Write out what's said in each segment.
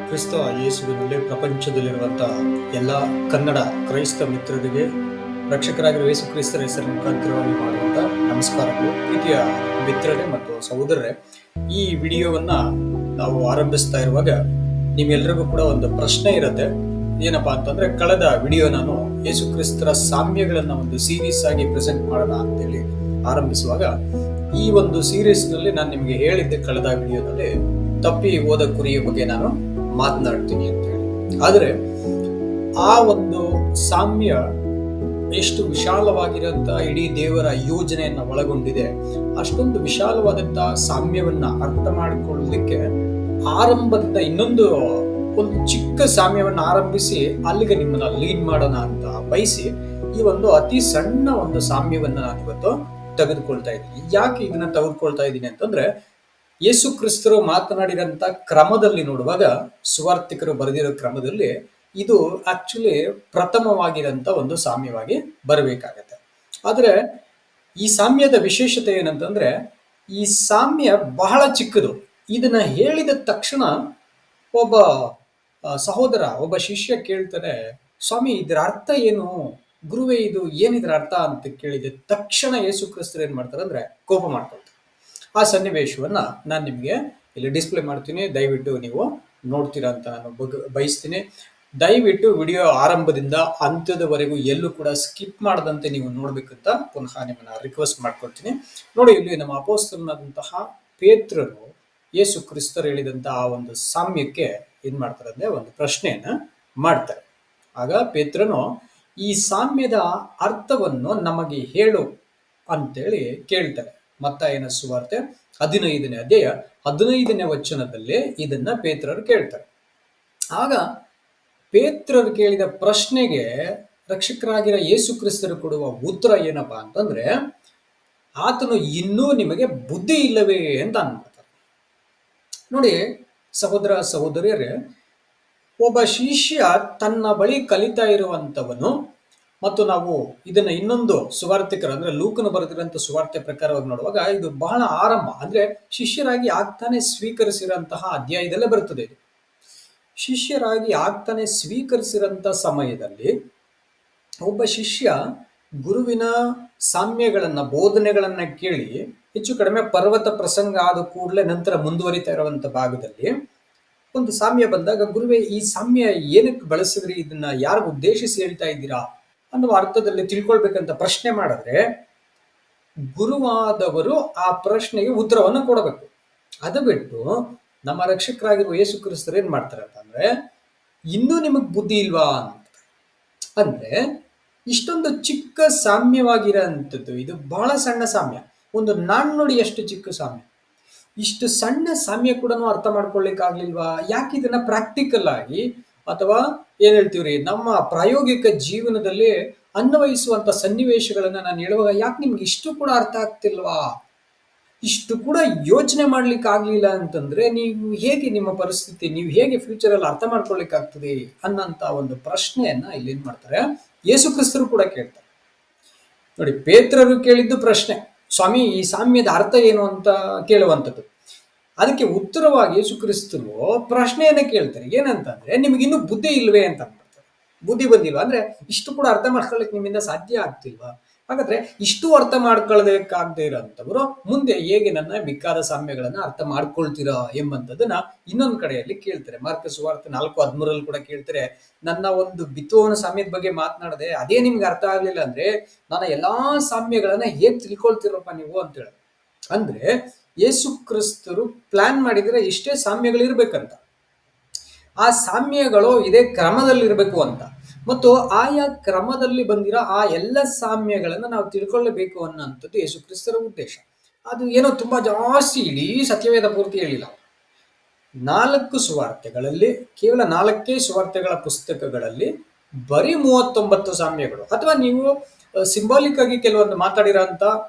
ಕ್ರಿಸ್ತ ಯೇಸುವಿನಲ್ಲಿ ಪ್ರಪಂಚದಲ್ಲಿರುವಂತಹ ಎಲ್ಲ ಕನ್ನಡ ಕ್ರೈಸ್ತ ಮಿತ್ರರಿಗೆ ರಕ್ಷಕರಾಗಿರುವ ಯೇಸು ಕ್ರಿಸ್ತರ ಹೆಸರಿನ ಮುಖಾಂತರವಾಗಿ ಮಾಡುವಂತ ನಮಸ್ಕಾರಗಳು. ಪ್ರೀತಿಯ ಮಿತ್ರರೇ ಮತ್ತು ಸಹೋದರರೇ, ಈ ವಿಡಿಯೋವನ್ನ ನಾವು ಆರಂಭಿಸ್ತಾ ಇರುವಾಗ ನಿಮ್ಮೆಲ್ಲರಿಗೂ ಕೂಡ ಒಂದು ಪ್ರಶ್ನೆ ಇರುತ್ತೆ. ಏನಪ್ಪಾ ಅಂತಂದ್ರೆ, ಕಳೆದ ವಿಡಿಯೋ ನಾನು ಯೇಸು ಕ್ರಿಸ್ತರ ಸಾಮ್ಯಗಳನ್ನ ಒಂದು ಸೀರೀಸ್ ಆಗಿ ಪ್ರೆಸೆಂಟ್ ಮಾಡೋಣ ಅಂತೇಳಿ ಆರಂಭಿಸುವಾಗ, ಈ ಒಂದು ಸೀರೀಸ್ ನಲ್ಲಿ ನಾನು ನಿಮಗೆ ಹೇಳಿದ್ದೆ ಕಳೆದ ವಿಡಿಯೋದಲ್ಲಿ ತಪ್ಪಿ ಹೋದ ಕುರಿಯ ಬಗ್ಗೆ ನಾನು ಮಾತನಾಡ್ತೀನಿ ಅಂತ ಹೇಳಿ. ಆದ್ರೆ ಆ ಒಂದು ಸಾಮ್ಯ ಎಷ್ಟು ವಿಶಾಲವಾಗಿರಂತ ಇಡೀ ದೇವರ ಯೋಜನೆಯನ್ನ ಒಳಗೊಂಡಿದೆ. ಅಷ್ಟೊಂದು ವಿಶಾಲವಾದಂತಹ ಸಾಮ್ಯವನ್ನ ಅರ್ಥ ಮಾಡಿಕೊಳ್ಳಲಿಕ್ಕೆ ಆರಂಭದಿಂದ ಒಂದು ಚಿಕ್ಕ ಸಾಮ್ಯವನ್ನ ಆರಂಭಿಸಿ ಅಲ್ಲಿಗೆ ನಿಮ್ಮನ್ನ ಲೀಡ್ ಮಾಡೋಣ ಅಂತ ಬಯಸಿ ಈ ಒಂದು ಅತಿ ಸಣ್ಣ ಒಂದು ಸಾಮ್ಯವನ್ನ ನಾನು ಇವತ್ತು ತೆಗೆದುಕೊಳ್ತಾ ಇದ್ದೀನಿ. ಯಾಕೆ ಇದನ್ನ ತೆಗೆದುಕೊಳ್ತಾ ಇದ್ದೀನಿ ಅಂತಂದ್ರೆ, ಯೇಸು ಕ್ರಿಸ್ತರು ಮಾತನಾಡಿದಂತ ಕ್ರಮದಲ್ಲಿ ನೋಡುವಾಗ, ಸುವಾರ್ತಿಕರು ಬರೆದಿರೋ ಕ್ರಮದಲ್ಲಿ ಇದು ಆಕ್ಚುಲಿ ಪ್ರಥಮವಾಗಿರಂತ ಒಂದು ಸಾಮ್ಯವಾಗಿ ಬರಬೇಕಾಗತ್ತೆ. ಆದ್ರೆ ಈ ಸಾಮ್ಯದ ವಿಶೇಷತೆ ಏನಂತಂದ್ರೆ, ಈ ಸಾಮ್ಯ ಬಹಳ ಚಿಕ್ಕದು. ಇದನ್ನ ಹೇಳಿದ ತಕ್ಷಣ ಒಬ್ಬ ಸಹೋದರ, ಒಬ್ಬ ಶಿಷ್ಯ ಕೇಳ್ತಾನೆ, ಸ್ವಾಮಿ ಇದರ ಅರ್ಥ ಏನು, ಗುರುವೇ ಇದು ಏನಿದ್ರ ಅರ್ಥ ಅಂತ ಕೇಳಿದ ತಕ್ಷಣ ಯೇಸು ಕ್ರಿಸ್ತರು ಏನ್ ಮಾಡ್ತಾರೆ ಅಂದ್ರೆ ಕೋಪ ಮಾಡ್ಕೊಳ್ತಾರೆ. ಆ ಸನ್ನಿವೇಶವನ್ನ ನಾನು ನಿಮಗೆ ಇಲ್ಲಿ ಡಿಸ್ಪ್ಲೇ ಮಾಡ್ತೀನಿ, ದಯವಿಟ್ಟು ನೀವು ನೋಡ್ತೀರಾ ಅಂತ ನಾನು ಬಯಸ್ತೀನಿ. ದಯವಿಟ್ಟು ವಿಡಿಯೋ ಆರಂಭದಿಂದ ಅಂತ್ಯದವರೆಗೂ ಎಲ್ಲೂ ಕೂಡ ಸ್ಕಿಪ್ ಮಾಡದಂತೆ ನೀವು ನೋಡ್ಬೇಕಂತ ಪುನಃ ನಿಮ್ಮನ್ನ ರಿಕ್ವೆಸ್ಟ್ ಮಾಡ್ಕೊಳ್ತೀನಿ. ನೋಡಿ, ಇಲ್ಲಿ ನಮ್ಮ ಅಪೊಸ್ತಲನಾದಂತಹ ಪೇತ್ರರು ಯೇಸು ಕ್ರಿಸ್ತರು ಹೇಳಿದಂತಹ ಆ ಒಂದು ಸಾಮ್ಯಕ್ಕೆ ಏನ್ ಮಾಡ್ತಾರೆ ಅಂದ್ರೆ ಒಂದು ಪ್ರಶ್ನೆಯನ್ನ ಮಾಡ್ತಾರೆ. ಆಗ ಪೇತ್ರನು ಈ ಸಾಮ್ಯದ ಅರ್ಥವನ್ನು ನಮಗೆ ಹೇಳು ಅಂತೇಳಿ ಕೇಳ್ತಾರೆ. ಮತ್ತಾಯನ ಸುವಾರ್ತೆ 15ನೇ ಅಧ್ಯಾಯ 15ನೇ ವಚನದಲ್ಲಿ ಇದನ್ನ ಪೇತ್ರರು ಕೇಳ್ತಾರೆ. ಆಗ ಪೇತ್ರರು ಕೇಳಿದ ಪ್ರಶ್ನೆಗೆ ರಕ್ಷಕರಾಗಿರೋ ಯೇಸು ಕ್ರಿಸ್ತರು ಕೊಡುವ ಉತ್ತರ ಏನಪ್ಪಾ ಅಂತಂದ್ರೆ, ಆತನು ಇನ್ನೂ ನಿಮಗೆ ಬುದ್ಧಿ ಇಲ್ಲವೇ ಅಂತ ಅನ್ಕೊಳ್ತಾರೆ. ನೋಡಿ ಸಹೋದರ ಸಹೋದರಿಯರೇ, ಒಬ್ಬ ಶಿಷ್ಯ ತನ್ನ ಬಳಿ ಕಲಿತಾ ಇರುವಂತವನು, ಮತ್ತು ನಾವು ಇದನ್ನ ಇನ್ನೊಂದು ಸುವಾರ್ತಿಕರು ಅಂದ್ರೆ ಲೂಕನು ಬರೆದಿರುವಂತಹ ಸುವಾರ್ತೆ ಪ್ರಕಾರವಾಗಿ ನೋಡುವಾಗ ಇದು ಬಹಳ ಆರಂಭ, ಅಂದ್ರೆ ಶಿಷ್ಯರಾಗಿ ಆಗ್ತಾನೆ ಸ್ವೀಕರಿಸಿರಂತಹ ಅಧ್ಯಾಯದಲ್ಲೇ ಬರ್ತದೆ. ಇದು ಶಿಷ್ಯರಾಗಿ ಆಗ್ತಾನೆ ಸ್ವೀಕರಿಸಿರಂತ ಸಮಯದಲ್ಲಿ ಒಬ್ಬ ಶಿಷ್ಯ ಗುರುವಿನ ಸಾಮ್ಯಗಳನ್ನ, ಬೋಧನೆಗಳನ್ನ ಕೇಳಿ ಹೆಚ್ಚು ಕಡಿಮೆ ಪರ್ವತ ಪ್ರಸಂಗ ಆದ ಕೂಡಲೇ ನಂತರ ಮುಂದುವರಿತಾ ಇರುವಂತ ಭಾಗದಲ್ಲಿ ಒಂದು ಸಾಮ್ಯ ಬಂದಾಗ, ಗುರುವೇ ಈ ಸಾಮ್ಯ ಏನಕ್ಕೆ ಬಳಸಿದ್ರಿ, ಇದನ್ನ ಯಾರಿಗೂ ಉದ್ದೇಶಿಸಿ ಹೇಳ್ತಾ ಇದ್ದೀರಾ ಅನ್ನುವ ಅರ್ಥದಲ್ಲಿ ತಿಳ್ಕೊಳ್ಬೇಕಂತ ಪ್ರಶ್ನೆ ಮಾಡಿದ್ರೆ, ಗುರುವಾದವರು ಆ ಪ್ರಶ್ನೆಗೆ ಉತ್ತರವನ್ನು ಕೊಡಬೇಕು. ಅದು ಬಿಟ್ಟು ನಮ್ಮ ರಕ್ಷಕರಾಗಿರುವ ಯೇಸು ಕ್ರಿಸ್ತರು ಏನ್ ಮಾಡ್ತಾರೆ ಅಂತಂದ್ರೆ, ಇನ್ನೂ ನಿಮಗ್ ಬುದ್ಧಿ ಇಲ್ವಾ ಅಂತ. ಅಂದ್ರೆ ಇಷ್ಟೊಂದು ಚಿಕ್ಕ ಸಾಮ್ಯವಾಗಿರೋಂಥದ್ದು, ಇದು ಬಹಳ ಸಣ್ಣ ಸಾಮ್ಯ, ಒಂದು ನಾಣ್ಣುಡಿಯಷ್ಟು ಚಿಕ್ಕ ಸಾಮ್ಯ. ಇಷ್ಟು ಸಣ್ಣ ಸಾಮ್ಯ ಕೂಡ ಅರ್ಥ ಮಾಡ್ಕೊಳ್ಳಿಕ್ ಆಗ್ಲಿಲ್ವಾ? ಯಾಕೆ ಇದನ್ನ ಪ್ರಾಕ್ಟಿಕಲ್ ಆಗಿ ಅಥವಾ ಏನ್ ಹೇಳ್ತೀವ್ರಿ, ನಮ್ಮ ಪ್ರಾಯೋಗಿಕ ಜೀವನದಲ್ಲಿ ಅನ್ವಯಿಸುವಂತ ಸನ್ನಿವೇಶಗಳನ್ನ ನಾನು ಹೇಳುವಾಗ ಯಾಕೆ ನಿಮ್ಗೆ ಇಷ್ಟು ಕೂಡ ಅರ್ಥ ಆಗ್ತಿಲ್ವಾ? ಇಷ್ಟು ಕೂಡ ಯೋಚನೆ ಮಾಡ್ಲಿಕ್ಕೆ ಆಗ್ಲಿಲ್ಲ ಅಂತಂದ್ರೆ ನೀವು ಹೇಗೆ, ನಿಮ್ಮ ಪರಿಸ್ಥಿತಿ ನೀವು ಹೇಗೆ ಫ್ಯೂಚರ್ ಅಲ್ಲಿ ಅರ್ಥ ಮಾಡ್ಕೊಳ್ಳಿಕ್ ಆಗ್ತದೆ ಅನ್ನಂತ ಒಂದು ಪ್ರಶ್ನೆಯನ್ನ ಇಲ್ಲಿ ಏನ್ ಮಾಡ್ತಾರೆ, ಯೇಸು ಕ್ರಿಸ್ತರು ಕೂಡ ಕೇಳ್ತಾರೆ. ನೋಡಿ, ಪೇತ್ರರು ಕೇಳಿದ್ದು ಪ್ರಶ್ನೆ, ಸ್ವಾಮಿ ಈ ಸಾಮ್ಯದ ಅರ್ಥ ಏನು ಅಂತ ಕೇಳುವಂಥದ್ದು. ಅದಕ್ಕೆ ಉತ್ತರವಾಗಿ ಯೇಸು ಕ್ರಿಸ್ತರು ಪ್ರಶ್ನೆಯನ್ನ ಕೇಳ್ತಾರೆ. ಏನಂತಂದ್ರೆ, ನಿಮ್ಗಿನ್ನೂ ಬುದ್ಧಿ ಇಲ್ವೇ ಅಂತ ಅಂದ್ಬಿಡ್ತಾರೆ. ಬುದ್ಧಿ ಬಂದಿಲ್ವಾ ಅಂದ್ರೆ ಇಷ್ಟು ಕೂಡ ಅರ್ಥ ಮಾಡ್ಕೊಳ್ಳಿಕ್ ನಿಮ್ಮಿಂದ ಸಾಧ್ಯ ಆಗ್ತಿಲ್ವಾ? ಹಾಗಾದ್ರೆ ಇಷ್ಟು ಅರ್ಥ ಮಾಡ್ಕೊಳ್ಳೋದಕ್ಕಾಗದೆ ಇರೋಂಥವ್ರು ಮುಂದೆ ಹೇಗೆ ನನ್ನ ಮಿಕ್ಕಾದ ಸಾಮ್ಯಗಳನ್ನ ಅರ್ಥ ಮಾಡ್ಕೊಳ್ತೀರಾ ಎಂಬಂಥದ್ದನ್ನ ಇನ್ನೊಂದು ಕಡೆಯಲ್ಲಿ ಕೇಳ್ತಾರೆ. ಮಾರ್ಕ ಸುವಾರ್ತೆ 4:13 ಕೂಡ ಕೇಳ್ತಾರೆ, ನನ್ನ ಒಂದು ಬಿತ್ತುವವನ ಸಾಮ್ಯದ ಬಗ್ಗೆ ಮಾತನಾಡದೆ ಅದೇ ನಿಮ್ಗೆ ಅರ್ಥ ಆಗ್ಲಿಲ್ಲ ಅಂದ್ರೆ ನನ್ನ ಎಲ್ಲಾ ಸಾಮ್ಯಗಳನ್ನ ಹೇಗ್ ತಿಳ್ಕೊಳ್ತಿರಪ್ಪ ನೀವು ಅಂತ ಹೇಳ. ಅಂದ್ರೆ ಯೇಸು ಕ್ರಿಸ್ತರು ಪ್ಲಾನ್ ಮಾಡಿದ್ರೆ ಇಷ್ಟೇ ಸಾಮ್ಯಗಳಿರ್ಬೇಕಂತ, ಆ ಸಾಮ್ಯಗಳು ಇದೇ ಕ್ರಮದಲ್ಲಿರ್ಬೇಕು ಅಂತ, ಮತ್ತು ಆಯಾ ಕ್ರಮದಲ್ಲಿ ಬಂದಿರೋ ಆ ಎಲ್ಲ ಸಾಮ್ಯಗಳನ್ನ ನಾವು ತಿಳ್ಕೊಳ್ಳಬೇಕು ಅನ್ನೋಂಥದ್ದು ಯೇಸು ಕ್ರಿಸ್ತರ ಉದ್ದೇಶ. ಅದು ಏನೋ ತುಂಬಾ ಜಾಸ್ತಿ ಇಡೀ ಸತ್ಯವೇದ ಪೂರ್ತಿ ಹೇಳಿಲ್ಲ. 4 ಸುವಾರ್ತೆಗಳಲ್ಲಿ, ಕೇವಲ 4 ಸುವಾರ್ತೆಗಳ ಪುಸ್ತಕಗಳಲ್ಲಿ ಬರೀ 39 ಸಾಮ್ಯಗಳು, ಅಥವಾ ನೀವು ಸಿಂಬಾಲಿಕ್ ಆಗಿ ಕೆಲವೊಂದು ಮಾತಾಡಿರೋಂಥ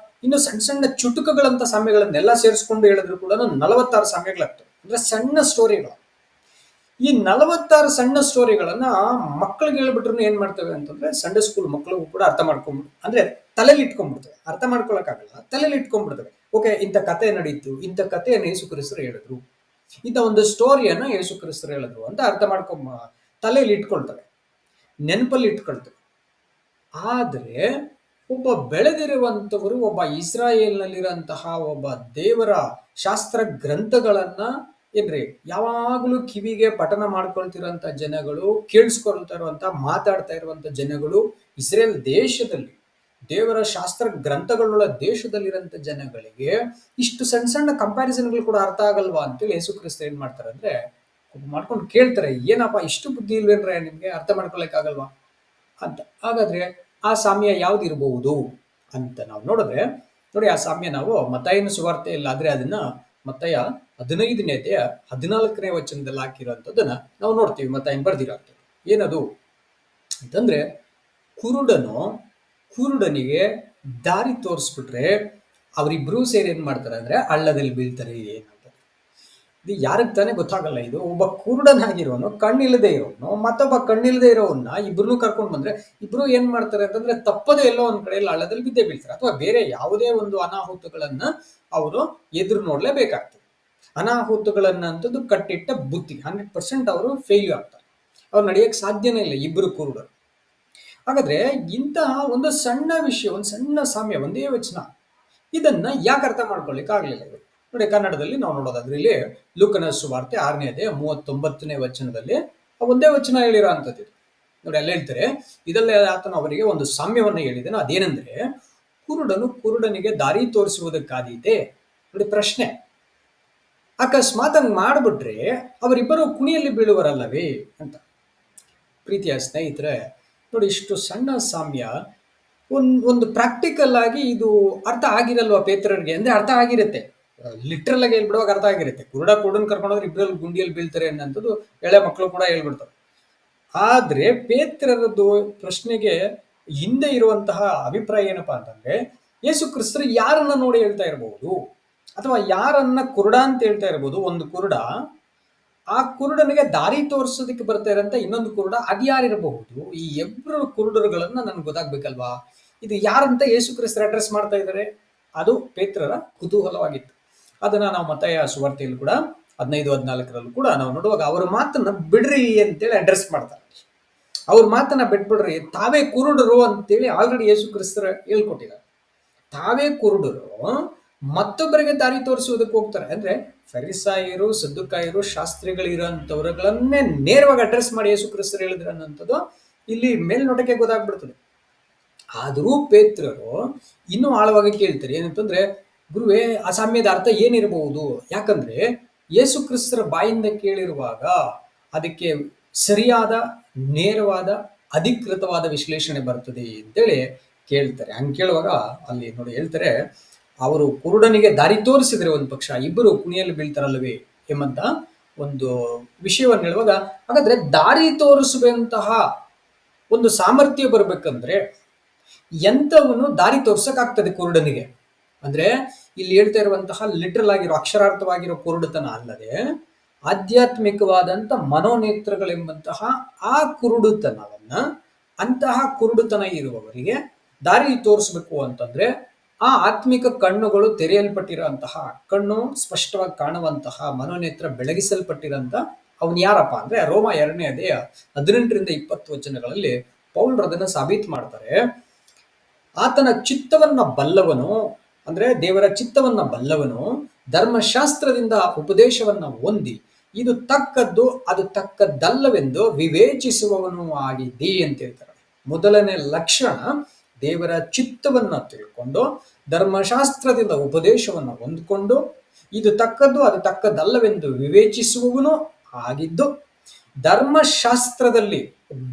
ಇನ್ನು ಸಣ್ಣ ಸಣ್ಣ ಚುಟುಕುಗಳಂತ ಸಾಮ್ಯಗಳನ್ನೆಲ್ಲ ಸೇರಿಸ್ಕೊಂಡು ಹೇಳಿದ್ರು ಕೂಡ 46 ಸಾಮ್ಯಗಳಾಗ್ತವೆ. ಅಂದ್ರೆ ಸಣ್ಣ ಸ್ಟೋರಿಗಳು. ಈ 46 ಸಣ್ಣ ಸ್ಟೋರಿಗಳನ್ನ ಮಕ್ಕಳಿಗೆ ಹೇಳ್ಬಿಟ್ರು ಏನ್ ಮಾಡ್ತೇವೆ ಅಂತಂದ್ರೆ, ಸಂಡೇ ಸ್ಕೂಲ್ ಮಕ್ಕಳಿಗೂ ಕೂಡ ಅರ್ಥ ಮಾಡ್ಕೊಂಡ್ಬಿಟ್ಟು, ಅಂದ್ರೆ ತಲೆಯಲ್ಲಿ ಇಟ್ಕೊಂಡ್ಬಿಡ್ತೇವೆ. ಅರ್ಥ ಮಾಡ್ಕೊಳಕ್ಕಾಗಲ್ಲ, ತಲೆಯಲ್ಲಿ ಇಟ್ಕೊಂಡ್ಬಿಡ್ತೇವೆ. ಓಕೆ, ಇಂಥ ಕತೆ ನಡೀತು, ಇಂಥ ಕಥೆಯನ್ನು ಯೇಸು ಕ್ರಿಸ್ತರು ಹೇಳಿದ್ರು, ಇಂಥ ಒಂದು ಸ್ಟೋರಿಯನ್ನ ಯೇಸು ಕ್ರಿಸ್ತರು ಹೇಳಿದ್ರು ಅಂತ ಅರ್ಥ ಮಾಡ್ಕೊಂಬ ತಲೆಯಲ್ಲಿ ಇಟ್ಕೊಳ್ತಾರೆ, ನೆನಪಲ್ಲಿ ಇಟ್ಕೊಳ್ತಾರೆ. ಆದರೆ ಒಬ್ಬ ಬೆಳೆದಿರುವಂಥವರು, ಒಬ್ಬ ಇಸ್ರಾಯೇಲ್ನಲ್ಲಿರುವಂತಹ ಒಬ್ಬ ದೇವರ ಶಾಸ್ತ್ರ ಗ್ರಂಥಗಳನ್ನ ಏನ್ರಿ ಯಾವಾಗಲೂ ಕಿವಿಗೆ ಪಠನ ಮಾಡ್ಕೊಳ್ತಿರೋಂಥ ಜನಗಳು, ಕೇಳಿಸ್ಕೊಳ್ತಾ ಇರುವಂತ, ಮಾತಾಡ್ತಾ ಇರುವಂತ ಜನಗಳು, ಇಸ್ರೇಲ್ ದೇಶದಲ್ಲಿ ದೇವರ ಶಾಸ್ತ್ರ ಗ್ರಂಥಗಳುಳ್ಳ ದೇಶದಲ್ಲಿರೋಂಥ ಜನಗಳಿಗೆ ಇಷ್ಟು ಸಣ್ಣ ಸಣ್ಣ ಕಂಪ್ಯಾರಿಸನ್ಗಳು ಕೂಡ ಅರ್ಥ ಆಗಲ್ವಾ ಅಂತೇಳಿ ಯೇಸು ಕ್ರಿಸ್ತ ಏನ್ ಮಾಡ್ತಾರೆ ಅಂದ್ರೆ ಮಾಡ್ಕೊಂಡು ಕೇಳ್ತಾರೆ, ಏನಪ್ಪ ಇಷ್ಟು ಬುದ್ಧಿ ಇಲ್ವೇನ್ರೆ ನಿಮ್ಗೆ, ಅರ್ಥ ಮಾಡ್ಕೊಳಕ್ಕಾಗಲ್ವಾ ಅಂತ. ಹಾಗಾದ್ರೆ ಆ ಸಾಮ್ಯ ಯಾವ್ದಿರಬಹುದು ಅಂತ ನಾವು ನೋಡಿದ್ರೆ, ನೋಡಿ ಆ ಸಾಮ್ಯ ನಾವು ಮತ್ತಾಯನ ಸುವಾರ್ತೆ ಇಲ್ಲಾದ್ರೆ ಅದನ್ನ ಮತ್ತಾಯ 15ನೇ ಅಧ್ಯಾಯ 14ನೇ ವಚನದಲ್ಲಿ ಹಾಕಿರುವಂಥದ್ದನ್ನ ನಾವು ನೋಡ್ತೀವಿ. ಮತ್ತಾಯನ್ ಬರ್ದಿರೋ ಏನದು ಅಂತಂದ್ರೆ, ಕುರುಡನಿಗೆ ದಾರಿ ತೋರಿಸ್ಬಿಟ್ರೆ ಅವರಿಬ್ರು ಸೇರಿ ಏನ್ ಮಾಡ್ತಾರೆ ಅಂದ್ರೆ ಹಳ್ಳದಲ್ಲಿ ಬೀಳ್ತಾರೆ ಏನಂತ. ಇದು ಯಾರಿಗೆ ತಾನೇ ಗೊತ್ತಾಗಲ್ಲ. ಇದು ಒಬ್ಬ ಕುರುಡನಾಗಿರೋನು, ಕಣ್ಣಿಲ್ಲದೆ ಇರೋನು, ಮತ್ತೊಬ್ಬ ಕಣ್ಣಿಲ್ಲದೆ ಇರೋವನ್ನ ಇಬ್ರು ಕರ್ಕೊಂಡು ಬಂದ್ರೆ ಇಬ್ರು ಏನ್ ಮಾಡ್ತಾರೆ ಅಂತಂದ್ರೆ ತಪ್ಪದೆ ಎಲ್ಲೋ ಒಂದ್ ಕಡೆಯಲ್ಲಿ ಹಳ್ಳದಲ್ಲಿ ಬಿದ್ದೇ ಬೀಳ್ತಾರೆ. ಅಥವಾ ಬೇರೆ ಯಾವುದೇ ಒಂದು ಅನಾಹುತಗಳನ್ನ ಅವರು ಎದುರು ನೋಡ್ಲೇಬೇಕಾಗ್ತದೆ. ಅನಾಹುತಗಳನ್ನ ಅಂತದ್ದು ಕಟ್ಟಿಟ್ಟ ಬುತ್ತಿ, 100% ಅವರು ಫೇಲ್ಯೂರ್ ಆಗ್ತಾರೆ. ಅವ್ರು ನಡೆಯಕ್ಕೆ ಸಾಧ್ಯನೇ ಇಲ್ಲ ಇಬ್ರು ಕುರುಡರು. ಹಾಗಾದ್ರೆ ಇಂತಹ ಒಂದು ಸಣ್ಣ ವಿಷಯ, ಒಂದು ಸಣ್ಣ ಸಾಮ್ಯ, ಒಂದೇ ವಚನ, ಇದನ್ನ ಯಾಕೆ ಅರ್ಥ ಮಾಡ್ಕೊಳ್ಳಿಕ್ಕೆ ಆಗ್ಲಿಲ್ಲ ಇವರು? ನೋಡಿ, ಕನ್ನಡದಲ್ಲಿ ನಾವು ನೋಡೋದಾದ್ರೆ ಇಲ್ಲಿ ಲೂಕನ ಸುವಾರ್ತೆ 6ನೇ ಅಧ್ಯಾಯ 39ನೇ ವಚನದಲ್ಲಿ ಒಂದೇ ವಚನ ಹೇಳಿರೋ ಅಂಥದ್ದು. ನೋಡಿ, ಅಲ್ಲಿ ಹೇಳ್ತಾರೆ, ಇದಲ್ಲೇ ಆತನು ಅವರಿಗೆ ಒಂದು ಸಾಮ್ಯವನ್ನು ಹೇಳಿದನು. ಅದೇನೆಂದ್ರೆ, ಕುರುಡನಿಗೆ ದಾರಿ ತೋರಿಸುವುದಕ್ಕಾದೀತೆ. ನೋಡಿ ಪ್ರಶ್ನೆ, ಅಕಸ್ಮಾತ್ ಹಂಗ್ ಮಾಡ್ಬಿಟ್ರೆ ಅವರಿಬ್ಬರು ಕುಣಿಯಲ್ಲಿ ಬೀಳುವರಲ್ಲವೇ ಅಂತ. ಪ್ರೀತಿಯ ಸ್ನೇಹಿತರೆ, ನೋಡಿ ಇಷ್ಟು ಸಣ್ಣ ಸಾಮ್ಯ ಒಂದು ಪ್ರಾಕ್ಟಿಕಲ್ ಆಗಿ ಇದು ಅರ್ಥ ಆಗಿರಲ್ವಾ ಪೇತ್ರರಿಗೆ? ಅಂದ್ರೆ ಅರ್ಥ ಆಗಿರುತ್ತೆ, ಲಿಟ್ರಲ್ ಆಗಿ ಹೇಳ್ಬಿಡುವಾಗ ಅರ್ಥ ಆಗಿರುತ್ತೆ. ಕುರುಡನ್ ಕರ್ಕೊಂಡೋದ್ರೆ ಇಬ್ಬರಲ್ಲಿ ಗುಂಡಿಯಲ್ಲಿ ಬೀಳ್ತಾರೆ ಅನ್ನೋದು ಎಳೆ ಮಕ್ಕಳು ಕೂಡ ಹೇಳ್ಬಿಡ್ತಾರೆ. ಆದ್ರೆ ಪೇತ್ರರದ್ದು ಪ್ರಶ್ನೆಗೆ ಹಿಂದೆ ಇರುವಂತಹ ಅಭಿಪ್ರಾಯ ಏನಪ್ಪಾ ಅಂತಂದ್ರೆ, ಯೇಸು ಕ್ರಿಸ್ತರು ಯಾರನ್ನ ನೋಡಿ ಹೇಳ್ತಾ ಇರಬಹುದು, ಅಥವಾ ಯಾರನ್ನ ಕುರುಡ ಅಂತ ಹೇಳ್ತಾ ಇರಬಹುದು. ಒಂದು ಕುರುಡ, ಆ ಕುರುಡನಿಗೆ ದಾರಿ ತೋರಿಸೋದಕ್ಕೆ ಬರ್ತಾ ಇರೋಂಥ ಇನ್ನೊಂದು ಕುರುಡ, ಅದು ಯಾರಿರಬಹುದು? ಈ ಇಬ್ಬರು ಕುರುಡರುಗಳನ್ನ ನನ್ಗೆ ಗೊತ್ತಾಗ್ಬೇಕಲ್ವಾ, ಇದು ಯಾರಂತ ಯೇಸು ಕ್ರಿಸ್ತರು ಅಡ್ರೆಸ್ ಮಾಡ್ತಾ ಇದ್ದಾರೆ? ಅದು ಪೇತ್ರರ ಕುತೂಹಲವಾಗಿತ್ತು. ಅದನ್ನ ನಾವು ಮತ್ತಾಯ ಸುವಾರ್ತೆಯಲ್ಲಿ ಕೂಡ 15-14 ಕೂಡ ನಾವು ನೋಡುವಾಗ ಅವ್ರ ಮಾತನ್ನ ಬಿಡ್ರಿ ಅಂತೇಳಿ ಅಡ್ರೆಸ್ ಮಾಡ್ತಾರೆ. ಅವ್ರ ಮಾತನ್ನ ಬಿಟ್ಬಿಡ್ರಿ, ತಾವೇ ಕುರುಡರು ಅಂತೇಳಿ ಆಲ್ರೆಡಿ ಯೇಸು ಕ್ರಿಸ್ತರು ಹೇಳ್ಕೊಟ್ಟಿದ್ದಾರೆ. ತಾವೇ ಕುರುಡರು ಮತ್ತೊಬ್ಬರಿಗೆ ದಾರಿ ತೋರಿಸುವುದಕ್ಕೆ ಹೋಗ್ತಾರೆ. ಅಂದ್ರೆ ಫರಿಸಾಯರು, ಸದ್ದುಕಾಯರು, ಶಾಸ್ತ್ರಿಗಳಿರೋಂಥವ್ರುಗಳನ್ನೇ ನೇರವಾಗಿ ಅಡ್ರೆಸ್ ಮಾಡಿ ಯೇಸು ಕ್ರಿಸ್ತರು ಹೇಳಿದ್ರು ಅನ್ನೋಂಥದ್ದು ಇಲ್ಲಿ ಮೇಲ್ನೋಟಕ್ಕೆ ಗೊತ್ತಾಗ್ಬಿಡ್ತದೆ. ಆದರೂ ಪೇತ್ರರು ಇನ್ನೂ ಆಳವಾಗಿ ಕೇಳ್ತಾರೆ. ಏನಂತಂದ್ರೆ, ಗುರುವೇ, ಆ ಸಾಮ್ಯದ ಅರ್ಥ ಏನಿರಬಹುದು? ಯಾಕಂದ್ರೆ ಯೇಸು ಕ್ರಿಸ್ತರ ಬಾಯಿಂದ ಕೇಳಿರುವಾಗ ಅದಕ್ಕೆ ಸರಿಯಾದ, ನೇರವಾದ, ಅಧಿಕೃತವಾದ ವಿಶ್ಲೇಷಣೆ ಬರ್ತದೆ ಅಂತೇಳಿ ಕೇಳ್ತಾರೆ. ಹಂಗೆ ಕೇಳುವಾಗ ಅಲ್ಲಿ ನೋಡಿ ಹೇಳ್ತಾರೆ, ಅವರು ಕುರುಡನಿಗೆ ದಾರಿ ತೋರಿಸಿದ್ರೆ ಒಂದು ಪಕ್ಷ, ಇಬ್ಬರು ಕುಣಿಯಲ್ಲಿ ಬೀಳ್ತಾರಲ್ವೇ ಎಂಬಂತ ಒಂದು ವಿಷಯವನ್ನು ಹೇಳುವಾಗ, ಹಾಗಾದ್ರೆ ದಾರಿ ತೋರಿಸುವಂತಹ ಒಂದು ಸಾಮರ್ಥ್ಯ ಬರ್ಬೇಕಂದ್ರೆ ಎಂಥವನು ದಾರಿ ತೋರ್ಸಕ್ಕಾಗ್ತದೆ ಕುರುಡನಿಗೆ? ಅಂದ್ರೆ ಇಲ್ಲಿ ಹೇಳ್ತಾ ಇರುವಂತಹ ಲಿಟ್ರಲ್ ಆಗಿರೋ, ಅಕ್ಷರಾರ್ಥವಾಗಿರೋ ಕುರುಡುತನ ಅಲ್ಲದೆ ಆಧ್ಯಾತ್ಮಿಕವಾದಂತ ಮನೋನೇತ್ರಗಳೆಂಬಂತಹ ಆ ಕುರುಡುತನವನ್ನ, ಅಂತಹ ಕುರುಡುತನ ಇರುವವರಿಗೆ ದಾರಿ ತೋರಿಸ್ಬೇಕು ಅಂತಂದ್ರೆ ಆ ಆತ್ಮಿಕ ಕಣ್ಣುಗಳು ತೆರೆಯಲ್ಪಟ್ಟಿರುವಂತಹ, ಕಣ್ಣು ಸ್ಪಷ್ಟವಾಗಿ ಕಾಣುವಂತಹ, ಮನೋನೇತ್ರ ಬೆಳಗಿಸಲ್ಪಟ್ಟಿರಂತ ಅವನು ಯಾರಪ್ಪ ಅಂದ್ರೆ, ರೋಮ 2ನೇ ಅಧ್ಯಾಯ 18-20 ವಚನಗಳಲ್ಲಿ ಪೌಲರು ಅದನ್ನ ಸಾಬೀತು ಮಾಡ್ತಾರೆ. ಆತನ ಚಿತ್ತವನ್ನ ಬಲ್ಲವನು, ಅಂದ್ರೆ ದೇವರ ಚಿತ್ತವನ್ನ ಬಲ್ಲವನು, ಧರ್ಮಶಾಸ್ತ್ರದಿಂದ ಉಪದೇಶವನ್ನ ಹೊಂದಿ ಇದು ತಕ್ಕದ್ದು ಅದು ತಕ್ಕದ್ದಲ್ಲವೆಂದು ವಿವೇಚಿಸುವವನು ಆಗಿದೆ ಅಂತ ಹೇಳ್ತಾರೆ. ಮೊದಲನೇ ಲಕ್ಷಣ, ದೇವರ ಚಿತ್ತವನ್ನ ತಿಳ್ಕೊಂಡು ಧರ್ಮಶಾಸ್ತ್ರದಿಂದ ಉಪದೇಶವನ್ನು ಹೊಂದ್ಕೊಂಡು ಇದು ತಕ್ಕದ್ದು ಅದು ತಕ್ಕದ್ದಲ್ಲವೆಂದು ವಿವೇಚಿಸುವವನು ಆಗಿದ್ದು, ಧರ್ಮಶಾಸ್ತ್ರದಲ್ಲಿ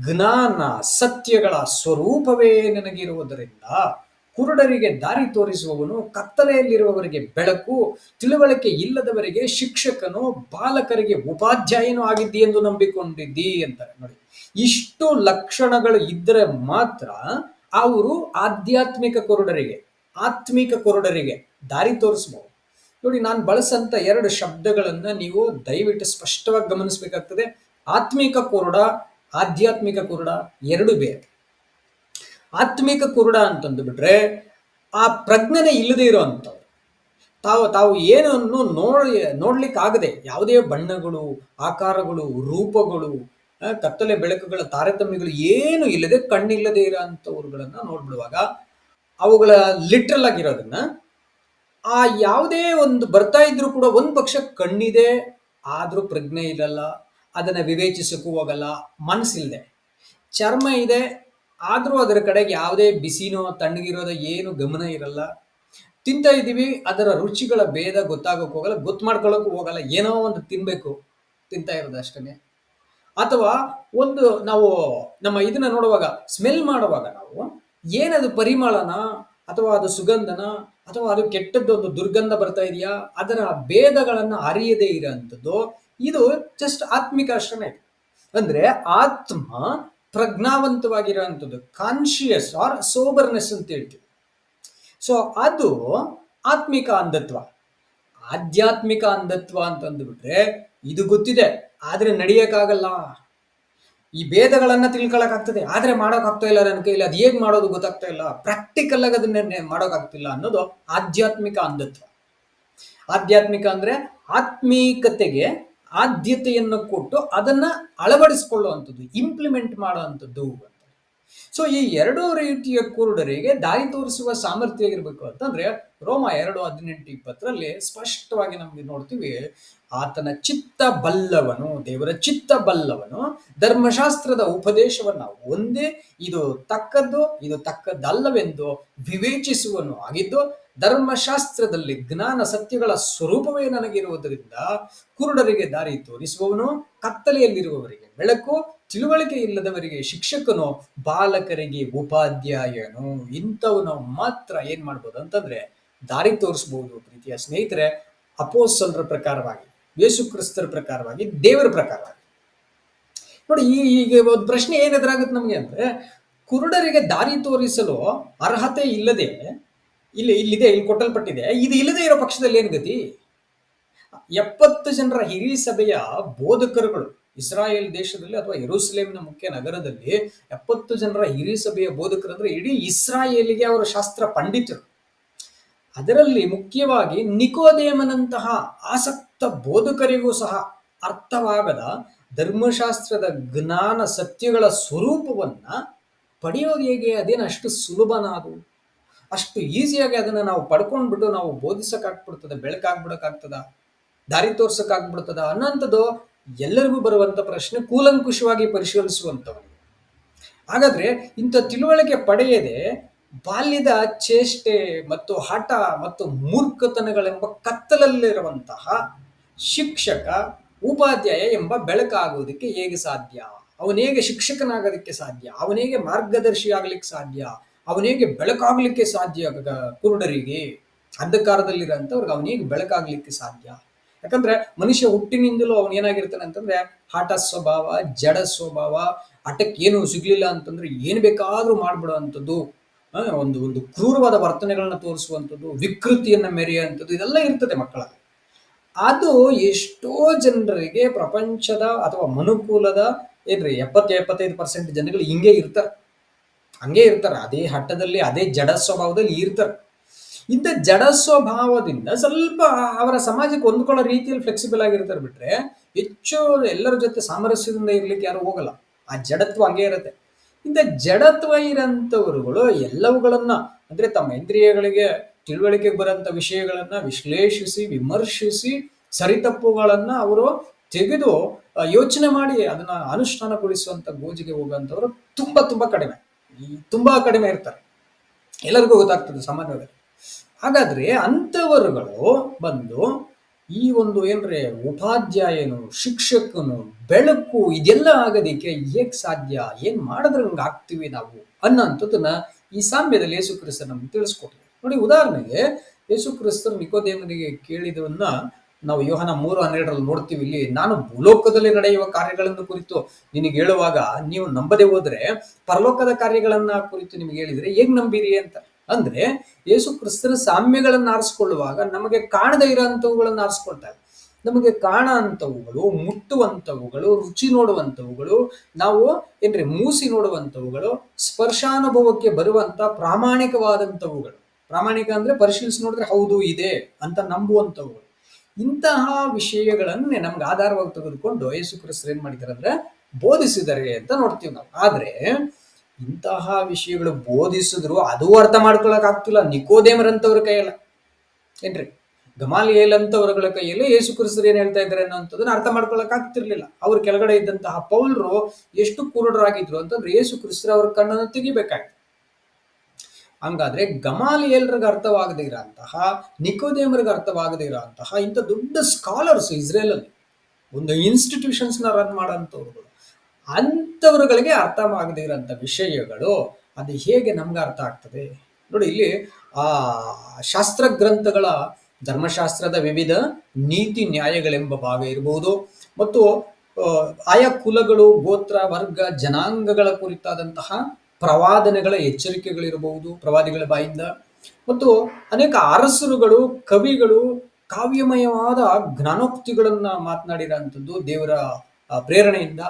ಜ್ಞಾನ ಸತ್ಯಗಳ ಸ್ವರೂಪವೇ ನನಗಿರುವುದರಿಂದ ಕುರುಡರಿಗೆ ದಾರಿ ತೋರಿಸುವವನು, ಕತ್ತಲೆಯಲ್ಲಿರುವವರಿಗೆ ಬೆಳಕು, ತಿಳುವಳಿಕೆ ಇಲ್ಲದವರಿಗೆ ಶಿಕ್ಷಕನು, ಬಾಲಕರಿಗೆ ಉಪಾಧ್ಯಾಯನೂ ಆಗಿದ್ದಿ ಎಂದು ನಂಬಿಕೊಂಡಿದ್ದಿ ಅಂತಾರೆ. ನೋಡಿ, ಇಷ್ಟು ಲಕ್ಷಣಗಳು ಇದ್ದರೆ ಮಾತ್ರ ಅವರು ಆಧ್ಯಾತ್ಮಿಕ ಕುರುಡರಿಗೆ, ಆತ್ಮಿಕ ಕುರುಡರಿಗೆ ದಾರಿ ತೋರಿಸಬಹುದು. ನೋಡಿ, ನಾನು ಬಳಸಂತ 2 ಶಬ್ದಗಳನ್ನ ನೀವು ದಯವಿಟ್ಟು ಸ್ಪಷ್ಟವಾಗಿ ಗಮನಿಸಬೇಕಾಗ್ತದೆ. ಆತ್ಮಿಕ ಕುರುಡ, ಆಧ್ಯಾತ್ಮಿಕ ಕುರುಡ 2 ಬೇರೆ. ಆತ್ಮಿಕ ಕುರುಡ ಅಂತಂದು ಬಿಟ್ರೆ ಆ ಪ್ರಜ್ಞೆ ಇಲ್ಲದೆ ಇರೋಂಥವ್ರು, ತಾವು ತಾವು ಏನನ್ನು ನೋಡ್ಲಿಕ್ಕಾಗದೆ, ಯಾವುದೇ ಬಣ್ಣಗಳು, ಆಕಾರಗಳು, ರೂಪಗಳು, ಕತ್ತಲೆ ಬೆಳಕುಗಳ ತಾರತಮ್ಯಗಳು ಏನು ಇಲ್ಲದೆ, ಕಣ್ಣಿಲ್ಲದೆ ಇರೋ ಅಂಥವ್ರುಗಳನ್ನ ನೋಡ್ಬಿಡುವಾಗ ಅವುಗಳ ಲಿಟ್ರಲ್ ಆಗಿರೋದನ್ನ, ಆ ಯಾವುದೇ ಒಂದು ಬರ್ತಾ ಇದ್ರೂ ಕೂಡ ಒಂದು ಪಕ್ಷ ಕಣ್ಣಿದೆ ಆದ್ರೂ ಪ್ರಜ್ಞೆ ಇರಲ್ಲ, ಅದನ್ನ ವಿವೇಚಿಸಕ್ಕೂ ಹೋಗಲ್ಲ, ಮನಸ್ಸಿಲ್ಲದೆ. ಚರ್ಮ ಇದೆ ಆದ್ರೂ ಅದರ ಕಡೆಗೆ ಯಾವುದೇ ಬಿಸಿನೋ ತಣ್ಣಗಿರೋದ ಏನು ಗಮನ ಇರಲ್ಲ. ತಿಂತಾ ಇದ್ದೀವಿ, ಅದರ ರುಚಿಗಳ ಭೇದ ಗೊತ್ತಾಗಕ್ಕೆ ಹೋಗಲ್ಲ, ಗೊತ್ತು ಮಾಡ್ಕೊಳ್ಳೋಕ್ಕೂ ಹೋಗಲ್ಲ, ಏನೋ ಒಂದು ತಿನ್ಬೇಕು, ತಿಂತಾ ಇರೋದು ಅಷ್ಟೇ. ಅಥವಾ ಒಂದು ನಾವು ನಮ್ಮ ಇದನ್ನ ನೋಡುವಾಗ, ಸ್ಮೆಲ್ ಮಾಡುವಾಗ ನಾವು ಏನದು ಪರಿಮಳನ ಅಥವಾ ಅದು ಸುಗಂಧನ ಅಥವಾ ಅದು ಕೆಟ್ಟದ್ದೊಂದು ದುರ್ಗಂಧ ಬರ್ತಾ ಇದೆಯಾ, ಅದರ ಭೇದಗಳನ್ನ ಅರಿಯದೇ ಇರೋಂಥದ್ದು, ಇದು ಜಸ್ಟ್ ಆತ್ಮಿಕ ಅಷ್ಟೇ. ಅಂದ್ರೆ ಆತ್ಮ ಪ್ರಜ್ಞಾವಂತವಾಗಿರೋಂಥದ್ದು, ಕಾನ್ಶಿಯಸ್ ಆರ್ ಸೋಬರ್ನೆಸ್ ಅಂತ ಹೇಳ್ತೀವಿ. ಸೊ ಅದು ಆತ್ಮಿಕ ಅಂಧತ್ವ. ಆಧ್ಯಾತ್ಮಿಕ ಅಂಧತ್ವ ಅಂತಂದ್ಬಿಟ್ರೆ ಇದು ಗೊತ್ತಿದೆ ಆದ್ರೆ ನಡೆಯಕ್ಕಾಗಲ್ಲ, ಈ ಭೇದಗಳನ್ನ ತಿಳ್ಕೊಳಕ್ಕಾಗ್ತದೆ ಆದ್ರೆ ಮಾಡೋಕ್ಕಾಗ್ತಾ ಇಲ್ಲ ನನ್ನ ಕೈಲಿ, ಅದು ಹೇಗ್ ಮಾಡೋದು ಗೊತ್ತಾಗ್ತಾ ಇಲ್ಲ, ಪ್ರಾಕ್ಟಿಕಲ್ ಆಗಿ ಅದನ್ನ ಮಾಡೋಕ್ಕಾಗ್ತಿಲ್ಲ ಅನ್ನೋದು ಆಧ್ಯಾತ್ಮಿಕ ಅಂಧತ್ವ. ಆಧ್ಯಾತ್ಮಿಕ ಅಂದ್ರೆ ಆತ್ಮೀಕತೆಗೆ ಆದ್ಯತೆಯನ್ನು ಕೊಟ್ಟು ಅದನ್ನ ಅಳವಡಿಸ್ಕೊಳ್ಳುವಂಥದ್ದು, ಇಂಪ್ಲಿಮೆಂಟ್ ಮಾಡುವಂಥದ್ದು. ಸೊ ಈ ಎರಡೂ ರೀತಿಯ ಕುರುಡರಿಗೆ ದಾರಿ ತೋರಿಸುವ ಸಾಮರ್ಥ್ಯ ಇರಬೇಕು ಅಂತಂದ್ರೆ ರೋಮ 2:18-20 ಸ್ಪಷ್ಟವಾಗಿ ನಮ್ಗೆ ನೋಡ್ತೀವಿ. ಆತನ ಚಿತ್ತ ಬಲ್ಲವನು, ದೇವರ ಚಿತ್ತ ಬಲ್ಲವನು, ಧರ್ಮಶಾಸ್ತ್ರದ ಉಪದೇಶವನ್ನ ಒಂದೇ ಇದು ತಕ್ಕದ್ದು ಇದು ತಕ್ಕದ್ದಲ್ಲವೆಂದು ವಿವೇಚಿಸುವನು ಆಗಿದ್ದು, ಧರ್ಮಶಾಸ್ತ್ರದಲ್ಲಿ ಜ್ಞಾನ ಸತ್ಯಗಳ ಸ್ವರೂಪವೇ ನನಗಿರುವುದರಿಂದ ಕುರುಡರಿಗೆ ದಾರಿ ತೋರಿಸುವವನು, ಕತ್ತಲೆಯಲ್ಲಿರುವವರಿಗೆ ಬೆಳಕು, ತಿಳುವಳಿಕೆ ಇಲ್ಲದವರಿಗೆ ಶಿಕ್ಷಕನು, ಬಾಲಕರಿಗೆ ಉಪಾಧ್ಯಾಯನು. ಇಂಥವನು ಮಾತ್ರ ಏನ್ ಮಾಡ್ಬೋದು ಅಂತಂದ್ರೆ ದಾರಿ ತೋರಿಸಬಹುದು. ಪ್ರೀತಿಯ ಸ್ನೇಹಿತರೆ, ಅಪೋಸ್ತಲರ ಪ್ರಕಾರವಾಗಿ, ಯೇಸು ಕ್ರಿಸ್ತರ ಪ್ರಕಾರವಾಗಿ, ದೇವರ ಪ್ರಕಾರವಾಗಿ ನೋಡಿ. ಈಗ ಒಂದು ಪ್ರಶ್ನೆ ಏನ್ ಎದುರಾಗುತ್ತೆ ನಮ್ಗೆ ಅಂದ್ರೆ, ಕುರುಡರಿಗೆ ದಾರಿ ತೋರಿಸಲು ಅರ್ಹತೆ ಇಲ್ಲದೆ ಇಲ್ಲಿದೆ, ಇಲ್ಲಿ ಕೊಟ್ಟಲ್ಪಟ್ಟಿದೆ, ಇದು ಇಲ್ಲದೆ ಇರೋ ಪಕ್ಷದಲ್ಲಿ ಏನ್ ಗತಿ? 70 ಜನರ ಹಿರಿಯ ಸಭೆಯ ಬೋಧಕರುಗಳು ಇಸ್ರಾಯೇಲ್ ದೇಶದಲ್ಲಿ ಅಥವಾ ಯೆರೂಸಲೇಮಿನ ಮುಖ್ಯ ನಗರದಲ್ಲಿ 70 ಜನರ ಹಿರಿಯ ಸಭೆಯ ಬೋಧಕರು ಅಂದ್ರೆ ಇಡೀ ಇಸ್ರಾಯೇಲಿಗೆ ಅವರ ಶಾಸ್ತ್ರ ಪಂಡಿತರು. ಅದರಲ್ಲಿ ಮುಖ್ಯವಾಗಿ ನಿಕೋದೇಮನಂತಹ ಆಸಕ್ತ ಬೋಧಕರಿಗೂ ಸಹ ಅರ್ಥವಾಗದ ಧರ್ಮಶಾಸ್ತ್ರದ ಜ್ಞಾನ ಸತ್ಯಗಳ ಸ್ವರೂಪವನ್ನ ಪಡೆಯೋದು ಹೇಗೆ? ಅದೇನು ಅಷ್ಟು ಸುಲಭನ? ಅದು ಅಷ್ಟು ಈಸಿಯಾಗಿ ಅದನ್ನ ನಾವು ಪಡ್ಕೊಂಡ್ಬಿಟ್ಟು ನಾವು ಬೋಧಿಸಕ್ಕಾಗ್ಬಿಡ್ತದ, ಬೆಳಕಾಗ್ಬಿಡಕ್ಕಾಗ್ತದ, ದಾರಿ ತೋರ್ಸಕ್ಕಾಗ್ಬಿಡ್ತದ ಅನ್ನೋಂಥದ್ದು ಎಲ್ಲರಿಗೂ ಬರುವಂತ ಪ್ರಶ್ನೆ, ಕೂಲಂಕುಷವಾಗಿ ಪರಿಶೀಲಿಸುವಂಥವನಿಗೆ. ಹಾಗಾದ್ರೆ ಇಂಥ ತಿಳುವಳಿಕೆ ಪಡೆಯದೆ ಬಾಲ್ಯದ ಚೇಷ್ಟೆ ಮತ್ತು ಹಠ ಮತ್ತು ಮೂರ್ಖತನಗಳೆಂಬ ಕತ್ತಲಲ್ಲಿರುವಂತಹ ಶಿಕ್ಷಕ, ಉಪಾಧ್ಯಾಯ ಎಂಬ ಬೆಳಕಾಗುವುದಕ್ಕೆ ಹೇಗೆ ಸಾಧ್ಯ? ಅವನೇಗೆ ಶಿಕ್ಷಕನಾಗೋದಕ್ಕೆ ಸಾಧ್ಯ? ಅವನೇಗೆ ಮಾರ್ಗದರ್ಶಿ ಆಗ್ಲಿಕ್ಕೆ ಸಾಧ್ಯ? ಅವನೇಗೆ ಬೆಳಕಾಗ್ಲಿಕ್ಕೆ ಸಾಧ್ಯ? ಕುರುಡರಿಗೆ, ಅಂಧಕಾರದಲ್ಲಿರೋಂಥವ್ರಿಗೆ ಅವನೇಗೆ ಬೆಳಕಾಗ್ಲಿಕ್ಕೆ ಸಾಧ್ಯ? ಯಾಕಂದ್ರೆ ಮನುಷ್ಯ ಹುಟ್ಟಿನಿಂದಲೂ ಅವನು ಏನಾಗಿರ್ತಾನೆ ಅಂತಂದ್ರೆ ಹಠ ಸ್ವಭಾವ, ಜಡ ಸ್ವಭಾವ, ಹಠಕ್ಕೆ ಏನು ಸಿಗ್ಲಿಲ್ಲ ಅಂತಂದ್ರೆ ಏನ್ ಬೇಕಾದ್ರೂ ಮಾಡ್ಬಿಡುವಂಥದ್ದು, ಒಂದು ಕ್ರೂರವಾದ ವರ್ತನೆಗಳನ್ನ ತೋರಿಸುವಂಥದ್ದು, ವಿಕೃತಿಯನ್ನ ಮೆರೆಯುವಂಥದ್ದು, ಇದೆಲ್ಲ ಇರ್ತದೆ ಮಕ್ಕಳಲ್ಲಿ. ಅದು ಎಷ್ಟೋ ಜನರಿಗೆ ಪ್ರಪಂಚದ ಅಥವಾ ಮನುಕೂಲದ 70-75% ಜನಗಳು ಹಿಂಗೆ ಇರ್ತಾರೆ, ಹಂಗೆ ಇರ್ತಾರೆ, ಅದೇ ಹಠದಲ್ಲಿ ಅದೇ ಜಡ ಸ್ವಭಾವದಲ್ಲಿ ಇರ್ತಾರೆ. ಇಂಥ ಜಡ ಸ್ವಭಾವದಿಂದ ಸ್ವಲ್ಪ ಅವರ ಸಮಾಜಕ್ಕೆ ಹೊಂದ್ಕೊಳ್ಳೋ ರೀತಿಯಲ್ಲಿ ಫ್ಲೆಕ್ಸಿಬಲ್ ಆಗಿರ್ತಾರೆ ಬಿಟ್ರೆ ಹೆಚ್ಚು ಎಲ್ಲರ ಜೊತೆ ಸಾಮರಸ್ಯದಿಂದ ಇರ್ಲಿಕ್ಕೆ ಯಾರು ಹೋಗಲ್ಲ. ಆ ಜಡತ್ವ ಹಂಗೆ ಇರುತ್ತೆ. ಇಂಥ ಜಡತ್ವ ಇರೋಂಥವರುಗಳು ಎಲ್ಲವುಗಳನ್ನ ಅಂದ್ರೆ ತಮ್ಮ ಇಂದ್ರಿಯಗಳಿಗೆ ತಿಳುವಳಿಕೆಗೆ ಬರೋಂಥ ವಿಷಯಗಳನ್ನ ವಿಶ್ಲೇಷಿಸಿ, ವಿಮರ್ಶಿಸಿ, ಸರಿತಪ್ಪುಗಳನ್ನ ಅವರು ತೆಗೆದು ಯೋಚನೆ ಮಾಡಿ ಅದನ್ನ ಅನುಷ್ಠಾನಗೊಳಿಸುವಂತ ಗೋಜಿಗೆ ಹೋಗುವಂಥವ್ರು ತುಂಬಾ ತುಂಬಾ ಕಡಿಮೆ, ತುಂಬಾ ಕಡಿಮೆ ಇರ್ತಾರೆ. ಎಲ್ಲರಿಗೂ ಗೊತ್ತಾಗ್ತದೆ ಸಾಮಾನ್ಯವಾಗಿ. ಹಾಗಾದ್ರೆ ಅಂಥವರುಗಳು ಬಂದು ಈ ಒಂದು ಏನ್ರೆ ಉಪಾಧ್ಯಾಯನು, ಶಿಕ್ಷಕನು, ಬೆಳಕು ಇದೆಲ್ಲ ಆಗೋದಿಕ್ಕೆ ಹೇಗ್ ಸಾಧ್ಯ, ಏನ್ ಮಾಡಿದ್ರೆ ಹಂಗೆ ಆಗ್ತೀವಿ ನಾವು ಅನ್ನೋಂಥದ್ದನ್ನ ಈ ಸಾಮ್ಯದಲ್ಲಿ ಯೇಸು ಕ್ರಿಸ್ತರು ನಮ್ಗೆ ತಿಳಿಸ್ಕೊಟ್ಟಿದ್ದಾರೆ. ನೋಡಿ, ಉದಾಹರಣೆಗೆ ಯೇಸು ಕ್ರಿಸ್ತರು ನಿಕೋದೇಮನಿಗೆ ಕೇಳಿದವನ್ನ ನಾವು ಯೋಹನ 3:12 ನೋಡ್ತೀವಿ. ಇಲ್ಲಿ ನಾನು ಭೂಲೋಕದಲ್ಲಿ ನಡೆಯುವ ಕಾರ್ಯಗಳನ್ನು ಕುರಿತು ನಿನಗೆ ಹೇಳುವಾಗ ನೀವು ನಂಬದೆ ಹೋದ್ರೆ ಪರಲೋಕದ ಕಾರ್ಯಗಳನ್ನ ಕುರಿತು ನಿಮ್ಗೆ ಹೇಳಿದ್ರೆ ಹೇಗ್ ನಂಬಿರಿ ಅಂತ. ಅಂದ್ರೆ ಯೇಸು ಕ್ರಿಸ್ತರ ಸಾಮ್ಯಗಳನ್ನ ಆರಿಸ್ಕೊಳ್ಳುವಾಗ ನಮಗೆ ಕಾಣದೇ ಇರೋಂಥವುಗಳನ್ನ ಆರಿಸ್ಕೊಳ್ತಾರೆ. ನಮಗೆ ಕಾಣ ಅಂತವುಗಳು, ಮುಟ್ಟುವಂಥವುಗಳು, ರುಚಿ ನೋಡುವಂಥವುಗಳು, ನಾವು ಮೂಸಿ ನೋಡುವಂಥವುಗಳು, ಸ್ಪರ್ಶಾನುಭವಕ್ಕೆ ಬರುವಂತ ಪ್ರಾಮಾಣಿಕವಾದಂಥವುಗಳು, ಪ್ರಾಮಾಣಿಕ ಅಂದ್ರೆ ಪರಿಶೀಲಿಸಿ ನೋಡಿದ್ರೆ ಹೌದು ಇದೆ ಅಂತ ನಂಬುವಂಥವು. ಇಂತಹ ವಿಷಯಗಳನ್ನೇ ನಮ್ಗೆ ಆಧಾರವಾಗಿ ತೆಗೆದುಕೊಂಡು ಯೇಸು ಕ್ರಿಸ್ತರು ಏನ್ ಮಾಡಿದ್ದಾರೆ ಅಂದ್ರೆ ಬೋಧಿಸಿದ್ದಾರೆ ಅಂತ ನೋಡ್ತೀವಿ ನಾವು. ಆದ್ರೆ ಇಂತಹ ವಿಷಯಗಳು ಬೋಧಿಸಿದ್ರು ಅದು ಅರ್ಥ ಮಾಡ್ಕೊಳಕ್ ಆಗ್ತಿಲ್ಲ ನಿಕೋದೇಮರಂತವ್ರ ಕೈಯಲ್ಲ ಏನ್ರಿ, ಗಮಾಲಿಯೇಲ್ ಅಂತವರುಗಳ ಕೈಯಲ್ಲಿ ಯೇಸು ಕ್ರಿಸ್ತರು ಏನ್ ಹೇಳ್ತಾ ಇದ್ದಾರೆ ಅನ್ನೋಂಥದ್ದನ್ನ ಅರ್ಥ ಮಾಡ್ಕೊಳಕ್ ಆಗ್ತಿರ್ಲಿಲ್ಲ. ಅವ್ರ ಕೆಳಗಡೆ ಇದ್ದಂತಹ ಪೌಲರು ಎಷ್ಟು ಕುರುಡರಾಗಿದ್ರು ಅಂತಂದ್ರೆ ಯೇಸು ಕ್ರಿಸ್ತರು ಅವ್ರ ಕಣ್ಣನ್ನು ತೆಗಿಬೇಕಾಯ್ತು. ಹಂಗಾದ್ರೆ ಗಮಾಲಿಯೇಲ್ರಿಗೆ ಅರ್ಥವಾಗದೇ ಇರೋಂತಹ, ನಿಕೋದೇಮರಿಗೆ ಅರ್ಥವಾಗದೇ ಇರೋಂತಹ ಇಂಥ ದೊಡ್ಡ ಸ್ಕಾಲರ್ಸ್ ಇಸ್ರೇಲ್ ಅಲ್ಲಿ ಒಂದು ಇನ್ಸ್ಟಿಟ್ಯೂಷನ್ಸ್ ನ ರನ್ ಮಾಡೋಂಥವ್ರುಗಳು, ಅಂಥವ್ರುಗಳಿಗೆ ಅರ್ಥವಾಗದೇ ಇರೋಂಥ ವಿಷಯಗಳು ಅದು ಹೇಗೆ ನಮ್ಗೆ ಅರ್ಥ ಆಗ್ತದೆ ನೋಡಿ. ಇಲ್ಲಿ ಆ ಶಾಸ್ತ್ರ ಗ್ರಂಥಗಳ ಧರ್ಮಶಾಸ್ತ್ರದ ವಿವಿಧ ನೀತಿ ನ್ಯಾಯಗಳೆಂಬ ಭಾಗ ಇರಬಹುದು, ಮತ್ತು ಆಯಾ ಕುಲಗಳು, ಗೋತ್ರ, ವರ್ಗ, ಜನಾಂಗಗಳ ಕುರಿತಾದಂತಹ ಪ್ರವಾದನೆಗಳ ಎಚ್ಚರಿಕೆಗಳಿರಬಹುದು ಪ್ರವಾದಿಗಳ ಬಾಯಿಂದ, ಮತ್ತು ಅನೇಕ ಅರಸರುಗಳು, ಕವಿಗಳು ಕಾವ್ಯಮಯವಾದ ಜ್ಞಾನೋಕ್ತಿಗಳನ್ನ ಮಾತನಾಡಿರೋಂಥದ್ದು ದೇವರ ಪ್ರೇರಣೆಯಿಂದ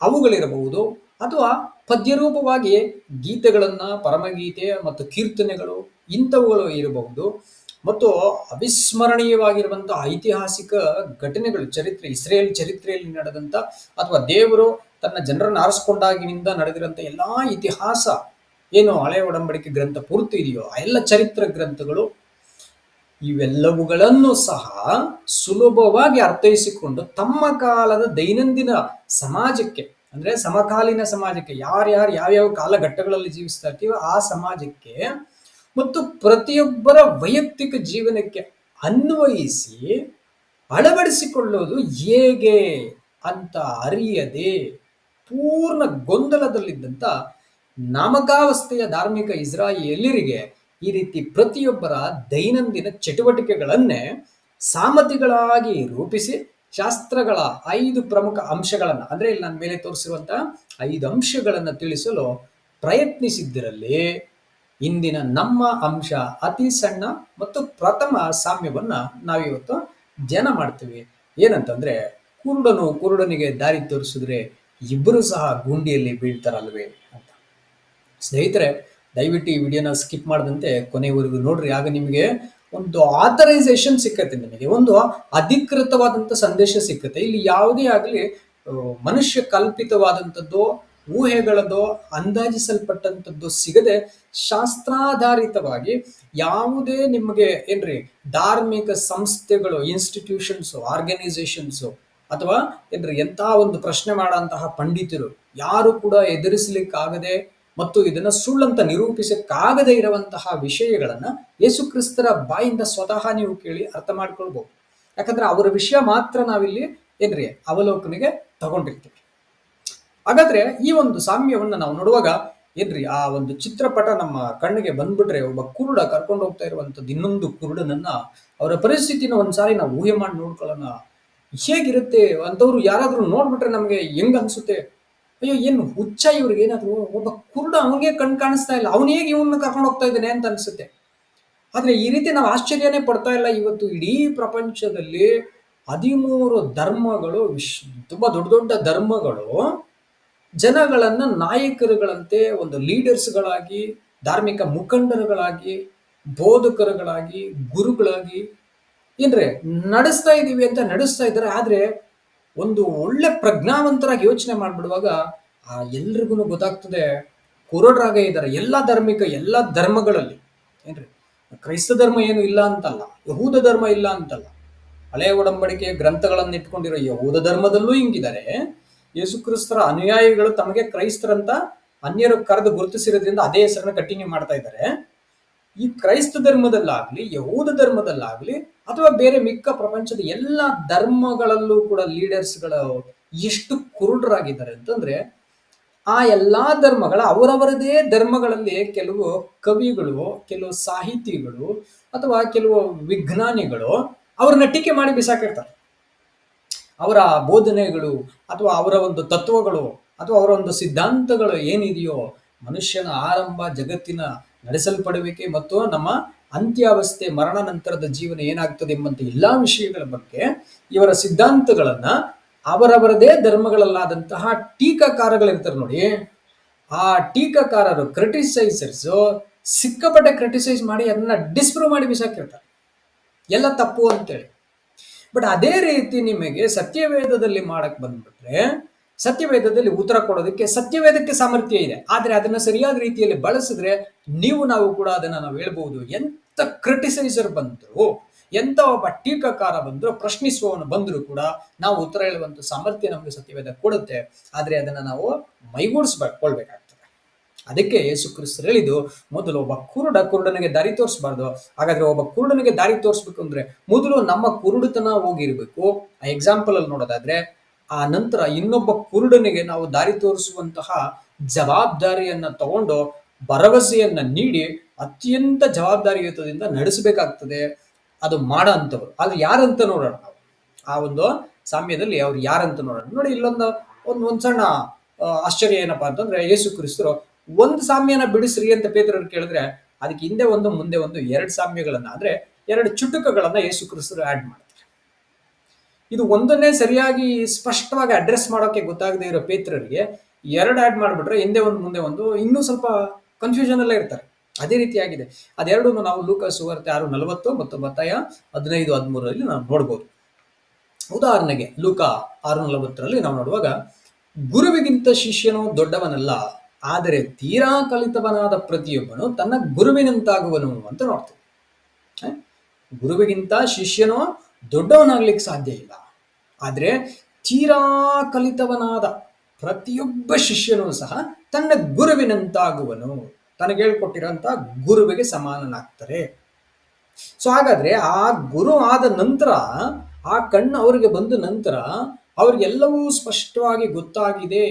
ಅವುಗಳಿರಬಹುದು, ಅಥವಾ ಪದ್ಯರೂಪವಾಗಿ ಗೀತೆಗಳನ್ನ, ಪರಮಗೀತೆ ಮತ್ತು ಕೀರ್ತನೆಗಳು ಇಂಥವುಗಳು ಇರಬಹುದು, ಮತ್ತು ಅವಿಸ್ಮರಣೀಯವಾಗಿರುವಂತಹ ಐತಿಹಾಸಿಕ ಘಟನೆಗಳು, ಚರಿತ್ರೆ, ಇಸ್ರೇಲ್ ಚರಿತ್ರೆಯಲ್ಲಿ ನಡೆದಂತ ಅಥವಾ ದೇವರು ತನ್ನ ಜನರನ್ನು ಆರಿಸ್ಕೊಂಡಾಗಿನಿಂದ ನಡೆದಿರಂತ ಎಲ್ಲಾ ಇತಿಹಾಸ ಏನು ಹಳೆಯ ಒಡಂಬಡಿಕೆ ಗ್ರಂಥ ಪೂರ್ತಿ ಇದೆಯೋ ಆ ಎಲ್ಲ ಚರಿತ್ರೆ ಗ್ರಂಥಗಳು, ಇವೆಲ್ಲವುಗಳನ್ನು ಸಹ ಸುಲಭವಾಗಿ ಅರ್ಥೈಸಿಕೊಂಡು ತಮ್ಮ ಕಾಲದ ದೈನಂದಿನ ಸಮಾಜಕ್ಕೆ, ಅಂದ್ರೆ ಸಮಕಾಲೀನ ಸಮಾಜಕ್ಕೆ, ಯಾರ್ಯಾರು ಯಾವ್ಯಾವ ಕಾಲಘಟ್ಟಗಳಲ್ಲಿ ಜೀವಿಸ್ತಾ ಇರ್ತೀವೋ ಆ ಸಮಾಜಕ್ಕೆ ಮತ್ತು ಪ್ರತಿಯೊಬ್ಬರ ವೈಯಕ್ತಿಕ ಜೀವನಕ್ಕೆ ಅನ್ವಯಿಸಿ ಅಳವಡಿಸಿಕೊಳ್ಳೋದು ಹೇಗೆ ಅಂತ ಅರಿಯದೆ ಪೂರ್ಣ ಗೊಂದಲದಲ್ಲಿದ್ದಂಥ ನಾಮಕಾವಸ್ಥೆಯ ಧಾರ್ಮಿಕ ಇಸ್ರಾಯೇಲ್ಯರಿಗೆ ಈ ರೀತಿ ಪ್ರತಿಯೊಬ್ಬರ ದೈನಂದಿನ ಚಟುವಟಿಕೆಗಳನ್ನೇ ಸಾಮತಿಗಳಾಗಿ ರೂಪಿಸಿ ಶಾಸ್ತ್ರಗಳ 5 ಪ್ರಮುಖ ಅಂಶಗಳನ್ನು, ಅಂದ್ರೆ ಇಲ್ಲಿ ನನ್ನ ಮೇಲೆ ತೋರಿಸಿರುವಂತಹ 5 ಅಂಶಗಳನ್ನು ತಿಳಿಸಲು ಪ್ರಯತ್ನಿಸಿದ್ದರಲ್ಲಿ ಇಂದಿನ ನಮ್ಮ ಅಂಶ ಅತಿ ಸಣ್ಣ ಮತ್ತು ಪ್ರಥಮ ಸಾಮ್ಯವನ್ನ ನಾವಿವತ್ತು ಧ್ಯಾನ ಮಾಡ್ತೀವಿ. ಏನಂತಂದ್ರೆ, ಕುರುಡನಿಗೆ ದಾರಿ ತೋರಿಸಿದ್ರೆ ಇಬ್ಬರು ಸಹ ಗುಂಡಿಯಲ್ಲಿ ಬೀಳ್ತಾರಲ್ವೇ ಅಂತ. ಸ್ನೇಹಿತರೆ, ದಯವಿಟ್ಟು ಈ ವಿಡಿಯೋನ ಸ್ಕಿಪ್ ಮಾಡದಂತೆ ಕೊನೆಯವರೆಗೂ ನೋಡ್ರಿ. ಆಗ ನಿಮಗೆ ಒಂದು ಆಥರೈಸೇಷನ್ ಸಿಕ್ಕತ್ತೆ, ನಿಮಗೆ ಒಂದು ಅಧಿಕೃತವಾದಂಥ ಸಂದೇಶ ಸಿಕ್ಕತ್ತೆ. ಇಲ್ಲಿ ಯಾವುದೇ ಆಗಲಿ ಮನುಷ್ಯ ಕಲ್ಪಿತವಾದಂಥದ್ದು, ಊಹೆಗಳದೋ, ಅಂದಾಜಿಸಲ್ಪಟ್ಟಂಥದ್ದು ಸಿಗದೆ ಶಾಸ್ತ್ರಾಧಾರಿತವಾಗಿ ಯಾವುದೇ ನಿಮಗೆ ಏನ್ರಿ ಧಾರ್ಮಿಕ ಸಂಸ್ಥೆಗಳು, ಇನ್ಸ್ಟಿಟ್ಯೂಷನ್ಸ್, ಆರ್ಗನೈಸೇಷನ್ಸ್ ಅಥವಾ ಏನ್ರಿ ಎಂಥ ಒಂದು ಪ್ರಶ್ನೆ ಮಾಡೋಂತಹ ಪಂಡಿತರು ಯಾರು ಕೂಡ ಎದುರಿಸಲಿಕ್ಕಾಗದೆ ಮತ್ತು ಇದನ್ನ ಸುಳ್ಳಂತ ನಿರೂಪಿಸಕ್ಕಾಗದೇ ಇರುವಂತಹ ವಿಷಯಗಳನ್ನ ಯೇಸು ಕ್ರಿಸ್ತರ ಬಾಯಿಂದ ಸ್ವತಃ ನೀವು ಕೇಳಿ ಅರ್ಥ ಮಾಡ್ಕೊಳ್ಬಹುದು. ಯಾಕಂದ್ರೆ ಅವರ ವಿಷಯ ಮಾತ್ರ ನಾವಿಲ್ಲಿ ಏನ್ರಿ ಅವಲೋಕನೆಗೆ ತಗೊಂಡಿರ್ತೀವಿ. ಹಾಗಾದ್ರೆ ಈ ಒಂದು ಸಾಮ್ಯವನ್ನ ನಾವು ನೋಡುವಾಗ ಏನ್ರಿ ಆ ಒಂದು ಚಿತ್ರಪಟ ನಮ್ಮ ಕಣ್ಣಿಗೆ ಬಂದ್ಬಿಟ್ರೆ, ಒಬ್ಬ ಕುರುಡ ಕರ್ಕೊಂಡು ಹೋಗ್ತಾ ಇರುವಂತದ್ದು ಇನ್ನೊಂದು ಕುರುಡನನ್ನ, ಅವರ ಪರಿಸ್ಥಿತಿನ ಒಂದ್ಸಾರಿ ನಾವು ಊಹೆ ಮಾಡಿ ನೋಡ್ಕೊಳ್ಳೋಣ. ಹೇಗಿರುತ್ತೆ ಅಂತವ್ರು ಯಾರಾದ್ರೂ ನೋಡ್ಬಿಟ್ರೆ ನಮ್ಗೆ ಹೆಂಗ್ ಅನ್ಸುತ್ತೆ, ಅಯ್ಯೋ ಏನು ಹುಚ್ಚ ಇವ್ರಿಗೆ, ಏನಾದ್ರು ಒಬ್ಬ ಕುರುಡ ಅವನಿಗೆ ಕಣ್ ಕಾಣಿಸ್ತಾ ಇಲ್ಲ, ಅವನು ಹೇಗೆ ಇವನ್ನ ಕರ್ಕೊಂಡು ಹೋಗ್ತಾ ಇದ್ದಾನೆ ಅಂತ ಅನ್ಸುತ್ತೆ. ಆದ್ರೆ ಈ ರೀತಿ ನಾವು ಆಶ್ಚರ್ಯನೇ ಪಡ್ತಾ ಇಲ್ಲ. ಇವತ್ತು ಇಡೀ ಪ್ರಪಂಚದಲ್ಲಿ 13 ಧರ್ಮಗಳು, ತುಂಬಾ ದೊಡ್ಡ ದೊಡ್ಡ ಧರ್ಮಗಳು ಜನಗಳನ್ನ ನಾಯಕರುಗಳಂತೆ, ಒಂದು ಲೀಡರ್ಸ್ಗಳಾಗಿ, ಧಾರ್ಮಿಕ ಮುಖಂಡರುಗಳಾಗಿ, ಬೋಧಕರುಗಳಾಗಿ, ಗುರುಗಳಾಗಿ ಏನ್ರೆ ನಡೆಸ್ತಾ ಇದೀವಿ ಅಂತ ನಡೆಸ್ತಾ ಇದ್ದಾರೆ. ಆದ್ರೆ ಒಂದು ಒಳ್ಳೆ ಪ್ರಜ್ಞಾವಂತರಾಗಿ ಯೋಚನೆ ಮಾಡ್ಬಿಡುವಾಗ ಎಲ್ರಿಗೂ ಗೊತ್ತಾಗ್ತದೆ ಕುರುಡರಾಗೇ ಇದ್ದಾರೆ ಎಲ್ಲ ಧರ್ಮಗಳಲ್ಲಿ. ಏನ್ರಿ ಕ್ರೈಸ್ತ ಧರ್ಮ ಏನು ಇಲ್ಲ ಅಂತಲ್ಲ, ಯಹೂದ ಧರ್ಮ ಇಲ್ಲ ಅಂತಲ್ಲ, ಹಳೆಯ ಒಡಂಬಡಿಕೆ ಗ್ರಂಥಗಳನ್ನು ಇಟ್ಕೊಂಡಿರೋ ಯಹೂದ ಧರ್ಮದಲ್ಲೂ ಹಿಂಗಿದ್ದಾರೆ. ಯೇಸು ಕ್ರಿಸ್ತರ ಅನುಯಾಯಿಗಳು ತಮಗೆ ಕ್ರೈಸ್ತರಂತ ಅನ್ಯರು ಕರೆದು ಗುರುತಿಸಿರೋದ್ರಿಂದ ಅದೇ ಹೆಸರನ್ನ ಕಂಟಿನ್ಯೂ ಮಾಡ್ತಾ ಇದ್ದಾರೆ. ಈ ಕ್ರೈಸ್ತ ಧರ್ಮದಲ್ಲಾಗ್ಲಿ, ಯಹೂದ ಧರ್ಮದಲ್ಲಾಗ್ಲಿ, ಅಥವಾ ಬೇರೆ ಮಿಕ್ಕ ಪ್ರಪಂಚದ ಎಲ್ಲ ಧರ್ಮಗಳಲ್ಲೂ ಕೂಡ ಲೀಡರ್ಸ್ಗಳು ಎಷ್ಟು ಕುರುಡರಾಗಿದ್ದಾರೆ ಅಂತಂದ್ರೆ, ಆ ಎಲ್ಲಾ ಧರ್ಮಗಳ ಅವರವರದೇ ಧರ್ಮಗಳಲ್ಲಿ ಕೆಲವು ಕವಿಗಳು, ಕೆಲವು ಸಾಹಿತಿಗಳು ಅಥವಾ ಕೆಲವು ವಿಜ್ಞಾನಿಗಳು ಅವ್ರನ್ನ ಟೀಕೆ ಮಾಡಿ ಬಿಸಾಕಿರ್ತಾರೆ. ಅವರ ಬೋಧನೆಗಳು ಅಥವಾ ಅವರ ಒಂದು ತತ್ವಗಳು ಅಥವಾ ಅವರ ಒಂದು ಸಿದ್ಧಾಂತಗಳು ಏನಿದೆಯೋ, ಮನುಷ್ಯನ ಆರಂಭ, ಜಗತ್ತಿನ ನಡೆಸಲ್ಪಡುವಿಕೆ ಮತ್ತು ನಮ್ಮ ಅಂತ್ಯಾವಸ್ಥೆ, ಮರಣ ನಂತರದ ಜೀವನ ಏನಾಗ್ತದೆ ಎಂಬಂತ ಎಲ್ಲಾ ವಿಷಯಗಳ ಬಗ್ಗೆ ಇವರ ಸಿದ್ಧಾಂತಗಳನ್ನ ಅವರವರದೇ ಧರ್ಮಗಳಲ್ಲಾದಂತಹ ಟೀಕಾಕಾರಗಳಿರ್ತಾರೆ ನೋಡಿ, ಆ ಟೀಕಾಕಾರರು, ಕ್ರಿಟಿಸೈಸರ್ಸ್ ಸಿಕ್ಕಾಪಟ್ಟೆ ಕ್ರಿಟಿಸೈಸ್ ಮಾಡಿ ಅದನ್ನ ಡಿಸ್ಪ್ರೂವ್ ಮಾಡಿ ಬಿಸಾಕಿರ್ತಾರೆ, ಎಲ್ಲ ತಪ್ಪು ಅಂತೇಳಿ. ಬಟ್ ಅದೇ ರೀತಿ ನಿಮಗೆ ಸತ್ಯವೇದದಲ್ಲಿ ಮಾಡಕ್ ಬಂದ್ಬಿಟ್ರೆ, ಸತ್ಯವೇದದಲ್ಲಿ ಉತ್ತರ ಕೊಡೋದಕ್ಕೆ ಸತ್ಯವೇದಕ್ಕೆ ಸಾಮರ್ಥ್ಯ ಇದೆ. ಆದ್ರೆ ಅದನ್ನ ಸರಿಯಾದ ರೀತಿಯಲ್ಲಿ ಬಳಸಿದ್ರೆ ನಾವು ಕೂಡ ಅದನ್ನ ನಾವು ಹೇಳ್ಬಹುದು. ಎಂತ ಕ್ರಿಟಿಸೈಸರ್ ಬಂದ್ರು, ಎಂತ ಒಬ್ಬ ಟೀಕಾಕಾರ ಬಂದ್ರು, ಪ್ರಶ್ನಿಸುವವನು ಬಂದ್ರು ಕೂಡ ನಾವು ಉತ್ತರ ಹೇಳುವಂತ ಸಾಮರ್ಥ್ಯ ನಮಗೆ ಸತ್ಯವೇದ ಕೊಡುತ್ತೆ. ಆದ್ರೆ ಅದನ್ನ ನಾವು ಮೈಗೂಡಿಸ್ಕೊಳ್ಬೇಕಾಗ್ತದೆ. ಅದಕ್ಕೆ ಯೇಸು ಕ್ರಿಸ್ತರು ಹೇಳಿದ್ದು, ಮೊದಲು ಒಬ್ಬ ಕುರುಡನಿಗೆ ದಾರಿ ತೋರಿಸಬಾರ್ದು. ಹಾಗಾದ್ರೆ ಒಬ್ಬ ಕುರುಡನಿಗೆ ದಾರಿ ತೋರಿಸ್ಬೇಕು ಅಂದ್ರೆ ಮೊದಲು ನಮ್ಮ ಕುರುಡುತನ ಹೋಗಿರ್ಬೇಕು. ಆ ಎಕ್ಸಾಂಪಲ್ ಅಲ್ಲಿ ನೋಡೋದಾದ್ರೆ, ಆ ನಂತರ ಇನ್ನೊಬ್ಬ ಕುರುಡನಿಗೆ ನಾವು ದಾರಿ ತೋರಿಸುವಂತಹ ಜವಾಬ್ದಾರಿಯನ್ನ ತಗೊಂಡು ಭರವಸೆಯನ್ನ ನೀಡಿ ಅತ್ಯಂತ ಜವಾಬ್ದಾರಿಯುತದಿಂದ ನಡೆಸಬೇಕಾಗ್ತದೆ. ಅದು ಮಾಡೋ ಅಂತವ್ರು. ಆದ್ರೆ ಯಾರಂತ ನೋಡೋಣ ನಾವು ಆ ಒಂದು ಸಾಮ್ಯದಲ್ಲಿ, ಅವ್ರು ಯಾರಂತ ನೋಡೋಣ. ನೋಡಿ, ಒಂದ್ ಸಣ್ಣ ಆಶ್ಚರ್ಯ ಏನಪ್ಪಾ ಅಂತಂದ್ರೆ, ಯೇಸು ಕ್ರಿಸ್ತರು ಒಂದು ಸಾಮ್ಯನ ಬಿಡಿಸ್ರಿ ಅಂತ ಪೇತ್ರರು ಕೇಳಿದ್ರೆ ಅದಕ್ಕೆ ಹಿಂದೆ ಒಂದು ಮುಂದೆ ಒಂದು 2 ಸಾಮ್ಯಗಳನ್ನ, ಅಂದ್ರೆ 2 ಚುಟುಕಗಳನ್ನ ಯೇಸು ಕ್ರಿಸ್ತರು ಆಡ್ ಮಾಡ್ತಾರೆ. ಇದು ಒಂದನ್ನೇ ಸರಿಯಾಗಿ ಸ್ಪಷ್ಟವಾಗಿ ಅಡ್ರೆಸ್ ಮಾಡೋಕೆ ಗೊತ್ತಾಗದೆ ಇರೋ ಪೇತ್ರರಿಗೆ 2 ಆಡ್ ಮಾಡ್ಬಿಟ್ರೆ ಹಿಂದೆ ಒಂದು ಮುಂದೆ ಒಂದು ಇನ್ನೂ ಸ್ವಲ್ಪ ಕನ್ಫ್ಯೂಷನ್ ಅಲ್ಲೇ ಇರ್ತಾರೆ. ಅದೇ ರೀತಿಯಾಗಿದೆ. ಅದೆರಡೂ ನಾವು ಲೂಕ ಸುವಾರ್ತೆ 6:40 ಮತ್ತು ಮತ್ತಾಯ 15:13 ನಾವು ನೋಡ್ಬೋದು. ಉದಾಹರಣೆಗೆ ಲೂಕ 6:40 ನಾವು ನೋಡುವಾಗ, ಗುರುವಿಗಿಂತ ಶಿಷ್ಯನು ದೊಡ್ಡವನಲ್ಲ, ಆದರೆ ತೀರಾ ಕಲಿತವನಾದ ಪ್ರತಿಯೊಬ್ಬನು ತನ್ನ ಗುರುವಿನಂತಾಗುವನು ಅಂತ ನೋಡ್ತೀವಿ. ಗುರುವಿಗಿಂತ ಶಿಷ್ಯನು ದೊಡ್ಡವನಾಗ್ಲಿಕ್ಕೆ ಸಾಧ್ಯ ಇಲ್ಲ, ಆದ್ರೆ ತೀರಾ ಕಲಿತವನಾದ ಪ್ರತಿಯೊಬ್ಬ ಶಿಷ್ಯನೂ ಸಹ ತನ್ನ ಗುರುವಿನಂತಾಗುವನು, ತನಗೆ ಹೇಳ್ಕೊಟ್ಟಿರೋಂಥ ಗುರುವಿಗೆ ಸಮಾನನಾಗ್ತಾರೆ. ಸೊ ಹಾಗಾದ್ರೆ ಆ ಗುರು ಆದ ನಂತರ, ಆ ಕಣ್ಣು ಅವರಿಗೆ ಬಂದ ನಂತರ ಅವ್ರಿಗೆಲ್ಲವೂ ಸ್ಪಷ್ಟವಾಗಿ ಗೊತ್ತಾಗಿದೆ,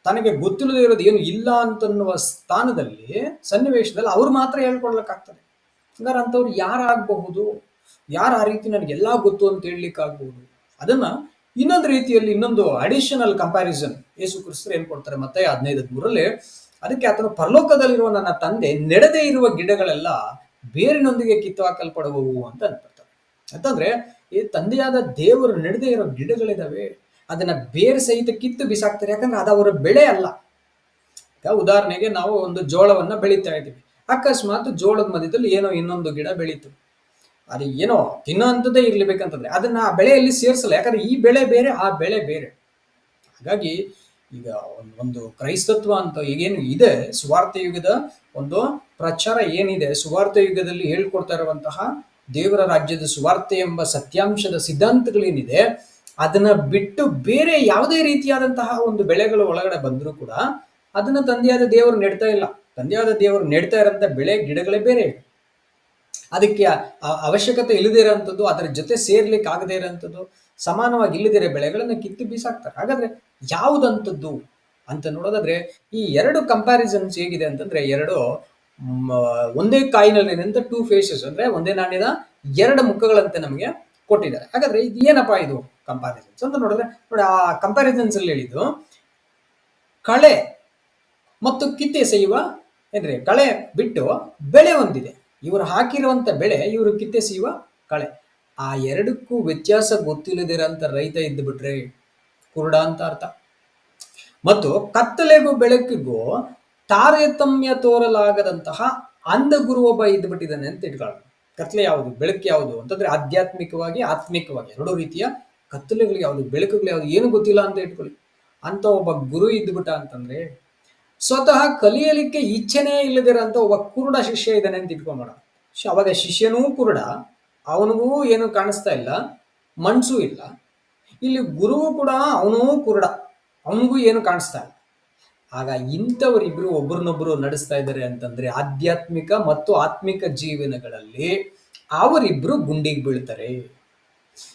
ತನಗೆ ಗೊತ್ತಿಲ್ಲದೆ ಇರೋದು ಏನು ಇಲ್ಲ ಅಂತನ್ನುವ ಸ್ಥಾನದಲ್ಲಿ, ಸನ್ನಿವೇಶದಲ್ಲಿ ಅವ್ರು ಮಾತ್ರ ಹೇಳ್ಕೊಡ್ಲಿಕ್ಕಾಗ್ತದೆ. ಹಂಗಾರೆ ಅಂಥವ್ರು ಯಾರಾಗಬಹುದು? ಯಾರು ಆ ರೀತಿ ನನಗೆಲ್ಲ ಗೊತ್ತು ಅಂತ ಹೇಳಲಿಕ್ಕಾಗಬಹುದು? ಅದನ್ನ ಇನ್ನೊಂದು ರೀತಿಯಲ್ಲಿ, ಇನ್ನೊಂದು ಅಡಿಷನಲ್ ಕಂಪ್ಯಾರಿಸನ್ ಯೇಸು ಕ್ರಿಸ್ತರು ಏನ್ ಕೊಡ್ತಾರೆ ಮತ್ತಾಯ 15:3, ಅದಕ್ಕೆ ಆತನು, ಪರಲೋಕದಲ್ಲಿರುವ ನನ್ನ ತಂದೆ ನೆಡದೇ ಇರುವ ಗಿಡಗಳೆಲ್ಲ ಬೇರಿನೊಂದಿಗೆ ಕಿತ್ತು ಹಾಕಲ್ಪಡುವವು ಅಂತ ಅನ್ಕೊಳ್ತಾರೆ. ಅಂತಂದ್ರೆ ಈ ತಂದೆಯಾದ ದೇವರು ನೆಡದೇ ಇರೋ ಗಿಡಗಳಿದಾವೆ, ಅದನ್ನ ಬೇರೆ ಸಹಿತ ಕಿತ್ತು ಬಿಸಾಕ್ತಾರೆ. ಯಾಕಂದ್ರೆ ಅದು ಅವರ ಬೆಳೆ ಅಲ್ಲ. ಉದಾಹರಣೆಗೆ ನಾವು ಒಂದು ಜೋಳವನ್ನ ಬೆಳೀತಾ ಇದ್ದೀವಿ, ಅಕಸ್ಮಾತ್ ಜೋಳದ ಮಧ್ಯದಲ್ಲಿ ಏನೋ ಇನ್ನೊಂದು ಗಿಡ ಬೆಳೀತು, ಅದು ಏನೋ ತಿನ್ನೋ ಅಂಥದ್ದೇ ಇರ್ಲಿಬೇಕಂತಂದ್ರೆ ಅದನ್ನ ಆ ಬೆಳೆಯಲ್ಲಿ ಸೇರಿಸಲ್ಲ. ಯಾಕಂದ್ರೆ ಈ ಬೆಳೆ ಬೇರೆ, ಆ ಬೆಳೆ ಬೇರೆ. ಹಾಗಾಗಿ ಈಗ ಒಂದು ಕ್ರೈಸ್ತತ್ವ ಅಂತ ಈಗೇನು ಇದೆ, ಸುವಾರ್ಥ ಯುಗದ ಒಂದು ಪ್ರಚಾರ ಏನಿದೆ, ಸುವಾರ್ಥ ಯುಗದಲ್ಲಿ ಹೇಳ್ಕೊಡ್ತಾ ಇರುವಂತಹ ದೇವರ ರಾಜ್ಯದ ಸುವಾರ್ತೆ ಎಂಬ ಸತ್ಯಾಂಶದ ಸಿದ್ಧಾಂತಗಳೇನಿದೆ, ಅದನ್ನ ಬಿಟ್ಟು ಬೇರೆ ಯಾವುದೇ ರೀತಿಯಾದಂತಹ ಒಂದು ಬೆಳೆಗಳು ಒಳಗಡೆ ಬಂದರೂ ಕೂಡ ಅದನ್ನ ತಂದೆಯಾದ ದೇವರು ನೆಡ್ತಾ ಇಲ್ಲ. ತಂದೆಯಾದ ದೇವರು ನೆಡ್ತಾ ಇರೋಂಥ ಬೆಳೆ ಗಿಡಗಳೇ ಬೇರೆ. ಅದಕ್ಕೆ ಅವಶ್ಯಕತೆ ಇಲ್ಲದೇ ಇರೋಂಥದ್ದು, ಅದರ ಜೊತೆ ಸೇರ್ಲಿಕ್ಕೆ ಆಗದೇ ಇರೋಂಥದ್ದು, ಸಮಾನವಾಗಿ ಇಲ್ಲದಿರೋ ಬೆಳೆಗಳನ್ನ ಕಿತ್ತು ಬೀಸಾಕ್ತಾರೆ. ಹಾಗಾದ್ರೆ ಯಾವುದಂಥದ್ದು ಅಂತ ನೋಡೋದಾದ್ರೆ, ಈ 2 ಕಂಪ್ಯಾರಿಸನ್ಸ್ ಹೇಗಿದೆ ಅಂತಂದ್ರೆ, ಒಂದೇ ಕಾಯಿನಲ್ಲಿ 2 ಫೇಸಸ್, ಅಂದ್ರೆ ಒಂದೇ ನಾಣ್ಯದ 2 ಮುಖಗಳಂತೆ ನಮಗೆ ಕೊಟ್ಟಿದ್ದಾರೆ. ಹಾಗಾದ್ರೆ ಇದು ಏನಪ್ಪಾ ಇದು ಕಂಪ್ಯಾರಿಸನ್ಸ್ ಅಂತ ನೋಡಿದ್ರೆ, ನೋಡಿ ಆ ಕಂಪ್ಯಾರಿಸನ್ಸ್ ಅಲ್ಲಿ ಹೇಳಿದ್ದು, ಕಳೆ ಮತ್ತು ಕಿತ್ತೆಸೆಯುವ ಏನ್ರಿ, ಕಳೆ ಬಿಟ್ಟು ಬೆಳೆ ಒಂದಿದೆ, ಇವರು ಹಾಕಿರುವಂತ ಬೆಳೆ, ಇವರು ಕಿತ್ತೆಸೆಯುವ ಕಳೆ. ಆ 2ಕ್ಕೂ ವ್ಯತ್ಯಾಸ ಗೊತ್ತಿಲ್ಲದಿರಂತ ರೈತ ಇದ್ದು ಬಿಟ್ರೆ ಕುರುಡ ಅಂತ ಅರ್ಥ. ಮತ್ತು ಕತ್ತಲೆಗೂ ಬೆಳಕಿಗೂ ತಾರತಮ್ಯ ತೋರಲಾಗದಂತಹ ಅಂಧ ಗುರು ಒಬ್ಬ ಇದ್ದು ಬಿಟ್ಟಿದ್ದಾನೆ ಅಂತ ಇಟ್ಕೊಳ್ಳೋಣ. ಕತ್ತಲೆ ಯಾವುದು, ಬೆಳಕು ಯಾವುದು ಅಂತಂದ್ರೆ ಆಧ್ಯಾತ್ಮಿಕವಾಗಿ ಆತ್ಮಿಕವಾಗಿ 2 ರೀತಿಯ ಕತ್ತಲೆಗಳು ಯಾವುದು, ಬೆಳಕುಗಳು ಯಾವುದು, ಏನು ಗೊತ್ತಿಲ್ಲ ಅಂತ ಇಟ್ಕೊಳ್ಳಿ. ಅಂತ ಒಬ್ಬ ಗುರು ಇದ್ದುಬಿಟ್ಟ ಅಂತಂದ್ರೆ, ಸ್ವತಃ ಕಲಿಯಲಿಕ್ಕೆ ಇಚ್ಛೆನೇ ಇಲ್ಲದಿರೋಂಥ ಒಬ್ಬ ಕುರುಡ ಶಿಷ್ಯ ಇದ್ದಾನೆ ಅಂತ ಇಟ್ಕೊಂಬೋಣ. ಅವಾಗ ಶಿಷ್ಯನೂ ಕುರುಡ, ಅವನಿಗೂ ಏನು ಕಾಣಿಸ್ತಾ ಇಲ್ಲ, ಮನ್ಸೂ ಇಲ್ಲ. ಇಲ್ಲಿ ಗುರುವು ಕೂಡ ಅವನೂ ಕುರುಡ, ಅವನಿಗೂ ಏನು ಕಾಣಿಸ್ತಾ ಇಲ್ಲ. ಆಗ ಇಂಥವರಿಬ್ರು ಒಬ್ಬರನ್ನೊಬ್ಬರು ನಡೆಸ್ತಾ ಇದ್ದಾರೆ ಅಂತಂದ್ರೆ, ಆಧ್ಯಾತ್ಮಿಕ ಮತ್ತು ಆತ್ಮಿಕ ಜೀವನಗಳಲ್ಲಿ ಅವರಿಬ್ರು ಗುಂಡಿಗೆ ಬೀಳ್ತಾರೆ.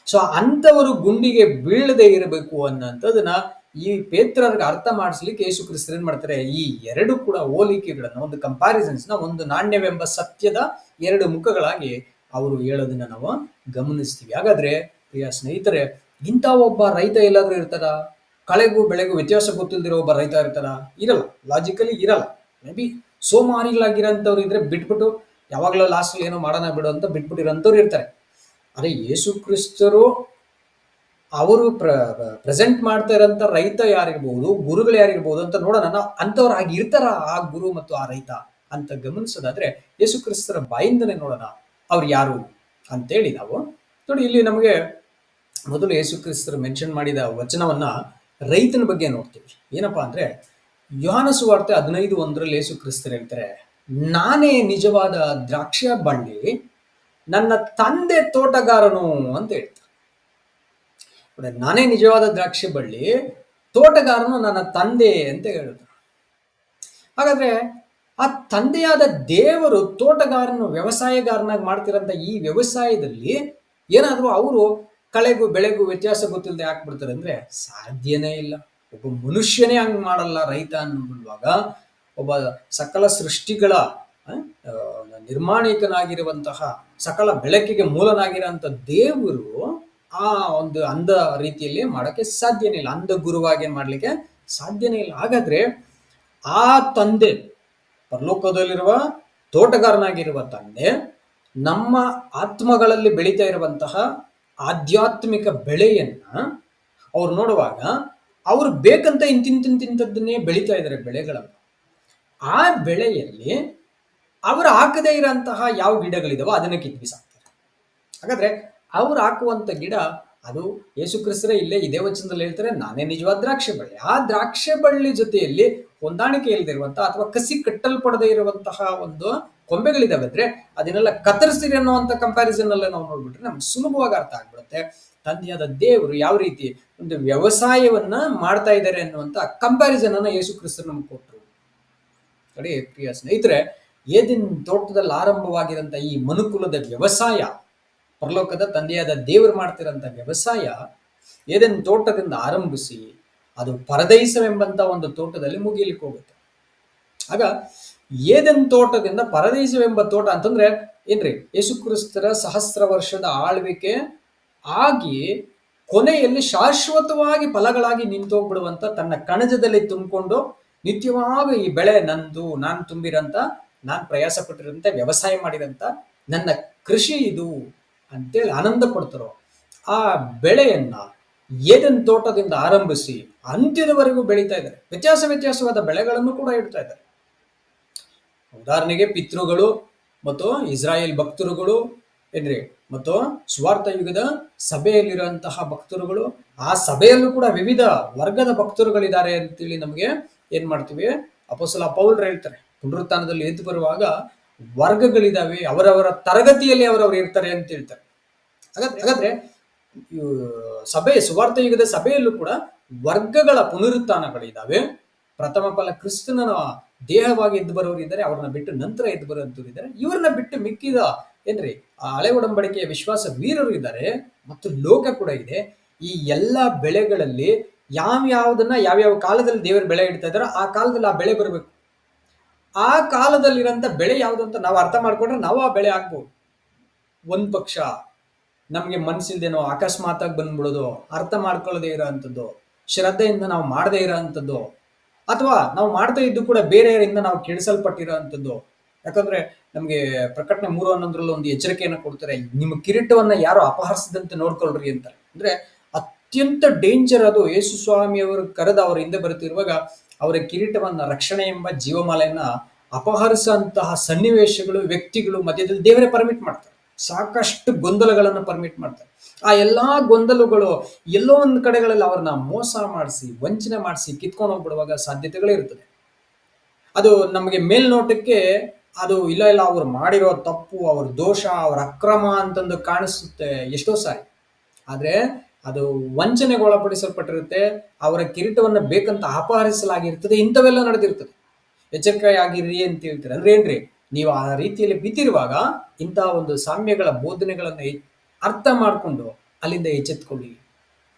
ಸೊ ಅಂಥವರು ಗುಂಡಿಗೆ ಬೀಳದೆ ಇರಬೇಕು ಅನ್ನೋಂಥದನ್ನ ಈ ಪೇತ್ರರಿಗೆ ಅರ್ಥ ಮಾಡಿಸ್ಲಿಕ್ಕೆ ಯೇಸು ಕ್ರಿಸ್ತರು ಏನ್ ಮಾಡ್ತಾರೆ, ಈ 2 ಕೂಡ ಹೋಲಿಕೆಗಳನ್ನ, ಒಂದು ಕಂಪ್ಯಾರಿಸನ್ಸ್ ನ, ಒಂದು ನಾಣ್ಯವೆಂಬ ಸತ್ಯದ 2 ಮುಖಗಳಾಗಿ ಅವರು ಹೇಳೋದನ್ನ ನಾವು ಗಮನಿಸ್ತೀವಿ. ಹಾಗಾದ್ರೆ ಪ್ರಿಯ ಸ್ನೇಹಿತರೆ, ಇಂಥ ಒಬ್ಬ ರೈತ ಎಲ್ಲಾದ್ರೂ ಇರ್ತಾರ? ಕಳೆಗೂ ಬೆಳೆಗೂ ವ್ಯತ್ಯಾಸ ಗೊತ್ತಿಲ್ದಿರೋ ಒಬ್ಬ ರೈತ ಇರ್ತಾರ? ಇರಲ್ಲ, ಲಾಜಿಕಲಿ ಇರಲ್ಲ. ಮೇ ಬಿ ಸೋಮಾರಿಗಳಾಗಿರೋಂಥವ್ರು ಇದ್ರೆ ಬಿಟ್ಬಿಟ್ಟು ಯಾವಾಗಲೂ ಲಾಸ್ಟ್ ಏನೋ ಮಾಡೋಣ ಬಿಡು ಅಂತ ಬಿಟ್ಬಿಟ್ಟಿರೋಂಥವ್ರು ಇರ್ತಾರೆ. ಅದೇ ಯೇಸು ಕ್ರಿಸ್ತರು ಅವರು ಪ್ರೆಸೆಂಟ್ ಮಾಡ್ತಾ ಇರೋಂಥ ರೈತ ಯಾರಿರ್ಬೋದು, ಗುರುಗಳು ಯಾರಿರ್ಬೋದು ಅಂತ ನೋಡೋಣ. ನಾವು ಅಂಥವ್ರು ಆಗಿರ್ತಾರ ಆ ಗುರು ಮತ್ತು ಆ ರೈತ? ಅಂತ ಗಮನಿಸೋದಾದ್ರೆ ಯೇಸು ಕ್ರಿಸ್ತರ ಬಾಯಿಂದನೇ ನೋಡೋಣ ಅವ್ರು ಯಾರು ಅಂತೇಳಿ ನಾವು ನೋಡಿ. ಇಲ್ಲಿ ನಮಗೆ ಮೊದಲು ಯೇಸು ಕ್ರಿಸ್ತರು ಮೆನ್ಷನ್ ಮಾಡಿದ ವಚನವನ್ನ ರೈತನ ಬಗ್ಗೆ ನೋಡ್ತೀವಿ. ಏನಪ್ಪಾ ಅಂದ್ರೆ ಯೋಹಾನ ಸುವಾರ್ತೆ 15:1 ಯೇಸು ಕ್ರಿಸ್ತರು ಹೇಳ್ತಾರೆ, ನಾನೇ ನಿಜವಾದ ದ್ರಾಕ್ಷ ಬಳ್ಳಿ, ನನ್ನ ತಂದೆ ತೋಟಗಾರನು ಅಂತ ಹೇಳ್ತಾರೆ. ನಾನೇ ನಿಜವಾದ ದ್ರಾಕ್ಷಿ ಬಳ್ಳಿ, ತೋಟಗಾರನು ನನ್ನ ತಂದೆ ಅಂತ ಹೇಳಿದ್ರು. ಹಾಗಾದ್ರೆ ಆ ತಂದೆಯಾದ ದೇವರು ತೋಟಗಾರನು ವ್ಯವಸಾಯಗಾರನಾಗಿ ಮಾಡ್ತಿರಂತ ಈ ವ್ಯವಸಾಯದಲ್ಲಿ ಏನಾದ್ರೂ ಅವರು ಕಳೆಗೂ ಬೆಳೆಗೂ ವ್ಯತ್ಯಾಸ ಗೊತ್ತಿಲ್ಲದೆ ಹಾಕ್ಬಿಡ್ತಾರೆ ಅಂದ್ರೆ ಸಾಧ್ಯನೇ ಇಲ್ಲ. ಒಬ್ಬ ಮನುಷ್ಯನೇ ಹಂಗ್ ಮಾಡಲ್ಲ. ರೈತ ಅನ್ನುವಾಗ ಒಬ್ಬ ಸಕಲ ಸೃಷ್ಟಿಗಳ ನಿರ್ಮಾಣಿಕನಾಗಿರುವಂತಹ ಸಕಲ ಬೆಳಕಿಗೆ ಮೂಲನಾಗಿರುವಂತ ದೇವರು ಆ ಒಂದು ಅಂಧ ರೀತಿಯಲ್ಲಿ ಮಾಡಕ್ಕೆ ಸಾಧ್ಯನೇ ಇಲ್ಲ. ಅಂಧ ಗುರುವಾಗಿ ಮಾಡ್ಲಿಕ್ಕೆ ಸಾಧ್ಯನೇ ಇಲ್ಲ. ಹಾಗಾದ್ರೆ ಆ ತಂದೆ, ಪರಲೋಕದಲ್ಲಿರುವ ತೋಟಗಾರನಾಗಿರುವ ತಂದೆ, ನಮ್ಮ ಆತ್ಮಗಳಲ್ಲಿ ಬೆಳೀತಾ ಇರುವಂತಹ ಆಧ್ಯಾತ್ಮಿಕ ಬೆಳೆಯನ್ನ ಅವ್ರು ನೋಡುವಾಗ ಅವ್ರು ಬೇಕಂತ ಇಂತಿಂತದ್ದನ್ನೇ ಬೆಳೀತಾ ಇದ್ದಾರೆ ಬೆಳೆಗಳನ್ನು. ಆ ಬೆಳೆಯಲ್ಲಿ ಅವರು ಹಾಕದೇ ಇರೋಂತಹ ಯಾವ ಗಿಡಗಳಿದಾವೋ ಅದನ್ನ ಕಿತ್ಬಿಸಾಕ್ತಾರೆ. ಹಾಗಾದ್ರೆ ಅವ್ರು ಹಾಕುವಂತ ಗಿಡ ಅದು ಯೇಸು ಕ್ರಿಸ್ತರೇ ಇಲ್ಲೇ ಇದೇ ವಚನದಲ್ಲಿ ಹೇಳ್ತಾರೆ, ನಾನೇ ನಿಜವಾದ ದ್ರಾಕ್ಷಿ ಬಳ್ಳಿ. ಆ ದ್ರಾಕ್ಷಿ ಬಳ್ಳಿ ಜೊತೆಯಲ್ಲಿ ಹೊಂದಾಣಿಕೆ ಇಲ್ಲದಿರುವಂತಹ ಅಥವಾ ಕಸಿ ಕಟ್ಟಲ್ಪಡದೇ ಇರುವಂತಹ ಒಂದು ಕೊಂಬೆಗಳಿದಾವೆ ಅಂದ್ರೆ ಅದನ್ನೆಲ್ಲ ಕತ್ತರಿಸ್ತೀರಿ ಅನ್ನುವಂಥ ಕಂಪ್ಯಾರಿಸನ್ ಅಲ್ಲೇ ನಾವು ನೋಡ್ಬಿಟ್ರೆ ನಮ್ಗೆ ಸುಲಭವಾಗಿ ಅರ್ಥ ಆಗ್ಬಿಡುತ್ತೆ ತಂದೆಯಾದ ದೇವರು ಯಾವ ರೀತಿ ಒಂದು ವ್ಯವಸಾಯವನ್ನ ಮಾಡ್ತಾ ಇದ್ದಾರೆ ಅನ್ನುವಂಥ ಕಂಪ್ಯಾರಿಸನ್ ಅನ್ನ ಯೇಸು ಕ್ರಿಸ್ತರು ನಮ್ಗೆ ಕೊಟ್ಟರು. ಕಡೆ ಪ್ರಿಯ ಸ್ನೇಹಿತರೆ, ಏದಿನ ತೋಟದಲ್ಲಿ ಆರಂಭವಾಗಿರಂತ ಈ ಮನುಕುಲದ ವ್ಯವಸಾಯ, ಪರಲೋಕದ ತಂದೆಯಾದ ದೇವರು ಮಾಡ್ತಿರೋಂಥ ವ್ಯವಸಾಯ ಏದೇನ್ ತೋಟದಿಂದ ಆರಂಭಿಸಿ ಅದು ಪರದೈಸವೆಂಬಂತ ಒಂದು ತೋಟದಲ್ಲಿ ಮುಗಿಲಿಕ್ಕೆ ಹೋಗುತ್ತೆ. ಆಗ ಏದೆನ್ ತೋಟದಿಂದ ಪರದೈಸವೆಂಬ ತೋಟ ಅಂತಂದ್ರೆ ಏನ್ರಿ, ಯೇಸು ಕ್ರಿಸ್ತರ ಸಹಸ್ರ ವರ್ಷದ ಆಳ್ವಿಕೆ ಆಗಿ ಕೊನೆಯಲ್ಲಿ ಶಾಶ್ವತವಾಗಿ ಫಲಗಳಾಗಿ ನಿಂತೋಗ್ಬಿಡುವಂತ ತನ್ನ ಕಣಜದಲ್ಲಿ ತುಂಬಿಕೊಂಡು ನಿತ್ಯವಾಗಿ ಈ ಬೆಳೆ ನಂದು, ನಾನು ತುಂಬಿರಂತ, ನಾನು ಪ್ರಯಾಸ ಪಟ್ಟಿರಂತ, ವ್ಯವಸಾಯ ಮಾಡಿರಂತ ನನ್ನ ಕೃಷಿ ಇದು ಅಂತೇಳಿ ಆನಂದ ಪಡ್ತಾರೋ ಆ ಬೆಳೆಯನ್ನ ಏದೆನ್ ತೋಟದಿಂದ ಆರಂಭಿಸಿ ಅಂತ್ಯದವರೆಗೂ ಬೆಳೀತಾ ಇದ್ದಾರೆ. ವ್ಯತ್ಯಾಸವಾದ ಬೆಳೆಗಳನ್ನು ಕೂಡ ಇಡ್ತಾ ಇದ್ದಾರೆ. ಉದಾಹರಣೆಗೆ ಪಿತೃಗಳು ಮತ್ತು ಇಸ್ರಾಯೇಲ್ ಭಕ್ತರುಗಳು ಏನ್ರಿ, ಮತ್ತು ಸ್ವಾರ್ಥ ಯುಗದ ಸಭೆಯಲ್ಲಿರುವಂತಹ ಭಕ್ತರುಗಳು, ಆ ಸಭೆಯಲ್ಲೂ ಕೂಡ ವಿವಿಧ ವರ್ಗದ ಭಕ್ತರುಗಳಿದ್ದಾರೆ ಅಂತೇಳಿ ನಮಗೆ ಏನ್ ಮಾಡ್ತೀವಿ, ಅಪೊಸ್ತಲ ಪೌಲರು ಹೇಳ್ತಾರೆ, ಪುನರುತ್ಥಾನದಲ್ಲಿ ಎದ್ದು ಬರುವಾಗ ವರ್ಗಗಳಿದಾವೆ, ಅವರವರ ತರಗತಿಯಲ್ಲಿ ಅವರವರು ಇರ್ತಾರೆ ಅಂತ ಹೇಳ್ತಾರೆ. ಹಾಗಾದ್ರೆ ಸಭೆ, ಸುವಾರ್ಥ ಯುಗದ ಸಭೆಯಲ್ಲೂ ಕೂಡ ವರ್ಗಗಳ ಪುನರುತ್ಥಾನಗಳಿದ್ದಾವೆ. ಪ್ರಥಮ ಫಲ ಕ್ರಿಸ್ತನ ದೇಹವಾಗಿ ಎದ್ದು ಬರೋರು ಇದ್ದಾರೆ, ಅವ್ರನ್ನ ಬಿಟ್ಟು ನಂತರ ಎದ್ದು ಬರೋರು ಇದ್ದಾರೆ. ಇವ್ರನ್ನ ಬಿಟ್ಟು ಮಿಕ್ಕಿದ ಏನ್ರಿ ಆ ಹಳೆ ಒಡಂಬಡಿಕೆಯ ವಿಶ್ವಾಸ ವೀರರು ಇದ್ದಾರೆ ಮತ್ತು ಲೋಕ ಕೂಡ ಇದೆ. ಈ ಎಲ್ಲಾ ಬೆಳೆಗಳಲ್ಲಿ ಯಾವ್ಯಾವ ಕಾಲದಲ್ಲಿ ದೇವರು ಬೆಳೆ ಇಡ್ತಾ ಇದಾರೋ ಆ ಕಾಲದಲ್ಲಿ ಆ ಬೆಳೆ ಬರಬೇಕು. ಆ ಕಾಲದಲ್ಲಿರೋಂಥ ಬೆಳೆ ಯಾವುದು ಅಂತ ನಾವು ಅರ್ಥ ಮಾಡ್ಕೊಂಡ್ರೆ ನಾವು ಆ ಬೆಳೆ ಹಾಕ್ಬೋದು. ಒಂದ್ ಪಕ್ಷ ನಮ್ಗೆ ಮನ್ಸಿಲ್ದೇನೋ ಅಕಸ್ಮಾತಾಗಿ ಬಂದ್ಬಿಡೋದು, ಅರ್ಥ ಮಾಡ್ಕೊಳ್ಳದೆ ಇರೋ ಅಂಥದ್ದು, ಶ್ರದ್ಧೆಯಿಂದ ನಾವು ಮಾಡದೇ ಇರೋ ಅಂಥದ್ದು, ಅಥವಾ ನಾವು ಮಾಡ್ತಾ ಇದ್ದು ಕೂಡ ಬೇರೆಯವರಿಂದ ನಾವು ಕೆಡಿಸಲ್ಪಟ್ಟಿರೋ ಅಂಥದ್ದು. ಯಾಕಂದ್ರೆ ನಮ್ಗೆ ಪ್ರಕಟಣೆ 3:11 ಒಂದು ಎಚ್ಚರಿಕೆಯನ್ನು ಕೊಡ್ತಾರೆ, ನಿಮ್ಮ ಕಿರೀಟವನ್ನ ಯಾರು ಅಪಹರಿಸದಂತೆ ನೋಡ್ಕೊಳ್ರಿ ಅಂತಾರೆ. ಅಂದ್ರೆ ಅತ್ಯಂತ ಡೇಂಜರ್ ಅದು. ಯೇಸು ಸ್ವಾಮಿಯವರು ಕರೆದ ಅವರ ಹಿಂದೆ ಬರುತ್ತಿರುವಾಗ ಅವರ ಕಿರೀಟವನ್ನ, ರಕ್ಷಣೆ ಎಂಬ ಜೀವಮಾಲೆಯನ್ನ ಅಪಹರಿಸುವಂತಹ ಸನ್ನಿವೇಶಗಳು, ವ್ಯಕ್ತಿಗಳು ಮಧ್ಯದಲ್ಲಿ ದೇವರೇ ಪರ್ಮಿಟ್ ಮಾಡ್ತಾರೆ. ಸಾಕಷ್ಟು ಗೊಂದಲಗಳನ್ನು ಪರ್ಮಿಟ್ ಮಾಡ್ತಾರೆ. ಆ ಎಲ್ಲಾ ಗೊಂದಲಗಳು ಎಲ್ಲೋ ಒಂದು ಕಡೆಗಳಲ್ಲಿ ಅವ್ರನ್ನ ಮೋಸ ಮಾಡಿಸಿ, ವಂಚನೆ ಮಾಡಿಸಿ ಕಿತ್ಕೊಂಡು ಹೋಗ್ಬಿಡುವಾಗ ಸಾಧ್ಯತೆಗಳೇ ಇರ್ತದೆ. ಅದು ನಮಗೆ ಮೇಲ್ನೋಟಕ್ಕೆ ಅದು ಇಲ್ಲ ಅವ್ರು ಮಾಡಿರೋ ತಪ್ಪು, ಅವ್ರ ದೋಷ, ಅವ್ರ ಅಕ್ರಮ ಅಂತಂದು ಕಾಣಿಸುತ್ತೆ ಎಷ್ಟೋ ಸಾರಿ. ಆದ್ರೆ ಅದು ವಂಚನೆಗೆ ಒಳಪಡಿಸಲ್ಪಟ್ಟಿರುತ್ತೆ, ಅವರ ಕಿರೀಟವನ್ನ ಬೇಕಂತ ಅಪಹರಿಸಲಾಗಿರ್ತದೆ, ಇಂಥವೆಲ್ಲ ನಡೆದಿರ್ತದೆ. ಎಚ್ಚರಿಕೆ ಆಗಿರ್ರಿ ಅಂತ ಹೇಳ್ತಾರೆ. ಅಂದ್ರೆ ಏನ್ರಿ, ನೀವು ಆ ರೀತಿಯಲ್ಲಿ ಬಿದ್ದಿರುವಾಗ ಇಂತಹ ಒಂದು ಸಾಮ್ಯಗಳ ಬೋಧನೆಗಳನ್ನ ಅರ್ಥ ಮಾಡಿಕೊಂಡು ಅಲ್ಲಿಂದ ಎಚ್ಚೆತ್ಕೊಳ್ಳಿ.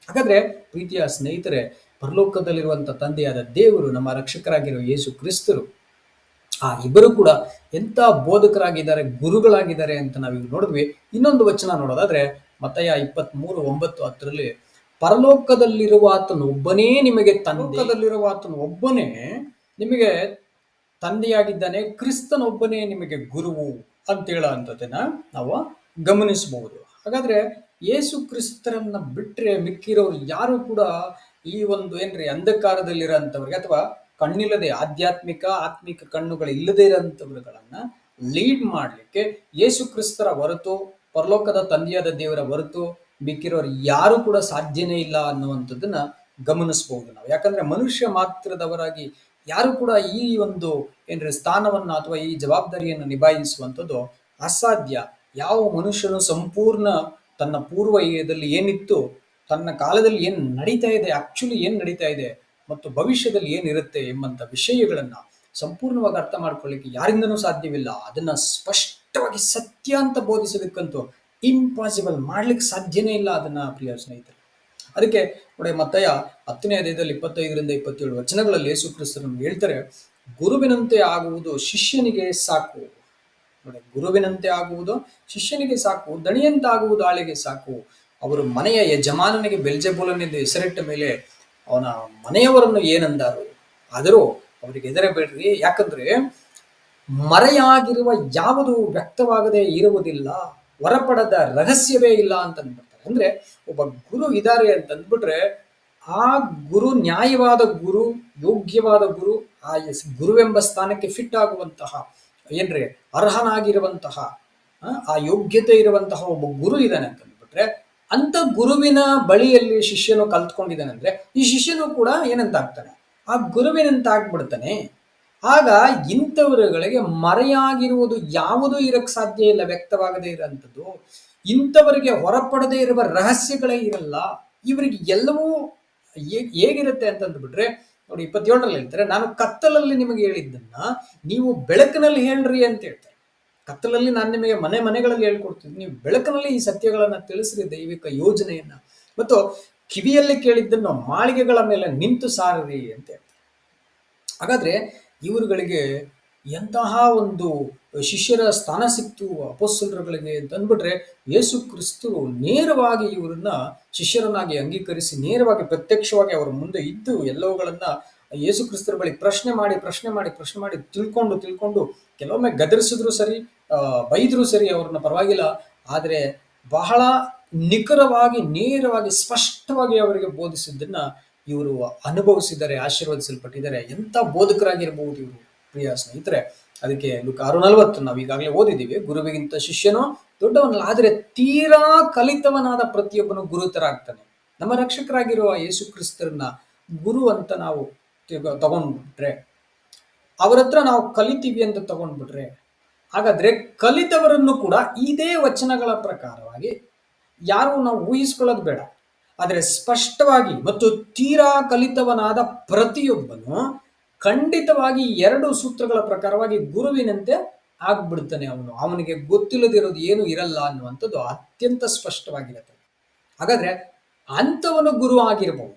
ಹಾಗಾದ್ರೆ ಪ್ರೀತಿಯ ಸ್ನೇಹಿತರೆ, ಪರಲೋಕದಲ್ಲಿರುವಂತ ತಂದೆಯಾದ ದೇವರು, ನಮ್ಮ ರಕ್ಷಕರಾಗಿರೋ ಯೇಸು ಕ್ರಿಸ್ತರು, ಆ ಇಬ್ಬರು ಕೂಡ ಎಂತ ಬೋಧಕರಾಗಿದ್ದಾರೆ, ಗುರುಗಳಾಗಿದ್ದಾರೆ ಅಂತ ನಾವೀಗ ನೋಡಿದ್ವಿ. ಇನ್ನೊಂದು ವಚನ ನೋಡೋದಾದ್ರೆ ಮತ್ತಾಯ 23:9-10 ಪರಲೋಕದಲ್ಲಿರುವ ಆತನು ಒಬ್ಬನೇ ನಿಮಗೆ ತಂದೆಯಲ್ಲಿರುವ ಆತನು ಒಬ್ಬನೇ ನಿಮಗೆ ತಂದೆಯಾಗಿದ್ದಾನೆ, ಕ್ರಿಸ್ತನೊಬ್ಬನೇ ನಿಮಗೆ ಗುರುವು ಅಂತ ಹೇಳೋಂಥದ್ದನ್ನ ನಾವು ಗಮನಿಸಬಹುದು. ಹಾಗಾದ್ರೆ ಯೇಸು ಕ್ರಿಸ್ತರನ್ನ ಬಿಟ್ರೆ ಮಿಕ್ಕಿರೋರು ಯಾರು ಕೂಡ ಈ ಒಂದು ಏನ್ರಿ ಅಂಧಕಾರದಲ್ಲಿರೋಂಥವ್ರಿಗೆ ಅಥವಾ ಕಣ್ಣಿಲ್ಲದೆ ಆಧ್ಯಾತ್ಮಿಕ ಆತ್ಮಿಕ ಕಣ್ಣುಗಳು ಇಲ್ಲದೇ ಇರೋಂಥವ್ರುಗಳನ್ನ ಲೀಡ್ ಮಾಡಲಿಕ್ಕೆ ಯೇಸು ಕ್ರಿಸ್ತರ ಹೊರತು, ಪರಲೋಕದ ತಂದೆಯಾದ ದೇವರ ಹೊರತು ಮಿಕ್ಕಿರೋರು ಯಾರು ಕೂಡ ಸಾಧ್ಯನೇ ಇಲ್ಲ ಅನ್ನುವಂಥದ್ದನ್ನ ಗಮನಿಸಬಹುದು ನಾವು. ಯಾಕಂದ್ರೆ ಮನುಷ್ಯ ಮಾತ್ರದವರಾಗಿ ಯಾರು ಕೂಡ ಈ ಒಂದು ಏನ್ರಿ ಸ್ಥಾನವನ್ನ ಅಥವಾ ಈ ಜವಾಬ್ದಾರಿಯನ್ನು ನಿಭಾಯಿಸುವಂಥದ್ದು ಅಸಾಧ್ಯ. ಯಾವ ಮನುಷ್ಯನು ಸಂಪೂರ್ಣ ತನ್ನ ಪೂರ್ವದಲ್ಲಿ ಏನಿತ್ತು, ತನ್ನ ಕಾಲದಲ್ಲಿ ಏನ್ ನಡೀತಾ ಇದೆ, ಆಕ್ಚುಲಿ ಏನ್ ನಡೀತಾ ಇದೆ ಮತ್ತು ಭವಿಷ್ಯದಲ್ಲಿ ಏನಿರುತ್ತೆ ಎಂಬಂತ ವಿಷಯಗಳನ್ನ ಸಂಪೂರ್ಣವಾಗಿ ಅರ್ಥ ಮಾಡ್ಕೊಳ್ಳಿಕ್ಕೆ ಯಾರಿಂದನೂ ಸಾಧ್ಯವಿಲ್ಲ. ಅದನ್ನ ಸ್ಪಷ್ಟವಾಗಿ ಸತ್ಯ ಅಂತ ಬೋಧಿಸೋದಕ್ಕಂತೂ ಇಂಪಾಸಿಬಲ್, ಮಾಡ್ಲಿಕ್ಕೆ ಸಾಧ್ಯನೇ ಇಲ್ಲ ಅದನ್ನ, ಪ್ರಿಯ ಸ್ನೇಹಿತರೆ. ಅದಕ್ಕೆ ನೋಡಿ, ಮತ್ತಾಯ 10ನೇ ಅಧ್ಯಾಯದಲ್ಲಿ 25-27 ವಚನಗಳಲ್ಲಿ ಯೇಸು ಕ್ರಿಸ್ತನು ಹೇಳ್ತಾರೆ, ಗುರುವಿನಂತೆ ಆಗುವುದು ಶಿಷ್ಯನಿಗೆ ಸಾಕು. ನೋಡಿ, ಗುರುವಿನಂತೆ ಆಗುವುದು ಶಿಷ್ಯನಿಗೆ ಸಾಕು, ದಣಿಯಂತಾಗುವುದು ಆಳಿಗೆ ಸಾಕು. ಅವರು ಮನೆಯ ಯಜಮಾನನಿಗೆ ಬೆಲ್ಜೆಬೂಲನೆಂದು ಹೆಸರಿಟ್ಟ ಮೇಲೆ ಅವನ ಮನೆಯವರನ್ನು ಏನಂದಾರು, ಆದರೂ ಅವರಿಗೆ ಹೆದರಬೇಡ್ರಿ, ಯಾಕಂದ್ರೆ ಮರೆಯಾಗಿರುವ ಯಾವುದು ವ್ಯಕ್ತವಾಗದೆ ಇರುವುದಿಲ್ಲ, ಹೊರಪಡದ ರಹಸ್ಯವೇ ಇಲ್ಲ ಅಂತ ಅಂದ್ಬಿಡ್ತಾರೆ. ಅಂದ್ರೆ ಒಬ್ಬ ಗುರು ಇದ್ದಾರೆ ಅಂತ ಅಂದ್ಬಿಟ್ರೆ ಆ ಗುರು ನ್ಯಾಯವಾದ ಗುರು, ಯೋಗ್ಯವಾದ ಗುರು, ಆ ಗುರುವೆಂಬ ಸ್ಥಾನಕ್ಕೆ ಫಿಟ್ ಆಗುವಂತಹ ಏನ್ರಿ ಅರ್ಹನಾಗಿರುವಂತಹ ಆ ಯೋಗ್ಯತೆ ಇರುವಂತಹ ಒಬ್ಬ ಗುರು ಇದ್ದಾನೆ ಅಂತ ಅಂದ್ಬಿಟ್ರೆ, ಅಂತ ಗುರುವಿನ ಬಳಿಯಲ್ಲಿ ಶಿಷ್ಯನು ಕಲ್ತ್ಕೊಂಡಿದ್ದಾನೆ ಅಂದ್ರೆ ಈ ಶಿಷ್ಯನು ಕೂಡ ಏನಂತ ಆಗ್ತಾನೆ, ಆ ಗುರುವಿನಂತ ಆಗ್ಬಿಡ್ತಾನೆ. ಆಗ ಇಂಥವರುಗಳಿಗೆ ಮರೆಯಾಗಿರುವುದು ಯಾವುದೂ ಇರಕ್ ಸಾಧ್ಯ ಇಲ್ಲ, ವ್ಯಕ್ತವಾಗದೇ ಇರೋಂಥದ್ದು. ಇಂಥವರಿಗೆ ಹೊರಪಡದೇ ಇರುವ ರಹಸ್ಯಗಳೇ ಇರಲ್ಲ. ಇವರಿಗೆ ಎಲ್ಲವೂ ಹೇಗಿರುತ್ತೆ ಅಂತಂದ್ಬಿಟ್ರೆ ನೋಡಿ, 27ರಲ್ಲಿ ಹೇಳ್ತಾರೆ, ನಾನು ಕತ್ತಲಲ್ಲಿ ನಿಮಗೆ ಹೇಳಿದ್ದನ್ನ ನೀವು ಬೆಳಕಿನಲ್ಲಿ ಹೇಳ್ರಿ ಅಂತ ಹೇಳ್ತಾರೆ. ಕತ್ತಲಲ್ಲಿ ನಾನು ನಿಮಗೆ ಮನೆಗಳಲ್ಲಿ ಹೇಳ್ಕೊಡ್ತೀನಿ, ನೀವು ಬೆಳಕಿನಲ್ಲಿ ಈ ಸತ್ಯಗಳನ್ನ ತಿಳಿಸ್ರಿ, ದೈವಿಕ ಯೋಜನೆಯನ್ನ, ಮತ್ತು ಕಿವಿಯಲ್ಲಿ ಕೇಳಿದ್ದನ್ನು ಮಾಳಿಗೆಗಳ ಮೇಲೆ ನಿಂತು ಸಾರ್ರಿ ಅಂತ ಹೇಳ್ತಾರೆ. ಹಾಗಾದ್ರೆ ಇವರುಗಳಿಗೆ ಎಂತಹ ಒಂದು ಶಿಷ್ಯರ ಸ್ಥಾನ ಸಿಕ್ತು ಅಪೊಸ್ತಲರುಗಳಿಗೆ ಅಂತ ಅಂದ್ಬಿಟ್ರೆ, ಯೇಸು ಕ್ರಿಸ್ತರು ನೇರವಾಗಿ ಇವರನ್ನ ಶಿಷ್ಯರನ್ನಾಗಿ ಅಂಗೀಕರಿಸಿ ನೇರವಾಗಿ ಪ್ರತ್ಯಕ್ಷವಾಗಿ ಅವರ ಮುಂದೆ ಇದ್ದು ಎಲ್ಲವುಗಳನ್ನ ಯೇಸು ಕ್ರಿಸ್ತರ ಬಳಿ ಪ್ರಶ್ನೆ ಮಾಡಿ ತಿಳ್ಕೊಂಡು ಕೆಲವೊಮ್ಮೆ ಗದರಿಸಿದ್ರು ಸರಿ, ಬೈದ್ರು ಸರಿ, ಅವ್ರನ್ನ ಪರವಾಗಿಲ್ಲ, ಆದರೆ ಬಹಳ ನಿಖರವಾಗಿ ನೇರವಾಗಿ ಸ್ಪಷ್ಟವಾಗಿ ಅವರಿಗೆ ಬೋಧಿಸಿದ್ದನ್ನ ಇವರು ಅನುಭವಿಸಿದ್ದಾರೆ, ಆಶೀರ್ವದಿಸಲ್ಪಟ್ಟಿದ್ದಾರೆ. ಎಂಥ ಬೋಧಕರಾಗಿರ್ಬಹುದು ಇವರು, ಪ್ರಿಯ ಸ್ನೇಹಿತರೆ. ಅದಕ್ಕೆ ಲೂಕ 6:40 ನಾವು ಈಗಾಗಲೇ ಓದಿದ್ದೀವಿ, ಗುರುವಿಗಿಂತ ಶಿಷ್ಯನು ದೊಡ್ಡವನಲ್ಲ, ಆದರೆ ತೀರಾ ಕಲಿತವನಾದ ಪ್ರತಿಯೊಬ್ಬನು ಗುರುತರಾಗ್ತಾನೆ. ನಮ್ಮ ರಕ್ಷಕರಾಗಿರುವ ಯೇಸು ಕ್ರಿಸ್ತರನ್ನ ಗುರು ಅಂತ ನಾವು ತಗೊಂಡ್ಬಿಟ್ರೆ, ಅವರ ಹತ್ರ ನಾವು ಕಲಿತೀವಿ ಅಂತ ತಗೊಂಡ್ಬಿಟ್ರೆ, ಹಾಗಾದ್ರೆ ಕಲಿತವರನ್ನು ಕೂಡ ಇದೇ ವಚನಗಳ ಪ್ರಕಾರವಾಗಿ ಯಾರು ನಾವು ಊಹಿಸ್ಕೊಳ್ಳೋದು ಬೇಡ, ಆದರೆ ಸ್ಪಷ್ಟವಾಗಿ ಮತ್ತು ತೀರಾ ಕಲಿತವನಾದ ಪ್ರತಿಯೊಬ್ಬನು ಖಂಡಿತವಾಗಿ 2 ಸೂತ್ರಗಳ ಪ್ರಕಾರವಾಗಿ ಗುರುವಿನಂತೆ ಆಗ್ಬಿಡ್ತಾನೆ. ಅವನಿಗೆ ಗೊತ್ತಿಲ್ಲದಿರೋದು ಏನು ಇರಲ್ಲ ಅನ್ನುವಂಥದ್ದು ಅತ್ಯಂತ ಸ್ಪಷ್ಟವಾಗಿರುತ್ತೆ. ಹಾಗಾದ್ರೆ ಅಂಥವನು ಗುರು ಆಗಿರಬಹುದು.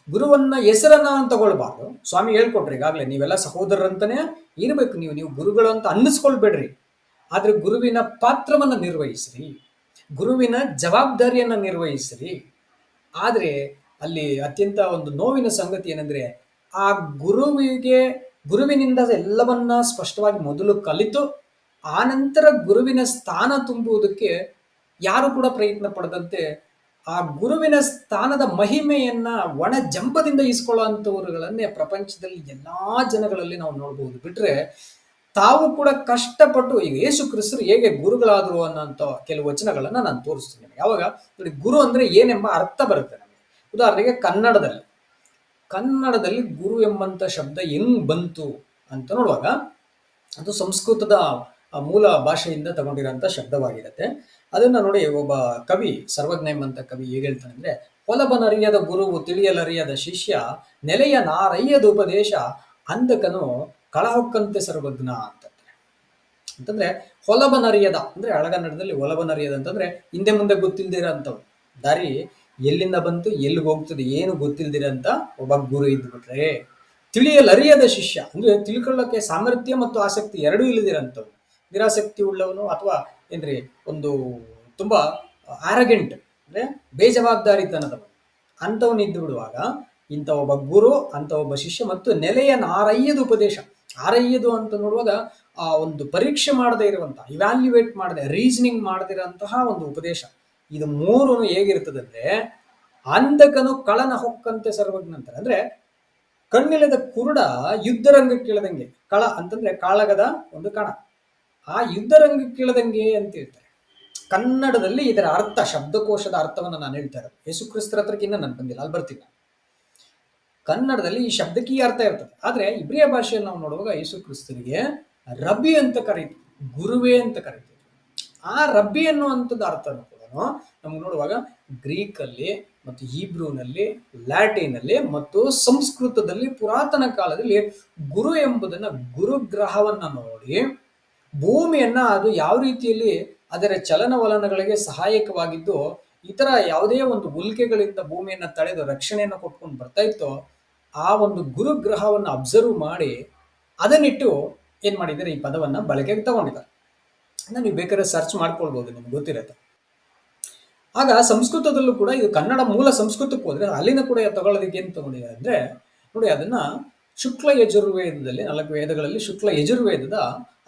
ಗುರುವನ್ನ ಹೆಸರನ್ನ ತಗೊಳ್ಬಾರ್ದು. ಸ್ವಾಮಿ ಹೇಳ್ಕೊಟ್ರಿ ಈಗಾಗಲೇ, ನೀವೆಲ್ಲ ಸಹೋದರರಂತಾನೆ ಇರಬೇಕು, ನೀವು ಗುರುಗಳು ಅಂತ ಅನ್ನಿಸ್ಕೊಳ್ಬೇಡ್ರಿ, ಆದ್ರೆ ಗುರುವಿನ ಪಾತ್ರವನ್ನ ನಿರ್ವಹಿಸ್ರಿ, ಗುರುವಿನ ಜವಾಬ್ದಾರಿಯನ್ನ ನಿರ್ವಹಿಸ್ರಿ. ಆದ್ರೆ ಅಲ್ಲಿ ಅತ್ಯಂತ ಒಂದು ನೋವಿನ ಸಂಗತಿ ಏನಂದ್ರೆ, ಆ ಗುರುವಿನಿಂದ ಎಲ್ಲವನ್ನ ಸ್ಪಷ್ಟವಾಗಿ ಮೊದಲು ಕಲಿತು ಆನಂತರ ಗುರುವಿನ ಸ್ಥಾನ ತುಂಬುವುದಕ್ಕೆ ಯಾರು ಕೂಡ ಪ್ರಯತ್ನ ಪಡದಂತೆ ಆ ಗುರುವಿನ ಸ್ಥಾನದ ಮಹಿಮೆಯನ್ನ ಒಣ ಜಂಬದಿಂದ ಈಸ್ಕೊಳ್ಳುವಂಥವರುಗಳನ್ನೇ ಪ್ರಪಂಚದಲ್ಲಿ ಎಲ್ಲಾ ಜನಗಳಲ್ಲಿ ನಾವು ನೋಡ್ಬೋದು. ಬಿಟ್ರೆ ತಾವು ಕೂಡ ಕಷ್ಟಪಟ್ಟು, ಈಗ ಯೇಸು ಕ್ರಿಸ್ತರು ಹೇಗೆ ಗುರುಗಳಾದ್ರು ಅನ್ನೋಂಥ ಕೆಲವು ವಚನಗಳನ್ನ ನಾನು ತೋರಿಸ್ತೀನಿ. ಯಾವಾಗ ನೋಡಿ, ಗುರು ಅಂದ್ರೆ ಏನೆಂಬ ಅರ್ಥ ಬರುತ್ತೆ ನಮಗೆ. ಉದಾಹರಣೆಗೆ ಕನ್ನಡದಲ್ಲಿ ಗುರು ಎಂಬಂತ ಶಬ್ದ ಹೆಂಗ್ ಬಂತು ಅಂತ ನೋಡುವಾಗ, ಅದು ಸಂಸ್ಕೃತದ ಮೂಲ ಭಾಷೆಯಿಂದ ತಗೊಂಡಿರೋಂಥ ಶಬ್ದವಾಗಿರುತ್ತೆ. ಅದನ್ನ ನೋಡಿ, ಒಬ್ಬ ಕವಿ, ಸರ್ವಜ್ಞ ಎಂಬಂತ ಕವಿ ಹೇಗೆ ಹೇಳ್ತಾನೆ ಅಂದ್ರೆ, ಹೊಲಬನರಿಯದ ಗುರುವು ತಿಳಿಯಲರಿಯದ ಶಿಷ್ಯ, ನೆಲೆಯ ನಾರಯ್ಯದ ಉಪದೇಶ, ಅಂಧಕನು ಕಳಹೊಕ್ಕಂತೆ ಸರ್ವಜ್ಞ ಅಂತಂದ್ರೆ ಹೊಲಬನರಿಯದ ಅಂದ್ರೆ ಹಳಗನ್ನಡದಲ್ಲಿ ಹೊಲಬನರಿಯದ ಅಂತಂದ್ರೆ ಹಿಂದೆ ಮುಂದೆ ಗೊತ್ತಿಲ್ದಿರ ಅಂತವ್, ದಾರಿ ಎಲ್ಲಿಂದ ಬಂತು ಎಲ್ಲಿಗೆ ಹೋಗ್ತದೆ ಏನು ಗೊತ್ತಿಲ್ದಿರ ಅಂತ ಒಬ್ಬ ಗುರು ಇದ್ಬಿಟ್ರೆ, ತಿಳಿಯಲರಿಯದ ಶಿಷ್ಯ ಅಂದ್ರೆ ತಿಳ್ಕೊಳ್ಳೋಕೆ ಸಾಮರ್ಥ್ಯ ಮತ್ತು ಆಸಕ್ತಿ ಎರಡೂ ಇಲ್ಲದಿರಂಥವ್ನು, ನಿರಾಸಕ್ತಿ ಉಳ್ಳವನು ಅಥವಾ ಏನ್ರಿ ಒಂದು ತುಂಬಾ ಆರಗೆಂಟ್ ಅಂದ್ರೆ ಬೇಜವಾಬ್ದಾರಿತನದವನು ಅಂಥವನು ಇದ್ದು ಬಿಡುವಾಗ, ಇಂಥ ಒಬ್ಬ ಗುರು, ಅಂತ ಒಬ್ಬ ಶಿಷ್ಯ ಮತ್ತು ನೆಲೆಯ ನಾರಯ್ಯದ ಉಪದೇಶ. ಆರಯ್ಯದು ಅಂತ ನೋಡುವಾಗ ಆ ಒಂದು ಪರೀಕ್ಷೆ ಮಾಡದೇ ಇರುವಂತಹ, ಇವ್ಯಾಲ್ಯುವೇಟ್ ಮಾಡದೆ, ರೀಸನಿಂಗ್ ಮಾಡದಿರೋಂತಹ ಒಂದು ಉಪದೇಶ. ಇದು ಮೂರು ಹೇಗಿರ್ತದಂದ್ರೆ, ಅಂಧಕನು ಕಳನ ಹೊಕ್ಕಂತೆ ಸರ್ವಜ್ಞ ಅಂತಾರೆ. ಅಂದ್ರೆ ಕಣ್ಣಿಲ್ಲದ ಕುರುಡ ಯುದ್ಧರಂಗಕ್ಕೆ ಇಳದಂಗೆ, ಕಳ ಅಂತಂದ್ರೆ ಕಾಳಗದ ಒಂದು ಕಣ, ಆ ಯುದ್ಧರಂಗಕ್ಕೆ ಇಳದಂಗೆ ಅಂತ ಹೇಳ್ತಾರೆ. ಕನ್ನಡದಲ್ಲಿ ಇದರ ಅರ್ಥ, ಶಬ್ದಕೋಶದ ಅರ್ಥವನ್ನು ನಾನು ಹೇಳ್ತಾ ಇರೋದು. ಯೇಸು ಕ್ರಿಸ್ತರ ಹತ್ರಕ್ಕೆ ಇನ್ನ ನಾನು ಬಂದಿಲ್ಲ, ಅಲ್ಲಿ ಬರ್ತೀನಿ. ಕನ್ನಡದಲ್ಲಿ ಈ ಶಬ್ದಕ್ಕೆ ಈ ಅರ್ಥ ಇರ್ತದೆ. ಆದ್ರೆ ಇಬ್ರಿಯ ಭಾಷೆಯಲ್ಲಿ ನಾವು ನೋಡುವಾಗ ಯೇಸು ಕ್ರಿಸ್ತನಿಗೆ ರಬ್ಬಿ ಅಂತ ಕರೀತೀವಿ, ಗುರುವೇ ಅಂತ ಕರೀತೀವಿ. ಆ ರಬ್ಬಿ ಅನ್ನುವಂಥದ್ದು ಅರ್ಥನೂ ಕೂಡ ನಮ್ಗೆ ನೋಡುವಾಗ ಗ್ರೀಕ್ ಅಲ್ಲಿ ಮತ್ತು ಹೀಬ್ರೂನಲ್ಲಿ, ಲ್ಯಾಟಿನಲ್ಲಿ ಮತ್ತು ಸಂಸ್ಕೃತದಲ್ಲಿ ಪುರಾತನ ಕಾಲದಲ್ಲಿ ಗುರು ಎಂಬುದನ್ನ, ಗುರುಗ್ರಹವನ್ನ ನೋಡಿ ಭೂಮಿಯನ್ನ ಅದು ಯಾವ ರೀತಿಯಲ್ಲಿ ಅದರ ಚಲನವಲನಗಳಿಗೆ ಸಹಾಯಕವಾಗಿದ್ದು ಇತರ ಯಾವುದೇ ಒಂದು ಉಲ್ಕೆಗಳಿಂದ ಭೂಮಿಯನ್ನ ತಡೆದು ರಕ್ಷಣೆಯನ್ನು ಕೊಟ್ಕೊಂಡು ಬರ್ತಾ ಇತ್ತೋ, ಆ ಒಂದು ಗುರುಗ್ರಹವನ್ನು ಅಬ್ಸರ್ವ್ ಮಾಡಿ ಅದನ್ನಿಟ್ಟು ಏನ್ ಮಾಡಿದ್ದಾರೆ, ಈ ಪದವನ್ನ ಬಳಕೆಗೆ ತಗೊಂಡಿದ್ದಾರೆ. ನೀವು ಬೇಕಾದ್ರೆ ಸರ್ಚ್ ಮಾಡ್ಕೊಳ್ಬಹುದು, ನಿಮ್ಗೆ ಗೊತ್ತಿರುತ್ತೆ. ಆಗ ಸಂಸ್ಕೃತದಲ್ಲೂ ಕೂಡ ಇದು ಕನ್ನಡ ಮೂಲ ಸಂಸ್ಕೃತಕ್ಕೆ ಹೋದ್ರೆ ಅಲ್ಲಿನ ಕೂಡ ತಗೊಳ್ಳೋದಕ್ಕೆ ಏನು ತಗೊಂಡಿದ್ದಾರೆ ಅಂದ್ರೆ, ನೋಡಿ ಅದನ್ನ ಶುಕ್ಲ ಯಜುರ್ವೇದದಲ್ಲಿ, 4 ವೇದಗಳಲ್ಲಿ ಶುಕ್ಲ ಯಜುರ್ವೇದದ